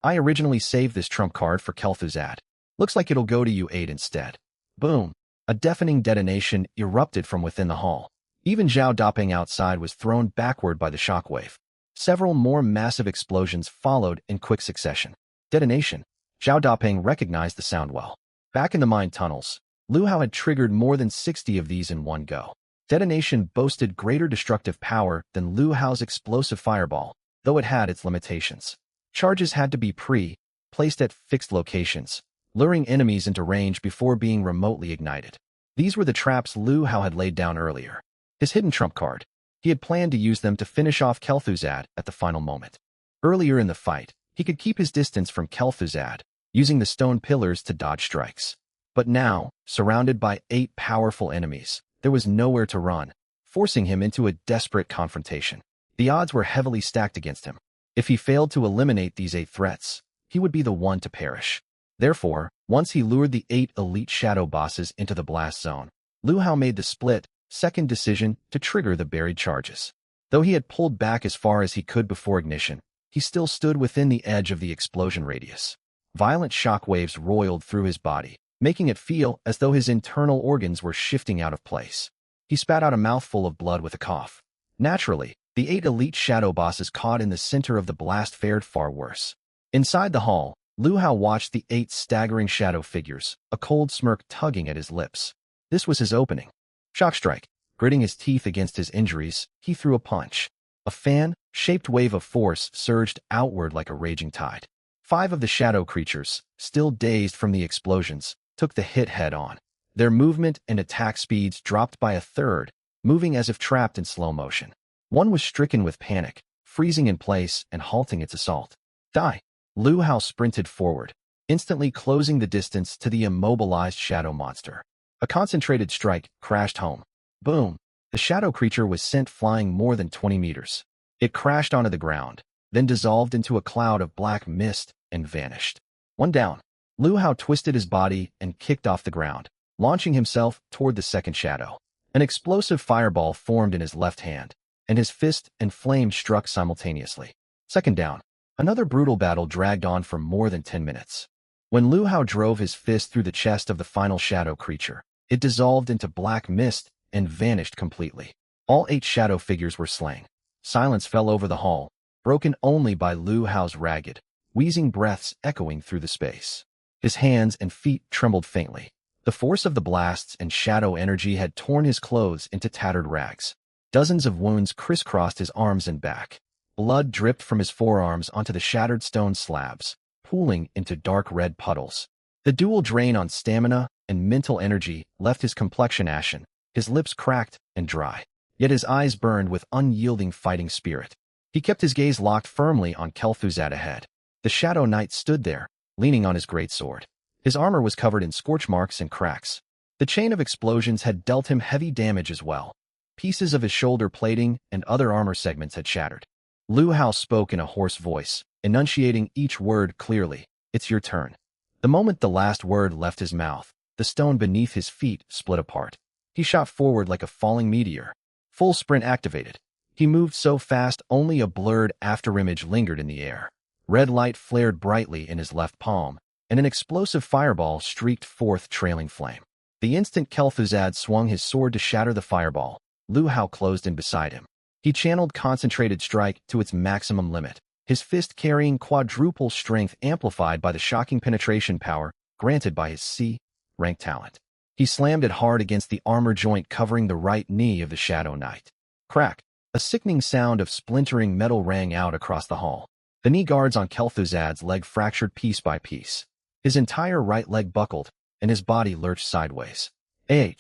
"I originally saved this trump card for Kel'Thuzad. Looks like it'll go to you 8 instead." Boom! A deafening detonation erupted from within the hall. Even Zhao Daping outside was thrown backward by the shockwave. Several more massive explosions followed in quick succession. Detonation. Zhao Daping recognized the sound well. Back in the mine tunnels, Lu Hao had triggered more than 60 of these in one go. Detonation boasted greater destructive power than Lu Hao's explosive fireball, though it had its limitations. Charges had to be placed at fixed locations, luring enemies into range before being remotely ignited. These were the traps Lu Hao had laid down earlier. His hidden trump card. He had planned to use them to finish off Kel'Thuzad at the final moment. Earlier in the fight, He could keep his distance from Kel'Thuzad, using the stone pillars to dodge strikes. But now, surrounded by 8 powerful enemies, there was nowhere to run, forcing him into a desperate confrontation. The odds were heavily stacked against him. If he failed to eliminate these 8 threats, he would be the one to perish. Therefore, once he lured the 8 elite shadow bosses into the blast zone, Lu Hao made the split-second decision to trigger the buried charges. Though he had pulled back as far as he could before ignition, he still stood within the edge of the explosion radius. Violent shock waves roiled through his body, making it feel as though his internal organs were shifting out of place. He spat out a mouthful of blood with a cough. Naturally, the 8 elite shadow bosses caught in the center of the blast fared far worse. Inside the hall, Lu Hao watched the 8 staggering shadow figures, a cold smirk tugging at his lips. This was his opening. Shock strike. Gritting his teeth against his injuries, he threw a punch. A fan-shaped wave of force surged outward like a raging tide. 5 of the shadow creatures, still dazed from the explosions, took the hit head-on. Their movement and attack speeds dropped by a third, moving as if trapped in slow motion. One was stricken with panic, freezing in place and halting its assault. Die! Lu Hao sprinted forward, instantly closing the distance to the immobilized shadow monster. A concentrated strike crashed home. Boom! The shadow creature was sent flying more than 20 meters. It crashed onto the ground, then dissolved into a cloud of black mist and vanished. One down. Lu Hao twisted his body and kicked off the ground, launching himself toward the second shadow. An explosive fireball formed in his left hand, and his fist and flame struck simultaneously. Second down. Another brutal battle dragged on for more than 10 minutes. When Lu Hao drove his fist through the chest of the final shadow creature, it dissolved into black mist and vanished completely. All 8 shadow figures were slain. Silence fell over the hall, broken only by Lu Hao's ragged, wheezing breaths echoing through the space. His hands and feet trembled faintly. The force of the blasts and shadow energy had torn his clothes into tattered rags. Dozens of wounds crisscrossed his arms and back. Blood dripped from his forearms onto the shattered stone slabs, pooling into dark red puddles. The dual drain on stamina and mental energy left his complexion ashen, his lips cracked and dry. Yet his eyes burned with unyielding fighting spirit. He kept his gaze locked firmly on Kel'Thuzad ahead. The Shadow Knight stood there, leaning on his greatsword. His armor was covered in scorch marks and cracks. The chain of explosions had dealt him heavy damage as well. Pieces of his shoulder plating and other armor segments had shattered. Lu Hao spoke in a hoarse voice, enunciating each word clearly. It's your turn. The moment the last word left his mouth, the stone beneath his feet split apart. He shot forward like a falling meteor. Full sprint activated. He moved so fast only a blurred afterimage lingered in the air. Red light flared brightly in his left palm, and an explosive fireball streaked forth trailing flame. The instant Kel'Thuzad swung his sword to shatter the fireball, Lu Hao closed in beside him. He channeled concentrated strike to its maximum limit, his fist carrying quadruple strength amplified by the shocking penetration power granted by his C-rank talent. He slammed it hard against the armor joint covering the right knee of the Shadow Knight. Crack! A sickening sound of splintering metal rang out across the hall. The knee guards on Kel'Thuzad's leg fractured piece by piece. His entire right leg buckled, and his body lurched sideways. The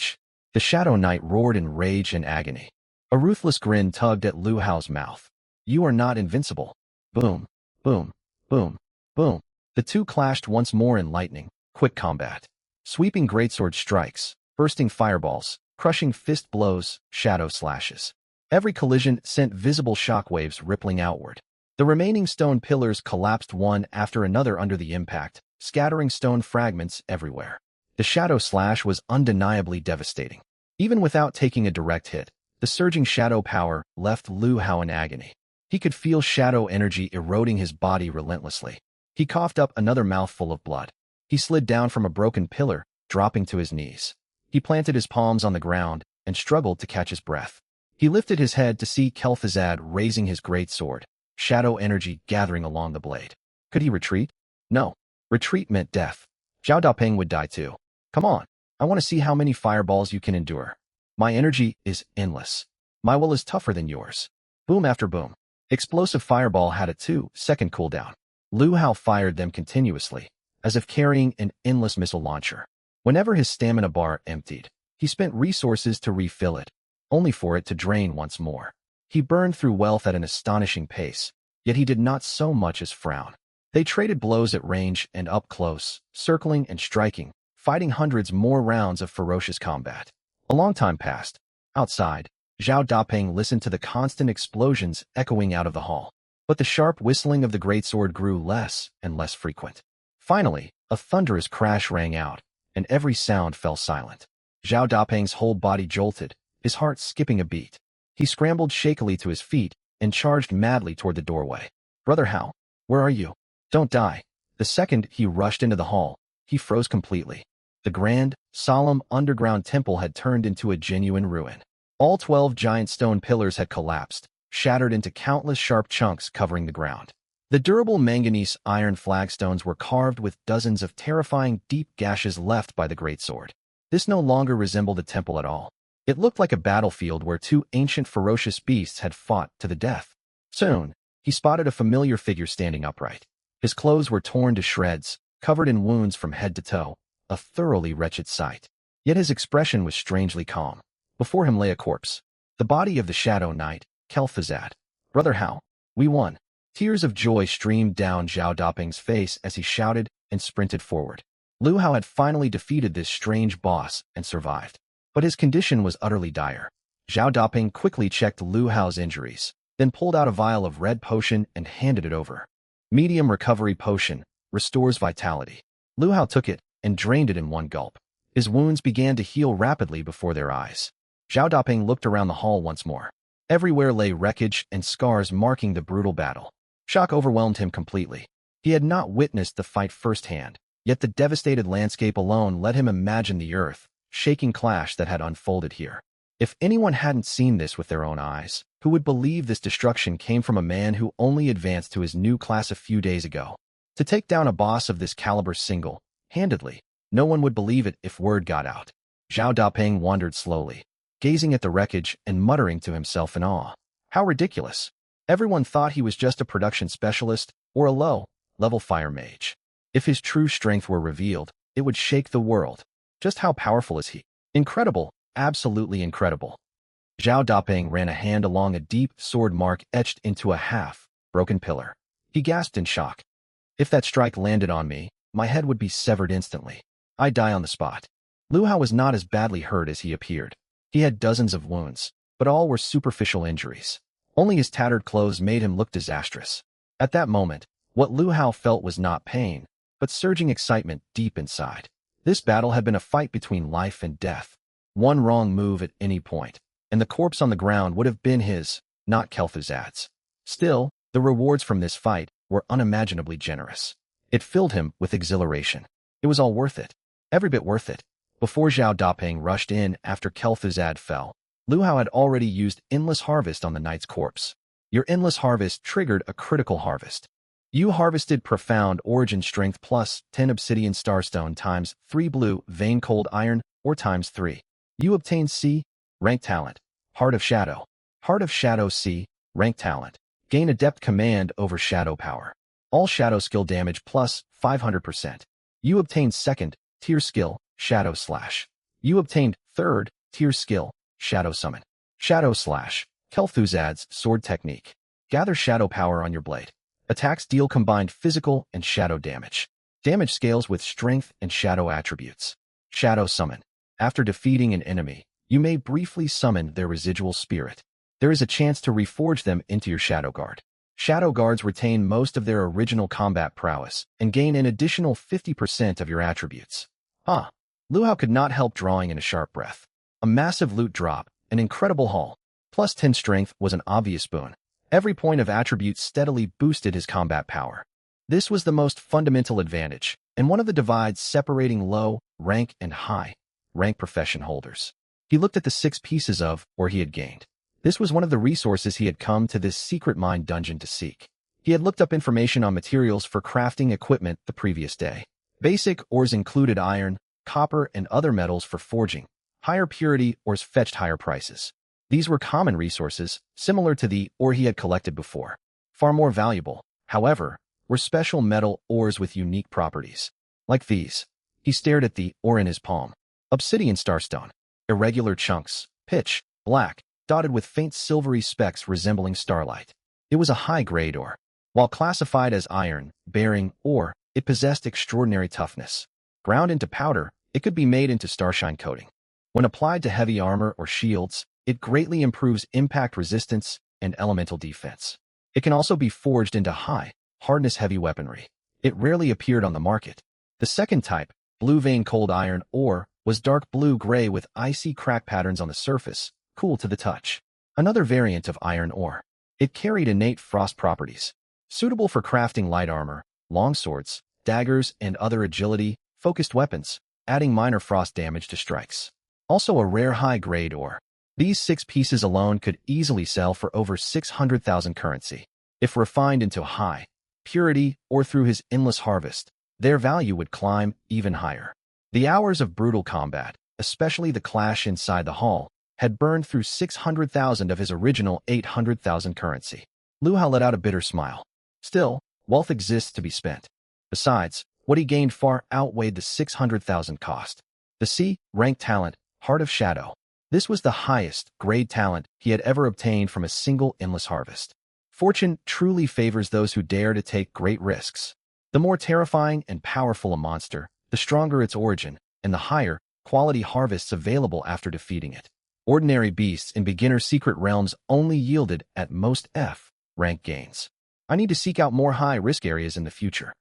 Shadow Knight roared in rage and agony. A ruthless grin tugged at Lu Hao's mouth. You are not invincible. Boom, boom, boom, boom. The two clashed once more in lightning, quick combat. Sweeping greatsword strikes, bursting fireballs, crushing fist blows, shadow slashes. Every collision sent visible shockwaves rippling outward. The remaining stone pillars collapsed one after another under the impact, scattering stone fragments everywhere. The shadow slash was undeniably devastating. Even without taking a direct hit, the surging shadow power left Lu Hao in agony. He could feel shadow energy eroding his body relentlessly. He coughed up another mouthful of blood. He slid down from a broken pillar, dropping to his knees. He planted his palms on the ground and struggled to catch his breath. He lifted his head to see Kel'Thuzad raising his greatsword, shadow energy gathering along the blade. Could he retreat? No. Retreat meant death. Zhao Dapeng would die too. Come on. I want to see how many fireballs you can endure. My energy is endless. My will is tougher than yours. Boom after boom. Explosive fireball had a 2-second cooldown. Lu Hao fired them continuously, as if carrying an endless missile launcher. Whenever his stamina bar emptied, he spent resources to refill it, only for it to drain once more. He burned through wealth at an astonishing pace, yet he did not so much as frown. They traded blows at range and up close, circling and striking, fighting hundreds more rounds of ferocious combat. A long time passed. Outside, Zhao Dapeng listened to the constant explosions echoing out of the hall. But the sharp whistling of the greatsword grew less and less frequent. Finally, a thunderous crash rang out, and every sound fell silent. Zhao Dapeng's whole body jolted, his heart skipping a beat. He scrambled shakily to his feet and charged madly toward the doorway. "Brother Hao, where are you? Don't die." The second he rushed into the hall, he froze completely. The grand, solemn underground temple had turned into a genuine ruin. All 12 giant stone pillars had collapsed, shattered into countless sharp chunks covering the ground. The durable manganese iron flagstones were carved with dozens of terrifying deep gashes left by the greatsword. This no longer resembled a temple at all. It looked like a battlefield where two ancient ferocious beasts had fought to the death. Soon, he spotted a familiar figure standing upright. His clothes were torn to shreds, covered in wounds from head to toe, a thoroughly wretched sight. Yet his expression was strangely calm. Before him lay a corpse, the body of the Shadow Knight, Kel'Thuzad. "Brother Hao, we won." Tears of joy streamed down Zhao Dapeng's face as he shouted and sprinted forward. Lu Hao had finally defeated this strange boss and survived. But his condition was utterly dire. Zhao Dapeng quickly checked Lu Hao's injuries, then pulled out a vial of red potion and handed it over. "Medium recovery potion, restores vitality." Lu Hao took it and drained it in one gulp. His wounds began to heal rapidly before their eyes. Zhao Dapeng looked around the hall once more. Everywhere lay wreckage and scars marking the brutal battle. Shock overwhelmed him completely. He had not witnessed the fight firsthand, yet the devastated landscape alone let him imagine the earth-shaking clash that had unfolded here. If anyone hadn't seen this with their own eyes, who would believe this destruction came from a man who only advanced to his new class a few days ago? To take down a boss of this caliber single-handedly, no one would believe it if word got out. Zhao Dapeng wandered slowly, gazing at the wreckage and muttering to himself in awe. How ridiculous. Everyone thought he was just a production specialist or a low-level fire mage. If his true strength were revealed, it would shake the world. Just how powerful is he? Incredible, absolutely incredible. Zhao Dapeng ran a hand along a deep sword mark etched into a half-broken pillar. He gasped in shock. "If that strike landed on me, my head would be severed instantly. I'd die on the spot." Lu Hao was not as badly hurt as he appeared. He had dozens of wounds, but all were superficial injuries. Only his tattered clothes made him look disastrous. At that moment, what Lu Hao felt was not pain, but surging excitement deep inside. This battle had been a fight between life and death. One wrong move at any point, and the corpse on the ground would have been his, not Kel'Thuzad's. Still, the rewards from this fight were unimaginably generous. It filled him with exhilaration. It was all worth it. Every bit worth it. Before Zhao Dapeng rushed in after Kel'Thuzad fell, Lu Hao had already used Endless Harvest on the knight's corpse. Your Endless Harvest triggered a critical harvest. You harvested Profound Origin Strength plus 10 Obsidian Starstone times 3 Blue Vein Cold Iron or times 3. You obtained C, Rank Talent, Heart of Shadow. Heart of Shadow C, Rank Talent. Gain Adept Command over Shadow Power. All Shadow Skill Damage plus 500%. You obtained Second Tier Skill, Shadow Slash. You obtained Third Tier Skill, Shadow Summon. Shadow Slash, Kel'Thuzad's Sword Technique. Gather Shadow Power on your blade. Attacks deal combined physical and shadow damage. Damage scales with strength and shadow attributes. Shadow Summon. After defeating an enemy, you may briefly summon their residual spirit. There is a chance to reforge them into your Shadow Guard. Shadow Guards retain most of their original combat prowess and gain an additional 50% of your attributes. Lu Hao could not help drawing in a sharp breath. A massive loot drop, an incredible haul. Plus 10 strength was an obvious boon. Every point of attribute steadily boosted his combat power. This was the most fundamental advantage, and one of the divides separating low rank and high rank profession holders. He looked at the 6 pieces of ore he had gained. This was one of the resources he had come to this secret mine dungeon to seek. He had looked up information on materials for crafting equipment the previous day. Basic ores included iron, copper, and other metals for forging. Higher purity ores fetched higher prices. These were common resources, similar to the ore he had collected before. Far more valuable, however, were special metal ores with unique properties. Like these. He stared at the ore in his palm. Obsidian Starstone. Irregular chunks, pitch black, dotted with faint silvery specks resembling starlight. It was a high-grade ore. While classified as iron-bearing ore, it possessed extraordinary toughness. Ground into powder, it could be made into starshine coating. When applied to heavy armor or shields, it greatly improves impact resistance and elemental defense. It can also be forged into high-hardness heavy weaponry. It rarely appeared on the market. The second type, blue vein cold iron ore, was dark blue-gray with icy crack patterns on the surface, cool to the touch. Another variant of iron ore. It carried innate frost properties, suitable for crafting light armor, longswords, daggers, and other agility-focused weapons, adding minor frost damage to strikes. Also a rare high-grade ore. These 6 pieces alone could easily sell for over 600,000 currency. If refined into high purity or through his endless harvest, their value would climb even higher. The hours of brutal combat, especially the clash inside the hall, had burned through 600,000 of his original 800,000 currency. Lu Hao let out a bitter smile. Still, wealth exists to be spent. Besides, what he gained far outweighed the 600,000 cost. The C-rank talent, Heart of Shadow. This was the highest grade talent he had ever obtained from a single endless harvest. Fortune truly favors those who dare to take great risks. The more terrifying and powerful a monster, the stronger its origin, and the higher quality harvests available after defeating it. Ordinary beasts in beginner secret realms only yielded at most F-rank gains. I need to seek out more high-risk areas in the future.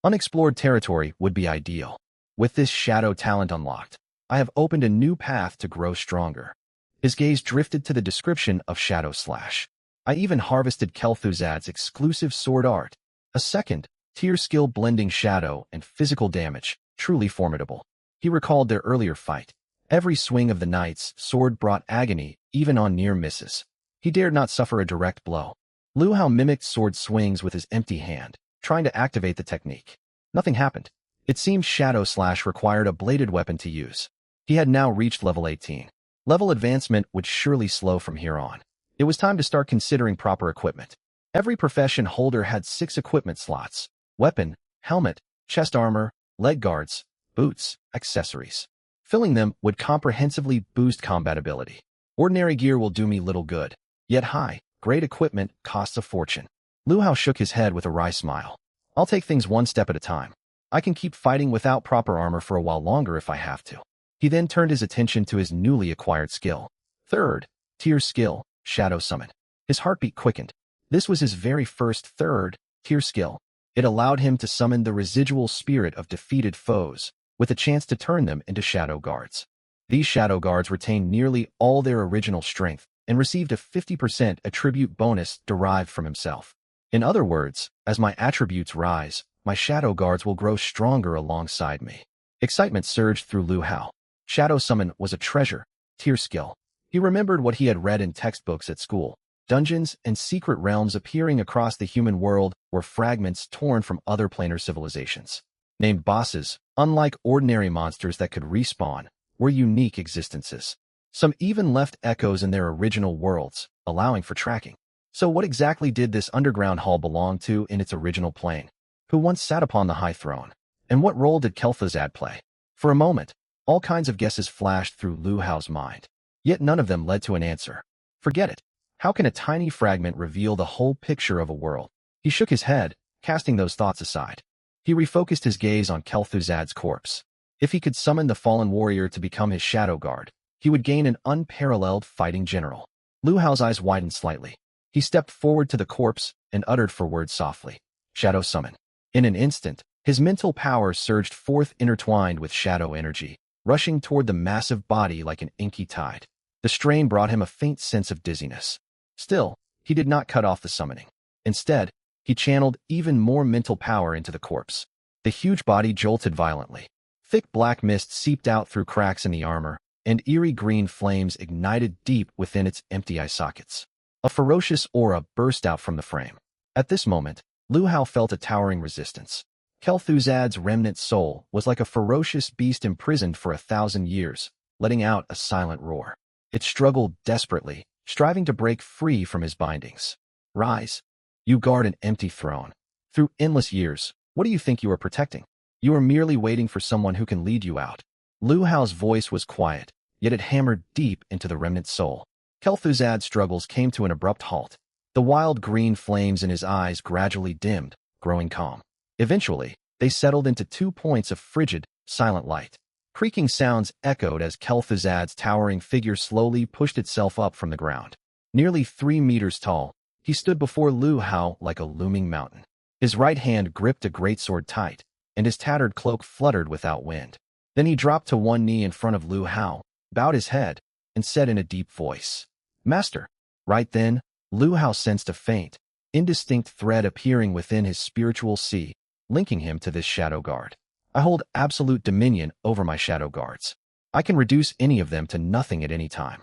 Unexplored territory would be ideal. With this shadow talent unlocked, I have opened a new path to grow stronger. His gaze drifted to the description of Shadow Slash. I even harvested Kel'Thuzad's exclusive sword art, a second-tier skill blending shadow and physical damage, truly formidable. He recalled their earlier fight. Every swing of the knight's sword brought agony, even on near misses. He dared not suffer a direct blow. Lu Hao mimicked sword swings with his empty hand, trying to activate the technique. Nothing happened. It seemed Shadow Slash required a bladed weapon to use. He had now reached level 18. Level advancement would surely slow from here on. It was time to start considering proper equipment. Every profession holder had 6 equipment slots: weapon, helmet, chest armor, leg guards, boots, accessories. Filling them would comprehensively boost combat ability. Ordinary gear will do me little good, yet high-grade equipment costs a fortune. Lu Hao shook his head with a wry smile. I'll take things one step at a time. I can keep fighting without proper armor for a while longer if I have to. He then turned his attention to his newly acquired skill. Third-tier skill, Shadow Summon. His heartbeat quickened. This was his very first third-tier skill. It allowed him to summon the residual spirit of defeated foes, with a chance to turn them into shadow guards. These shadow guards retained nearly all their original strength and received a 50% attribute bonus derived from himself. In other words, as my attributes rise, my shadow guards will grow stronger alongside me. Excitement surged through Lu Hao. Shadow Summon was a treasure-tier skill. He remembered what he had read in textbooks at school. Dungeons and secret realms appearing across the human world were fragments torn from other planar civilizations. Named bosses, unlike ordinary monsters that could respawn, were unique existences. Some even left echoes in their original worlds, allowing for tracking. So what exactly did this underground hall belong to in its original plane? Who once sat upon the high throne? And what role did Kel'Thuzad play? For a moment, all kinds of guesses flashed through Lu Hao's mind. Yet none of them led to an answer. Forget it. How can a tiny fragment reveal the whole picture of a world? He shook his head, casting those thoughts aside. He refocused his gaze on Kel'Thuzad's corpse. If he could summon the fallen warrior to become his shadow guard, he would gain an unparalleled fighting general. Lu Hao's eyes widened slightly. He stepped forward to the corpse and uttered 4 words softly. Shadow Summon. In an instant, his mental power surged forth intertwined with shadow energy, rushing toward the massive body like an inky tide. The strain brought him a faint sense of dizziness. Still, he did not cut off the summoning. Instead, he channeled even more mental power into the corpse. The huge body jolted violently. Thick black mist seeped out through cracks in the armor, and eerie green flames ignited deep within its empty eye sockets. A ferocious aura burst out from the frame. At this moment, Lu Hao felt a towering resistance. Kel'Thuzad's remnant soul was like a ferocious beast imprisoned for 1,000 years, letting out a silent roar. It struggled desperately, striving to break free from his bindings. Rise. You guard an empty throne. Through endless years, what do you think you are protecting? You are merely waiting for someone who can lead you out. Lu Hao's voice was quiet, yet it hammered deep into the remnant soul. Kel'Thuzad's struggles came to an abrupt halt. The wild green flames in his eyes gradually dimmed, growing calm. Eventually, they settled into 2 points of frigid, silent light. Creaking sounds echoed as Kel'Thuzad's towering figure slowly pushed itself up from the ground. Nearly 3 meters tall, he stood before Lu Hao like a looming mountain. His right hand gripped a greatsword tight, and his tattered cloak fluttered without wind. Then he dropped to one knee in front of Lu Hao, bowed his head, and said in a deep voice, "Master." Right then, Lu Hao sensed a faint, indistinct thread appearing within his spiritual sea, linking him to this shadow guard. "I hold absolute dominion over my shadow guards. I can reduce any of them to nothing at any time."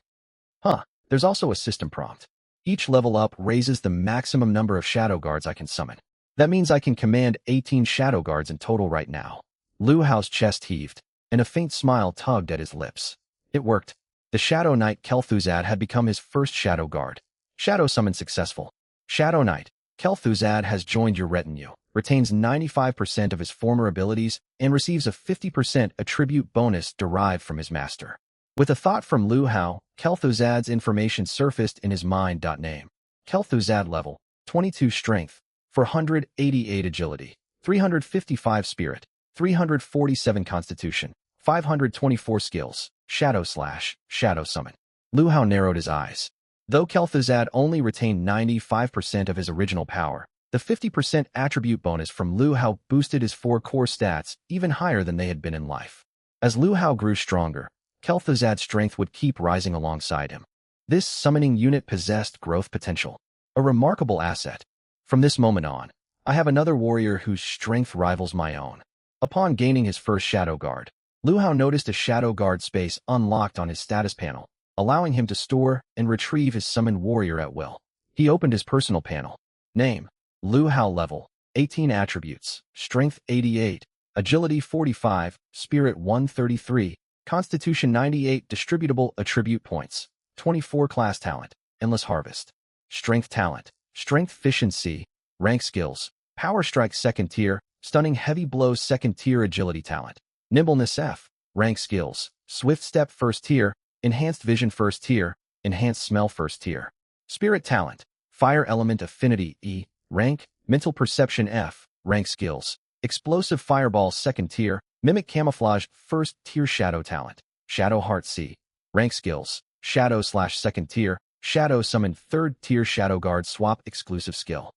There's also a system prompt. Each level up raises the maximum number of shadow guards I can summon. That means I can command 18 shadow guards in total right now. Lu Hao's chest heaved, and a faint smile tugged at his lips. It worked. The Shadow Knight Kel'Thuzad had become his first shadow guard. Shadow summon successful. Shadow Knight Kel'Thuzad has joined your retinue, retains 95% of his former abilities, and receives a 50% attribute bonus derived from his master. With a thought from Lu Hao, Kel'Thuzad's information surfaced in his mind. Name: Kel'Thuzad level, 22 strength, 488 agility, 355 spirit, 347 constitution, 524 skills, shadow summon. Lu Hao narrowed his eyes. Though Kel'Thuzad only retained 95% of his original power, the 50% attribute bonus from Lu Hao boosted his 4 core stats even higher than they had been in life. As Lu Hao grew stronger, Kel'Thuzad's strength would keep rising alongside him. This summoning unit possessed growth potential, a remarkable asset. From this moment on, I have another warrior whose strength rivals my own. Upon gaining his first Shadow Guard, Lu Hao noticed a Shadow Guard space unlocked on his status panel, allowing him to store and retrieve his summoned warrior at will. He opened his personal panel. Name: Lu Hao level, 18 attributes, strength 88, agility 45, spirit 133, constitution 98, distributable attribute points, 24 class talent, endless harvest, strength talent, strength efficiency, rank skills, power strike 2nd tier, stunning heavy blows 2nd tier, agility talent, nimbleness F, rank skills, swift step 1st tier, enhanced vision 1st tier, enhanced smell 1st tier, spirit talent, fire element affinity E, rank, mental perception F, rank skills, explosive fireball 2nd tier, mimic camouflage 1st tier, shadow talent, shadow heart C, rank skills, shadow / 2nd tier, shadow summon 3rd tier, shadow guard swap exclusive skill.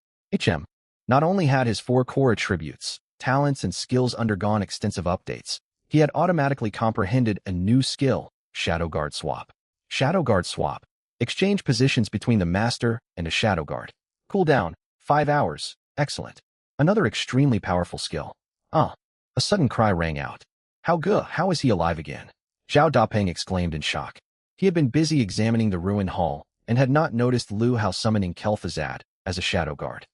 Not only had his 4 core attributes, talents, and skills undergone extensive updates, he had automatically comprehended a new skill, Shadow Guard Swap. Shadow Guard Swap. Exchange positions between the master and a shadow guard. Cooldown, 5 hours. Excellent. Another extremely powerful skill. A sudden cry rang out. How is he alive again? Zhao Dapeng exclaimed in shock. He had been busy examining the ruined hall and had not noticed Lu Hao summoning Kel'Thuzad as a shadow guard.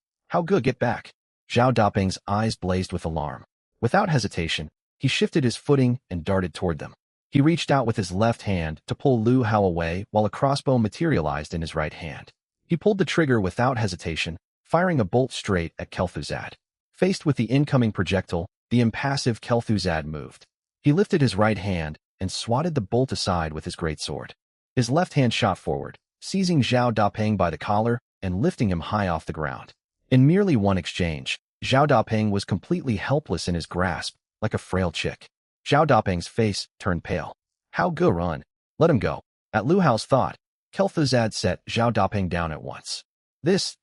Get back. Zhao Dapeng's eyes blazed with alarm. Without hesitation, he shifted his footing and darted toward them. He reached out with his left hand to pull Lu Hao away while a crossbow materialized in his right hand. He pulled the trigger without hesitation, firing a bolt straight at Kel'Thuzad. Faced with the incoming projectile, the impassive Kel'Thuzad moved. He lifted his right hand and swatted the bolt aside with his greatsword. His left hand shot forward, seizing Zhao Dapeng by the collar and lifting him high off the ground. In merely one exchange, Zhao Dapeng was completely helpless in his grasp, like a frail chick. Zhao Dapeng's face turned pale. Run. Let him go. At Lu Hao's thought, Kel'Thuzad set Zhao Dapeng down at once. This,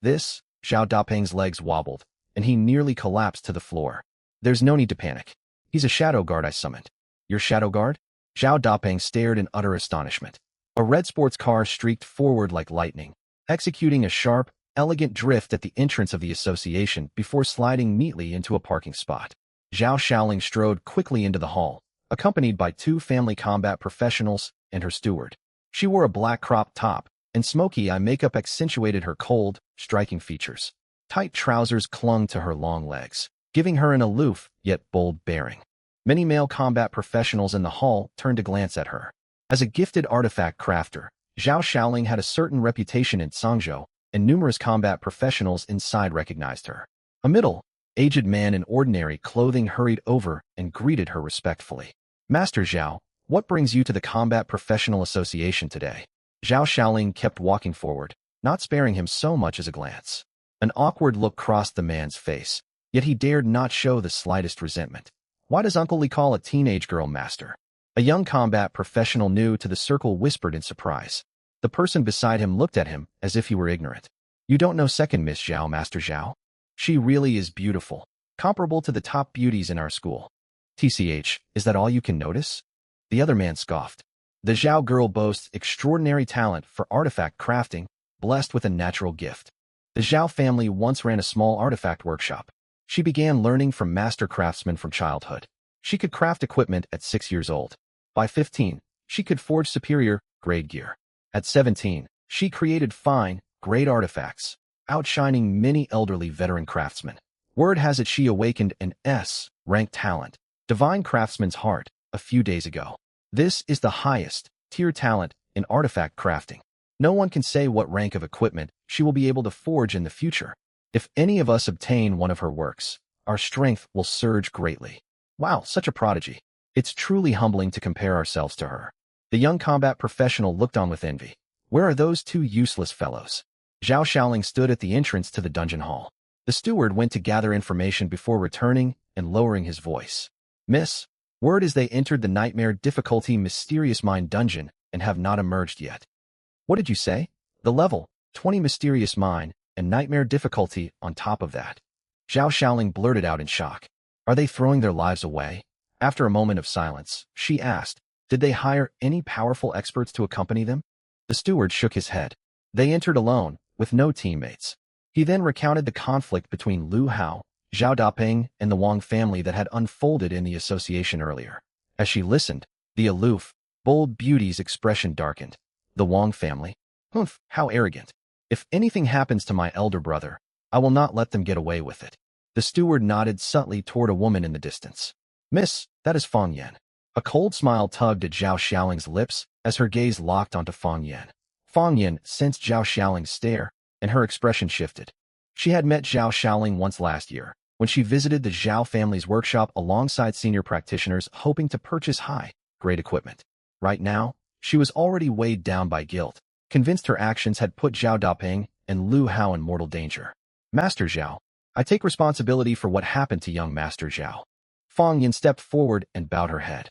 Zhao Dapeng's legs wobbled, and he nearly collapsed to the floor. There's no need to panic. He's a shadow guard I summoned. Your shadow guard? Zhao Dapeng stared in utter astonishment. A red sports car streaked forward like lightning, executing a sharp, elegant drift at the entrance of the association before sliding neatly into a parking spot. Zhao Shaoling strode quickly into the hall, accompanied by 2 family combat professionals and her steward. She wore a black crop top, and smoky eye makeup accentuated her cold, striking features. Tight trousers clung to her long legs, giving her an aloof yet bold bearing. Many male combat professionals in the hall turned to glance at her. As a gifted artifact crafter, Zhao Shaoling had a certain reputation in Sangzhou, and numerous combat professionals inside recognized her. A middle-aged man in ordinary clothing hurried over and greeted her respectfully. Master Zhao, what brings you to the Combat Professional Association today? Zhao Shaoling kept walking forward, not sparing him so much as a glance. An awkward look crossed the man's face, yet he dared not show the slightest resentment. Why does Uncle Lee call a teenage girl master? A young combat professional new to the circle whispered in surprise. The person beside him looked at him as if he were ignorant. You don't know second Miss Zhao, Master Zhao? She really is beautiful, comparable to the top beauties in our school. TCH, is that all you can notice? The other man scoffed. The Zhao girl boasts extraordinary talent for artifact crafting, blessed with a natural gift. The Zhao family once ran a small artifact workshop. She began learning from master craftsmen from childhood. She could craft equipment at 6 years old. By 15, she could forge superior, grade gear. At 17, she created fine, great artifacts, outshining many elderly veteran craftsmen. Word has it she awakened an S-rank talent, divine craftsman's heart, a few days ago. This is the highest tier talent in artifact crafting. No one can say what rank of equipment she will be able to forge in the future. If any of us obtain one of her works, our strength will surge greatly. Wow, such a prodigy. It's truly humbling to compare ourselves to her. The young combat professional looked on with envy. Where are those two useless fellows? Zhao Xiaoling stood at the entrance to the dungeon hall. The steward went to gather information before returning and lowering his voice. Miss, word is they entered the nightmare difficulty mysterious mine dungeon and have not emerged yet. What did you say? The level, 20 mysterious mine, and nightmare difficulty on top of that. Zhao Xiaoling blurted out in shock. Are they throwing their lives away? After a moment of silence, she asked, did they hire any powerful experts to accompany them? The steward shook his head. They entered alone, with no teammates. He then recounted the conflict between Lu Hao, Zhao Daping, and the Wang family that had unfolded in the association earlier. As she listened, the aloof, bold beauty's expression darkened. The Wang family? Humph, how arrogant. If anything happens to my elder brother, I will not let them get away with it. The steward nodded subtly toward a woman in the distance. Miss, that is Fang Yan. A cold smile tugged at Zhao Xiaoling's lips as her gaze locked onto Fang Yan. Fang Yan sensed Zhao Xiaoling's stare, and her expression shifted. She had met Zhao Xiaoling once last year, when she visited the Zhao family's workshop alongside senior practitioners hoping to purchase high-grade equipment. Right now, she was already weighed down by guilt, convinced her actions had put Zhao Daping and Lu Hao in mortal danger. Master Zhao, I take responsibility for what happened to young Master Zhao. Fang Yan stepped forward and bowed her head.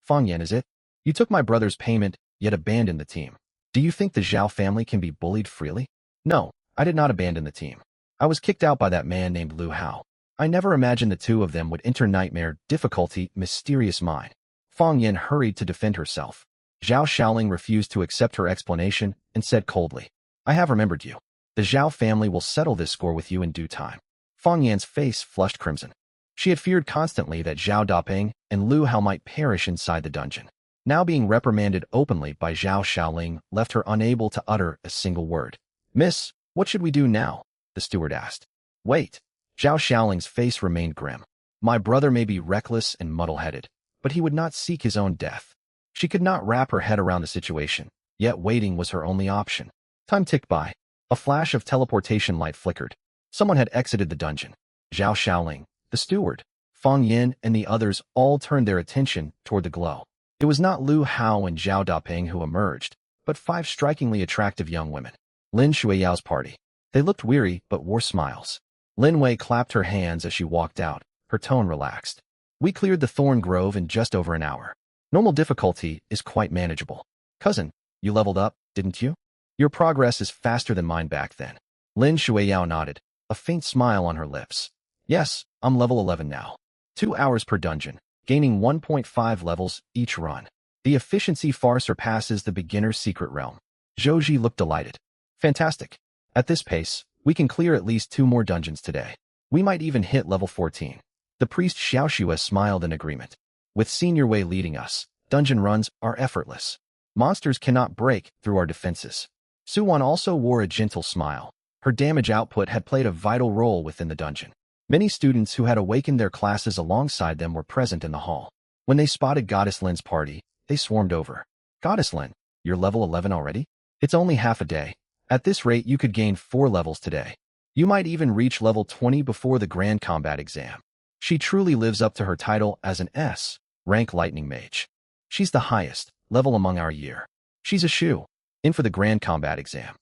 Fang Yan, is it? You took my brother's payment, yet abandoned the team. Do you think the Zhao family can be bullied freely? No, I did not abandon the team. I was kicked out by that man named Lu Hao. I never imagined the two of them would enter nightmare difficulty mysterious mine. Fang Yan hurried to defend herself. Zhao Xiaoling refused to accept her explanation and said coldly, I have remembered you. The Zhao family will settle this score with you in due time. Fang Yan's face flushed crimson. She had feared constantly that Zhao Daping and Lu Hao might perish inside the dungeon. Now being reprimanded openly by Zhao Xiaoling left her unable to utter a single word. Miss, what should we do now? The steward asked. Wait. Zhao Xiaoling's face remained grim. My brother may be reckless and muddle-headed, but he would not seek his own death. She could not wrap her head around the situation, yet waiting was her only option. Time ticked by. A flash of teleportation light flickered. Someone had exited the dungeon. Zhao Xiaoling, the steward, Fang Yan, and the others all turned their attention toward the glow. It was not Lu Hao and Zhao Daping who emerged, but 5 strikingly attractive young women. Lin Shuiyao's party. They looked weary but wore smiles. Lin Wei clapped her hands as she walked out, her tone relaxed. We cleared the Thorn Grove in just over an hour. Normal difficulty is quite manageable. Cousin, you leveled up, didn't you? Your progress is faster than mine back then. Lin Shuiyao nodded, a faint smile on her lips. Yes, I'm level 11 now. 2 hours per dungeon, gaining 1.5 levels each run. The efficiency far surpasses the beginner's secret realm. Zhouji looked delighted. Fantastic. At this pace, we can clear at least 2 more dungeons today. We might even hit level 14. The priest Xiaoxue smiled in agreement. With Senior Wei leading us, dungeon runs are effortless. Monsters cannot break through our defenses. Suwan also wore a gentle smile. Her damage output had played a vital role within the dungeon. Many students who had awakened their classes alongside them were present in the hall. When they spotted Goddess Lin's party, they swarmed over. Goddess Lin, you're level 11 already? It's only half a day. At this rate, you could gain 4 levels today. You might even reach level 20 before the Grand Combat exam. She truly lives up to her title as an S-rank lightning mage. She's the highest level among our year. She's a shoe in for the Grand Combat exam.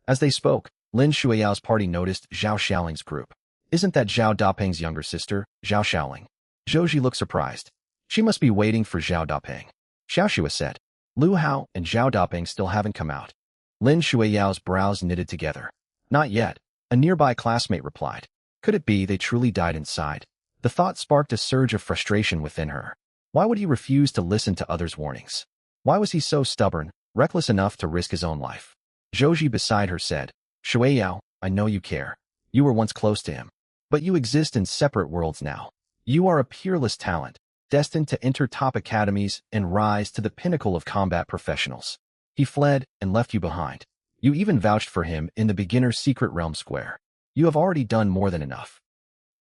As they spoke, Lin Shuiyao's party noticed Zhao Xiaoling's group. Isn't that Zhao Dapeng's younger sister, Zhao Xiaoling? Zhouji looked surprised. She must be waiting for Zhao Dapeng. Xiao Xue said. Lu Hao and Zhao Dapeng still haven't come out. Lin Shuiyao's brows knitted together. Not yet, a nearby classmate replied. Could it be they truly died inside? The thought sparked a surge of frustration within her. Why would he refuse to listen to others' warnings? Why was he so stubborn, reckless enough to risk his own life? Zhouji beside her said, Shuiyao, I know you care. You were once close to him. But you exist in separate worlds now. You are a peerless talent, destined to enter top academies and rise to the pinnacle of combat professionals. He fled and left you behind. You even vouched for him in the beginner's secret realm square. You have already done more than enough.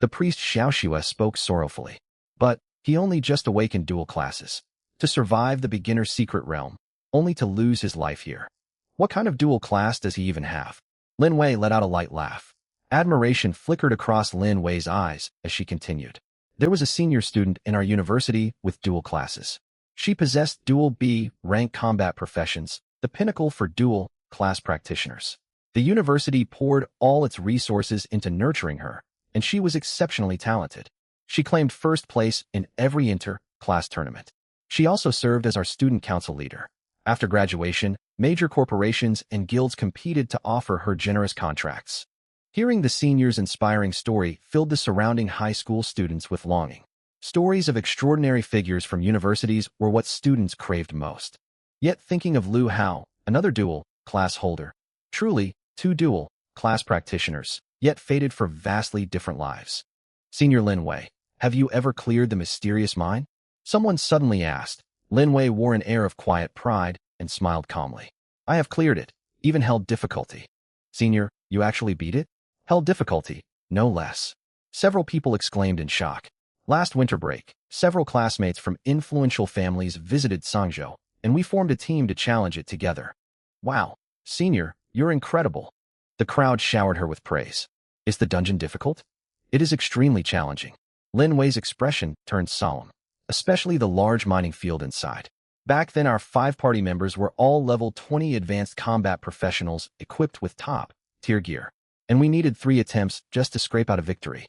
The priest Xiao Xue spoke sorrowfully. But he only just awakened dual classes. To survive the beginner's secret realm, only to lose his life here. What kind of dual class does he even have? Lin Wei let out a light laugh. Admiration flickered across Lin Wei's eyes as she continued. There was a senior student in our university with dual classes. She possessed dual B rank combat professions, the pinnacle for dual class practitioners. The university poured all its resources into nurturing her, and she was exceptionally talented. She claimed first place in every inter-class tournament. She also served as our student council leader. After graduation, major corporations and guilds competed to offer her generous contracts. Hearing the senior's inspiring story filled the surrounding high school students with longing. Stories of extraordinary figures from universities were what students craved most. Yet thinking of Lu Hao, another dual class holder, truly, two dual class practitioners, yet fated for vastly different lives. Senior Lin Wei, have you ever cleared the mysterious mine? Someone suddenly asked. Lin Wei wore an air of quiet pride and smiled calmly. I have cleared it, even held difficulty. Senior, you actually beat it? Held difficulty, no less. Several people exclaimed in shock. Last winter break, several classmates from influential families visited Sangzhou, and we formed a team to challenge it together. Wow, Senior, you're incredible. The crowd showered her with praise. Is the dungeon difficult? It is extremely challenging. Lin Wei's expression turned solemn, especially the large mining field inside. Back then our 5 party members were all level 20 advanced combat professionals equipped with top-tier gear, and we needed 3 attempts just to scrape out a victory.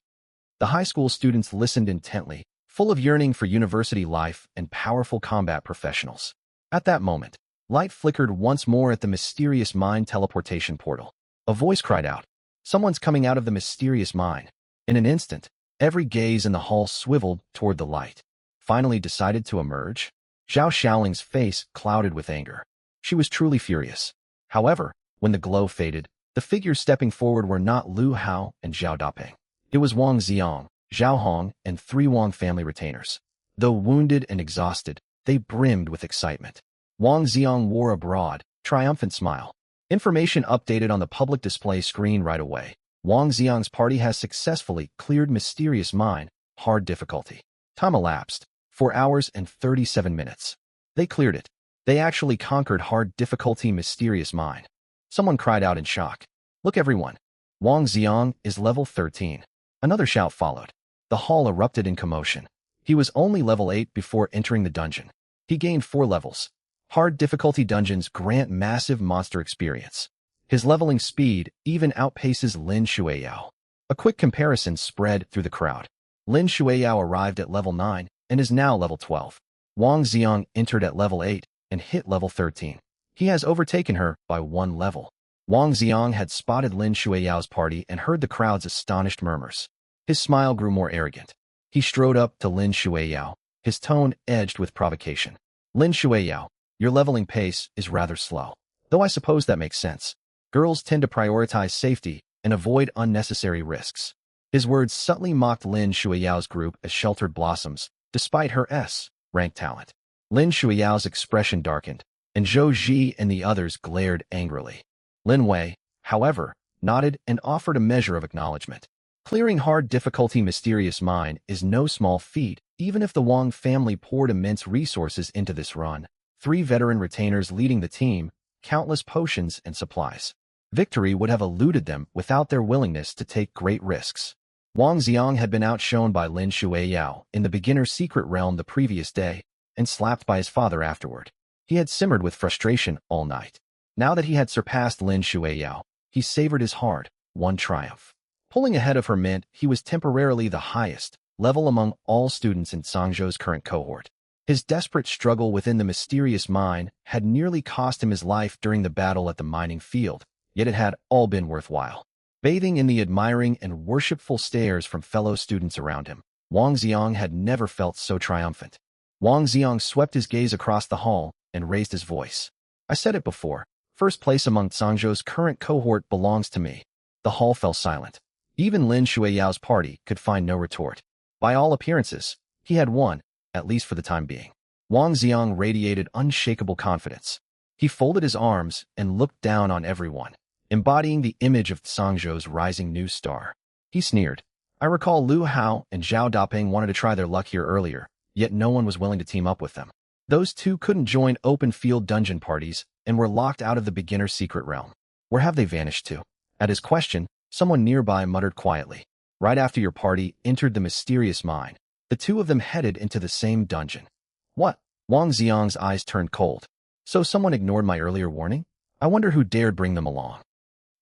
The high school students listened intently, full of yearning for university life and powerful combat professionals. At that moment, light flickered once more at the mysterious mine teleportation portal. A voice cried out, "Someone's coming out of the mysterious mine." In an instant, every gaze in the hall swiveled toward the light. Finally decided to emerge? Zhao Xiaoling's face clouded with anger. She was truly furious. However, when the glow faded, the figures stepping forward were not Lu Hao and Zhao Dapeng. It was Wang Xiang, Zhao Hong, and 3 Wang family retainers. Though wounded and exhausted, they brimmed with excitement. Wang Xiang wore a broad, triumphant smile. Information updated on the public display screen right away. Wang Xiang's party has successfully cleared mysterious mine, hard difficulty. Time elapsed, 4 hours and 37 minutes. They cleared it. They actually conquered hard difficulty mysterious mine. Someone cried out in shock. Look everyone. Wang Xiang is level 13. Another shout followed. The hall erupted in commotion. He was only level 8 before entering the dungeon. He gained 4 levels. Hard difficulty dungeons grant massive monster experience. His leveling speed even outpaces Lin Shuiyao. A quick comparison spread through the crowd. Lin Shuiyao arrived at level 9 and is now level 12. Wang Xiang entered at level 8 and hit level 13. He has overtaken her by 1 level. Wang Xiang had spotted Lin Shuiyao's party and heard the crowd's astonished murmurs. His smile grew more arrogant. He strode up to Lin Shuiyao, his tone edged with provocation. Lin Shuiyao, your leveling pace is rather slow. Though I suppose that makes sense. Girls tend to prioritize safety and avoid unnecessary risks. His words subtly mocked Lin Shuiyao's group as sheltered blossoms, despite her S-rank talent. Lin Shuiyao's expression darkened, and Zhou Ji and the others glared angrily. Lin Wei, however, nodded and offered a measure of acknowledgement. Clearing hard difficulty mysterious mine is no small feat, even if the Wang family poured immense resources into this run. 3 veteran retainers leading the team, countless potions and supplies. Victory would have eluded them without their willingness to take great risks. Wang Xiang had been outshone by Lin Shuiyao in the beginner's secret realm the previous day, and slapped by his father afterward. He had simmered with frustration all night. Now that he had surpassed Lin Shuiyao, he savored his hard-won triumph. Pulling ahead of Hermint, he was temporarily the highest level among all students in Sangzhou's current cohort. His desperate struggle within the mysterious mine had nearly cost him his life during the battle at the mining field, yet it had all been worthwhile. Bathing in the admiring and worshipful stares from fellow students around him, Wang Xiang had never felt so triumphant. Wang Xiang swept his gaze across the hall and raised his voice. I said it before, first place among Sangzhou's current cohort belongs to me. The hall fell silent. Even Lin Shuiyao's party could find no retort. By all appearances, he had won, at least for the time being. Wang Xiang radiated unshakable confidence. He folded his arms and looked down on everyone, embodying the image of Sangzhou's rising new star. He sneered. I recall Lu Hao and Zhao Dapeng wanted to try their luck here earlier, yet no one was willing to team up with them. Those two couldn't join open-field dungeon parties and were locked out of the beginner's secret realm. Where have they vanished to? At his question, someone nearby muttered quietly. Right after your party entered the mysterious mine, the two of them headed into the same dungeon. What? Wang Xiang's eyes turned cold. So someone ignored my earlier warning? I wonder who dared bring them along.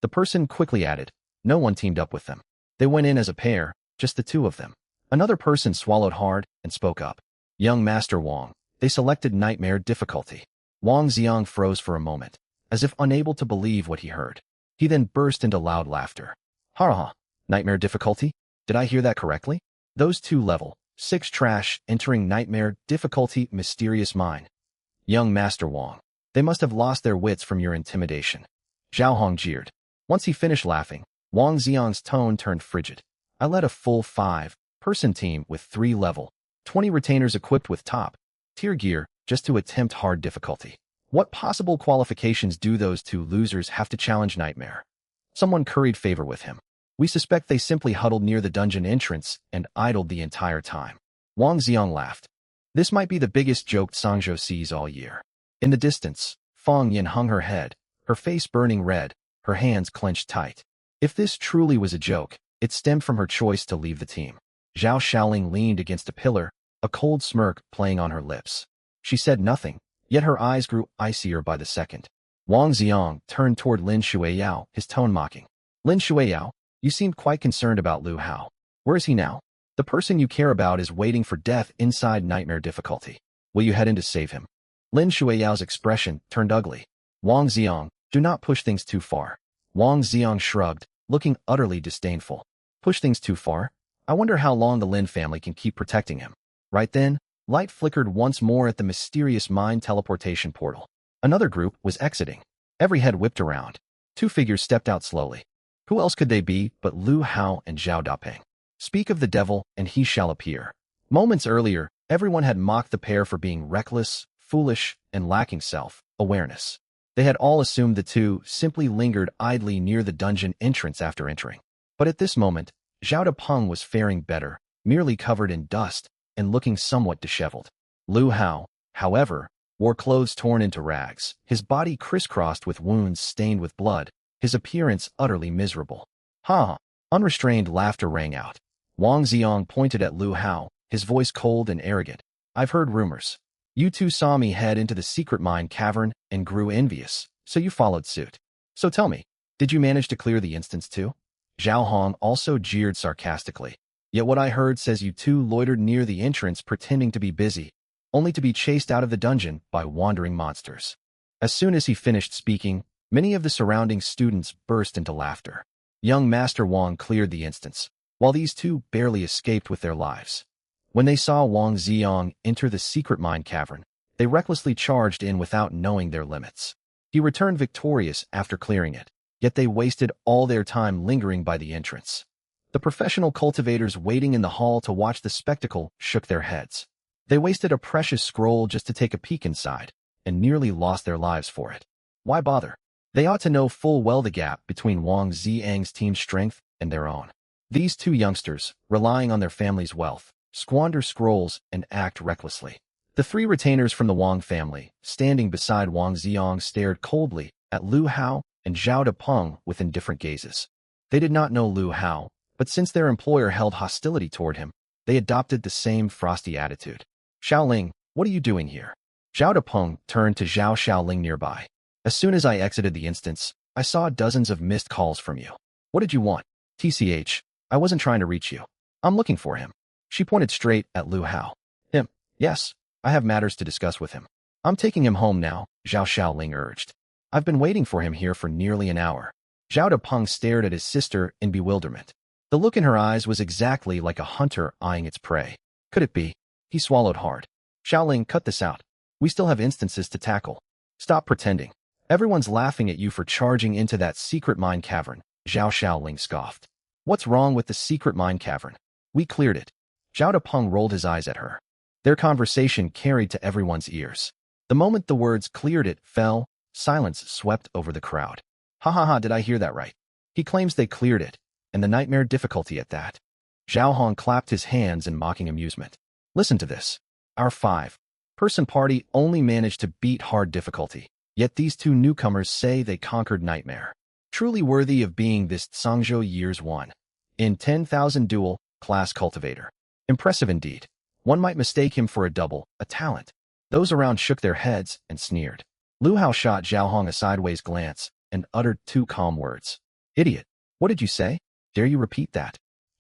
The person quickly added, no one teamed up with them. They went in as a pair, just the two of them. Another person swallowed hard and spoke up. Young Master Wang, they selected nightmare difficulty. Wang Xiang froze for a moment, as if unable to believe what he heard. He then burst into loud laughter. Ha ha, nightmare difficulty? Did I hear that correctly? Those two level 6 trash entering nightmare difficulty mysterious mine. Young Master Wang, they must have lost their wits from your intimidation. Zhao Hong jeered. Once he finished laughing, Wang Xiang's tone turned frigid. I led a full 5-person team with 3 level 20 retainers equipped with top-tier gear just to attempt hard difficulty. What possible qualifications do those two losers have to challenge Nightmare? Someone curried favor with him. We suspect they simply huddled near the dungeon entrance and idled the entire time. Wang Xiang laughed. This might be the biggest joke Sangzhou sees all year. In the distance, Fang Yin hung her head, her face burning red, her hands clenched tight. If this truly was a joke, it stemmed from her choice to leave the team. Zhao Xiaoling leaned against a pillar, a cold smirk playing on her lips. She said nothing, yet her eyes grew icier by the second. Wang Xiang turned toward Lin Shuiyao, his tone mocking. Lin Shuiyao, you seemed quite concerned about Lu Hao. Where is he now? The person you care about is waiting for death inside nightmare difficulty. Will you head in to save him? Lin Shuiyao's expression turned ugly. Wang Xiang, do not push things too far. Wang Xiang shrugged, looking utterly disdainful. Push things too far? I wonder how long the Lin family can keep protecting him. Right then, light flickered once more at the mysterious mine teleportation portal. Another group was exiting. Every head whipped around. 2 figures stepped out slowly. Who else could they be but Lu Hao and Zhao Dapeng? Speak of the devil, and he shall appear. Moments earlier, everyone had mocked the pair for being reckless, foolish, and lacking self-awareness. They had all assumed the two simply lingered idly near the dungeon entrance after entering. But at this moment, Zhao Dapeng was faring better, merely covered in dust and looking somewhat disheveled. Lu Hao, however, wore clothes torn into rags, his body crisscrossed with wounds stained with blood, his appearance utterly miserable. Ha! Unrestrained laughter rang out. Wang Xiang pointed at Lu Hao, his voice cold and arrogant. I've heard rumors. You two saw me head into the secret mine cavern and grew envious, so you followed suit. So tell me, did you manage to clear the instance too? Zhao Hong also jeered sarcastically. Yet what I heard says you two loitered near the entrance pretending to be busy, only to be chased out of the dungeon by wandering monsters. As soon as he finished speaking, many of the surrounding students burst into laughter. Young Master Wang cleared the instance, while these two barely escaped with their lives. When they saw Wang Xiang enter the secret mine cavern, they recklessly charged in without knowing their limits. He returned victorious after clearing it, yet they wasted all their time lingering by the entrance. The professional cultivators waiting in the hall to watch the spectacle shook their heads. They wasted a precious scroll just to take a peek inside, and nearly lost their lives for it. Why bother? They ought to know full well the gap between Wang Xiang's team's strength and their own. These two youngsters, relying on their family's wealth, squander scrolls and act recklessly. The 3 retainers from the Wang family, standing beside Wang Xiang, stared coldly at Lu Hao and Zhao Dapeng with indifferent gazes. They did not know Lu Hao, but since their employer held hostility toward him, they adopted the same frosty attitude. Xiaoling, what are you doing here? Zhao Dapeng turned to Zhao Xiaoling nearby. As soon as I exited the instance, I saw dozens of missed calls from you. What did you want? TCH, I wasn't trying to reach you. I'm looking for him. She pointed straight at Lu Hao. Him? Yes, I have matters to discuss with him. I'm taking him home now, Zhao Xiaoling urged. I've been waiting for him here for nearly an hour. Zhao Depeng stared at his sister in bewilderment. The look in her eyes was exactly like a hunter eyeing its prey. Could it be? He swallowed hard. Xiaoling, cut this out. We still have instances to tackle. Stop pretending. Everyone's laughing at you for charging into that secret mine cavern, Zhao Xiaoling scoffed. What's wrong with the secret mine cavern? We cleared it. Zhao Depeng rolled his eyes at her. Their conversation carried to everyone's ears. The moment the words cleared it fell, silence swept over the crowd. Ha ha ha, did I hear that right? He claims they cleared it, and the nightmare difficulty at that. Zhao Hong clapped his hands in mocking amusement. Listen to this. Our 5-person party only managed to beat hard difficulty, yet these two newcomers say they conquered nightmare. Truly worthy of being this Tsangzhou Years 1 in 10,000 duel class cultivator. Impressive indeed. One might mistake him for a talent. Those around shook their heads and sneered. Lu Hao shot Zhao Hong a sideways glance and uttered two calm words. Idiot. What did you say? Dare you repeat that?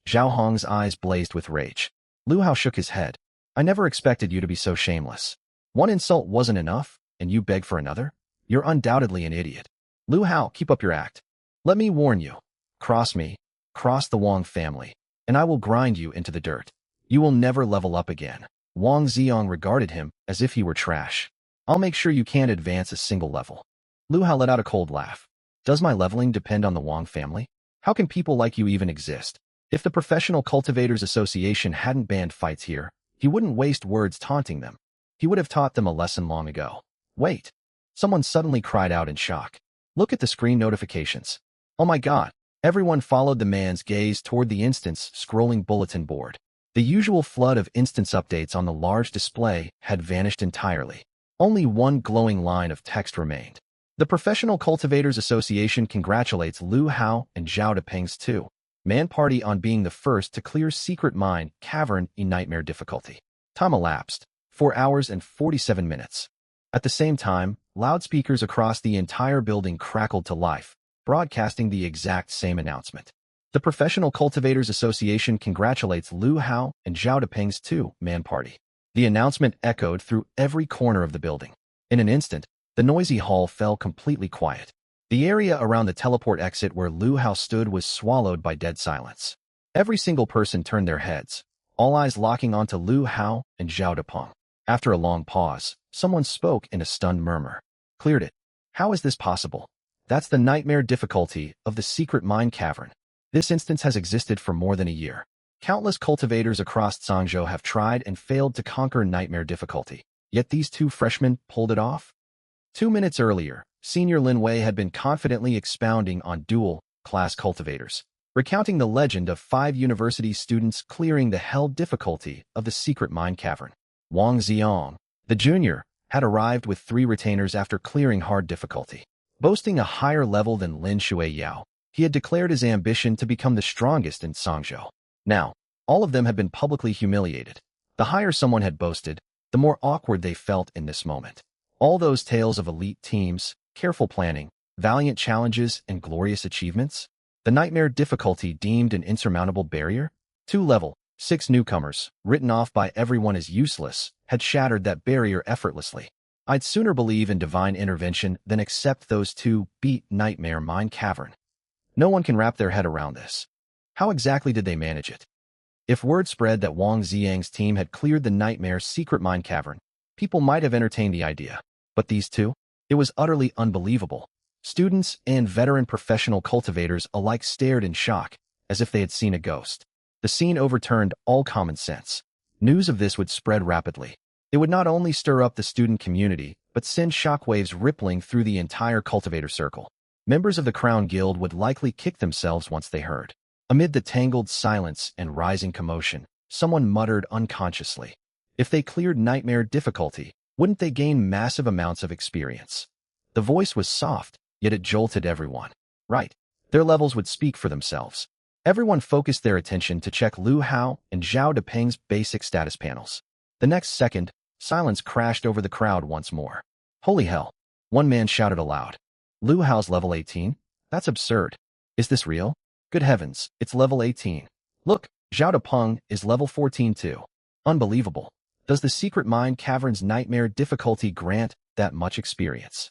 Zhao Hong's eyes blazed with rage. Lu Hao shook his head. I never expected you to be so shameless. One insult wasn't enough, and you beg for another? You're undoubtedly an idiot. Lu Hao, keep up your act. Let me warn you. Cross me, cross the Wang family, and I will grind you into the dirt. You will never level up again. Wang Ziyong regarded him as if he were trash. I'll make sure you can't advance a single level. Lu Hao let out a cold laugh. Does my leveling depend on the Wang family? How can people like you even exist? If the Professional Cultivators Association hadn't banned fights here, he wouldn't waste words taunting them. He would have taught them a lesson long ago. Wait. Someone suddenly cried out in shock. Look at the screen notifications. Oh my god. Everyone followed the man's gaze toward the instance scrolling bulletin board. The usual flood of instance updates on the large display had vanished entirely. Only one glowing line of text remained. The Professional Cultivators Association congratulates Lu Hao and Zhao Depeng's two-man party on being the first to clear secret mine cavern in nightmare difficulty. Time elapsed, 4 hours and 47 minutes. At the same time, loudspeakers across the entire building crackled to life, broadcasting the exact same announcement. The Professional Cultivators Association congratulates Lu Hao and Zhao Depeng's two-man party. The announcement echoed through every corner of the building. In an instant, the noisy hall fell completely quiet. The area around the teleport exit where Lu Hao stood was swallowed by dead silence. Every single person turned their heads, all eyes locking onto Lu Hao and Zhao Depeng. After a long pause, someone spoke in a stunned murmur. Cleared it. How is this possible? That's the nightmare difficulty of the secret mine cavern. This instance has existed for more than a year. Countless cultivators across Tsangzhou have tried and failed to conquer nightmare difficulty. Yet these two freshmen pulled it off? 2 minutes earlier, Senior Lin Wei had been confidently expounding on dual-class cultivators, recounting the legend of 5 university students clearing the hell difficulty of the secret mine cavern. Wang Ziyong, the junior, had arrived with 3 retainers after clearing hard difficulty. Boasting a higher level than Lin Shuiyao, he had declared his ambition to become the strongest in Tsangzhou. Now, all of them had been publicly humiliated. The higher someone had boasted, the more awkward they felt in this moment. All those tales of elite teams, careful planning, valiant challenges, and glorious achievements? The nightmare difficulty deemed an insurmountable barrier? 2 level, 6 newcomers, written off by everyone as useless, had shattered that barrier effortlessly. I'd sooner believe in divine intervention than accept those 2 beat nightmare mine cavern. No one can wrap their head around this. How exactly did they manage it? If word spread that Wang Ziyang's team had cleared the nightmare secret mine cavern, people might have entertained the idea. But these two? It was utterly unbelievable. Students and veteran professional cultivators alike stared in shock, as if they had seen a ghost. The scene overturned all common sense. News of this would spread rapidly. It would not only stir up the student community, but send shockwaves rippling through the entire cultivator circle. Members of the Crown Guild would likely kick themselves once they heard. Amid the tangled silence and rising commotion, someone muttered unconsciously. If they cleared nightmare difficulty, wouldn't they gain massive amounts of experience? The voice was soft, yet it jolted everyone. Right. Their levels would speak for themselves. Everyone focused their attention to check Lu Hao and Zhao Depeng's basic status panels. The next second, silence crashed over the crowd once more. Holy hell! One man shouted aloud. Lu Hao's level 18? That's absurd. Is this real? Good heavens, it's level 18. Look, Zhao Depeng is level 14 too. Unbelievable. Does the secret mine cavern's nightmare difficulty grant that much experience?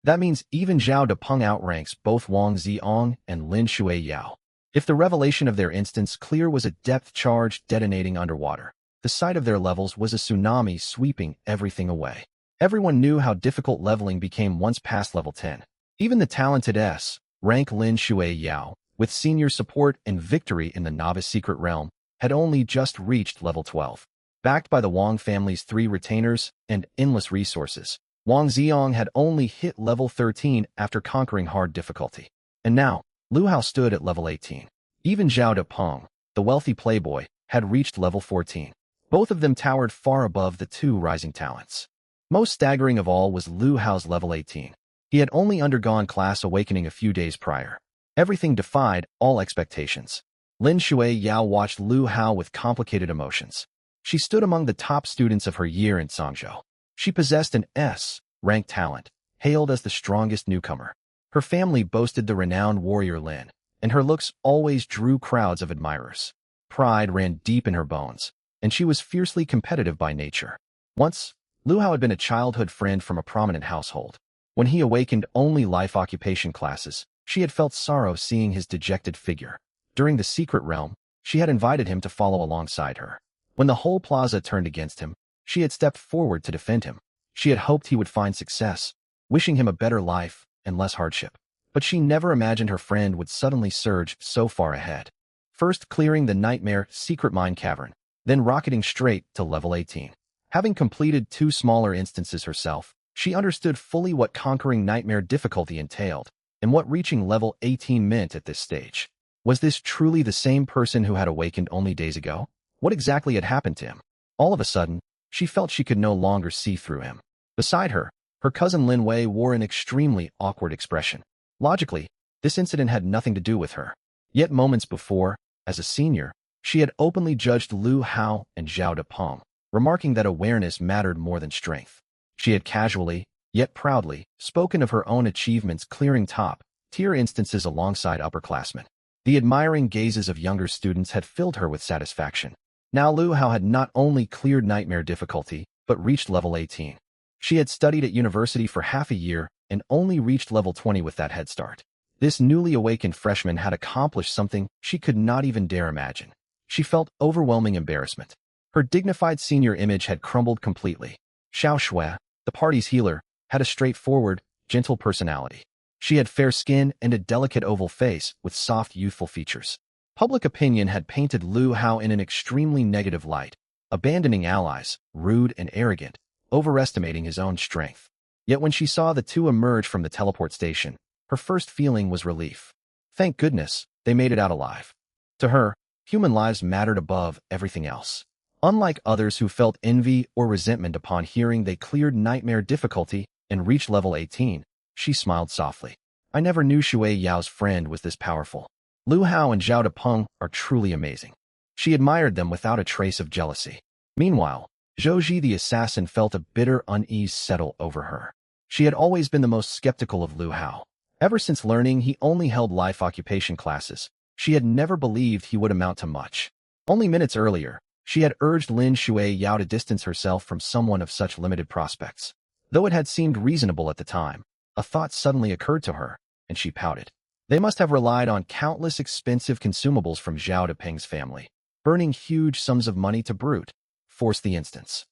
That means even Zhao Depeng outranks both Wang Ziong and Lin Shuai-Yao. If the revelation of their instance clear was a depth charge detonating underwater, the sight of their levels was a tsunami sweeping everything away. Everyone knew how difficult leveling became once past level 10. Even the talented S-rank Lin Shuai-Yao, with senior support and victory in the novice secret realm, had only just reached level 12. Backed by the Wang family's 3 retainers and endless resources, Wang Ziong had only hit level 13 after conquering hard difficulty. And now, Lu Hao stood at level 18. Even Zhao Depeng, the wealthy playboy, had reached level 14. Both of them towered far above the 2 rising talents. Most staggering of all was Lu Hao's level 18. He had only undergone class awakening a few days prior. Everything defied all expectations. Lin Shuai-Yao watched Lu Hao with complicated emotions. She stood among the top students of her year in Songzhou. She possessed an S-rank talent, hailed as the strongest newcomer. Her family boasted the renowned warrior Lin, and her looks always drew crowds of admirers. Pride ran deep in her bones, and she was fiercely competitive by nature. Once, Lu Hao had been a childhood friend from a prominent household. When he awakened only life occupation classes, she had felt sorrow seeing his dejected figure. During the secret realm, she had invited him to follow alongside her. When the whole plaza turned against him, she had stepped forward to defend him. She had hoped he would find success, wishing him a better life and less hardship. But she never imagined her friend would suddenly surge so far ahead. First clearing the nightmare secret mine cavern, then rocketing straight to level 18. Having completed 2 smaller instances herself, she understood fully what conquering nightmare difficulty entailed, and what reaching level 18 meant at this stage. Was this truly the same person who had awakened only days ago? What exactly had happened to him? All of a sudden, she felt she could no longer see through him. Beside her, her cousin Lin Wei wore an extremely awkward expression. Logically, this incident had nothing to do with her. Yet moments before, as a senior, she had openly judged Lu Hao and Zhao Depeng, remarking that awareness mattered more than strength. She had casually, yet proudly, spoken of her own achievements clearing top-tier instances alongside upperclassmen. The admiring gazes of younger students had filled her with satisfaction. Now Lu Hao had not only cleared nightmare difficulty, but reached level 18. She had studied at university for half a year and only reached level 20 with that head start. This newly awakened freshman had accomplished something she could not even dare imagine. She felt overwhelming embarrassment. Her dignified senior image had crumbled completely. Xiao Shui, the party's healer, had a straightforward, gentle personality. She had fair skin and a delicate oval face with soft youthful features. Public opinion had painted Lu Hao in an extremely negative light, abandoning allies, rude and arrogant, overestimating his own strength. Yet when she saw the 2 emerge from the teleport station, her first feeling was relief. Thank goodness, they made it out alive. To her, human lives mattered above everything else. Unlike others who felt envy or resentment upon hearing they cleared nightmare difficulty and reached level 18, she smiled softly. I never knew Shuai-Yao's friend was this powerful. Lu Hao and Zhao Depeng are truly amazing. She admired them without a trace of jealousy. Meanwhile, Zhou Ji the assassin felt a bitter unease settle over her. She had always been the most skeptical of Lu Hao. Ever since learning he only held life occupation classes, she had never believed he would amount to much. Only minutes earlier, she had urged Lin Shuai-Yao to distance herself from someone of such limited prospects. Though it had seemed reasonable at the time, a thought suddenly occurred to her, and she pouted. They must have relied on countless expensive consumables from Zhao Depeng's family, burning huge sums of money to brute force the instance.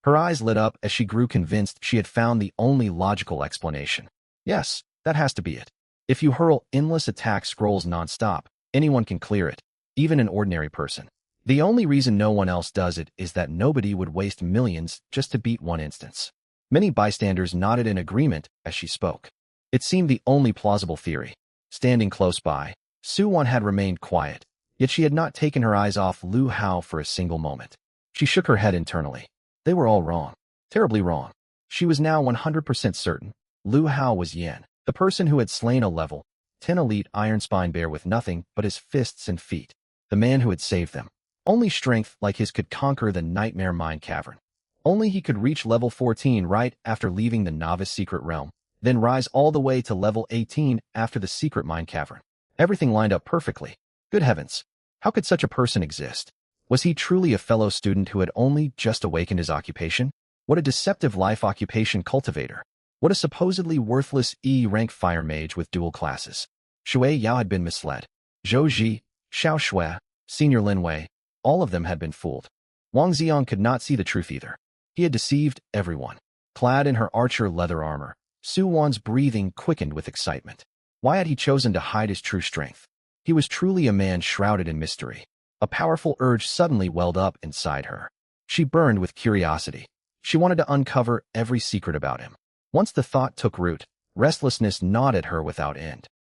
Her eyes lit up as she grew convinced she had found the only logical explanation. Yes, that has to be it. If you hurl endless attack scrolls non-stop, anyone can clear it, even an ordinary person. The only reason no one else does it is that nobody would waste millions just to beat one instance. Many bystanders nodded in agreement as she spoke. It seemed the only plausible theory. Standing close by, Su Wan had remained quiet, yet she had not taken her eyes off Lu Hao for a single moment. She shook her head internally. They were all wrong. Terribly wrong. She was now 100% certain. Lu Hao was Yan, the person who had slain a level 10 elite Iron Spine bear with nothing but his fists and feet. The man who had saved them. Only strength like his could conquer the Nightmare Mine Cavern. Only he could reach level 14 right after leaving the Novice Secret Realm, then rise all the way to level 18 after the secret mine cavern. Everything lined up perfectly. Good heavens! How could such a person exist? Was he truly a fellow student who had only just awakened his occupation? What a deceptive life occupation cultivator. What a supposedly worthless E-rank fire mage with dual classes. Shui Yao had been misled. Zhou Ji, Xiao Shui, Senior Lin Wei, all of them had been fooled. Wang Xiang could not see the truth either. He had deceived everyone. Clad in her archer leather armor, Su Wan's breathing quickened with excitement. Why had he chosen to hide his true strength? He was truly a man shrouded in mystery. A powerful urge suddenly welled up inside her. She burned with curiosity. She wanted to uncover every secret about him. Once the thought took root, restlessness gnawed at her without end.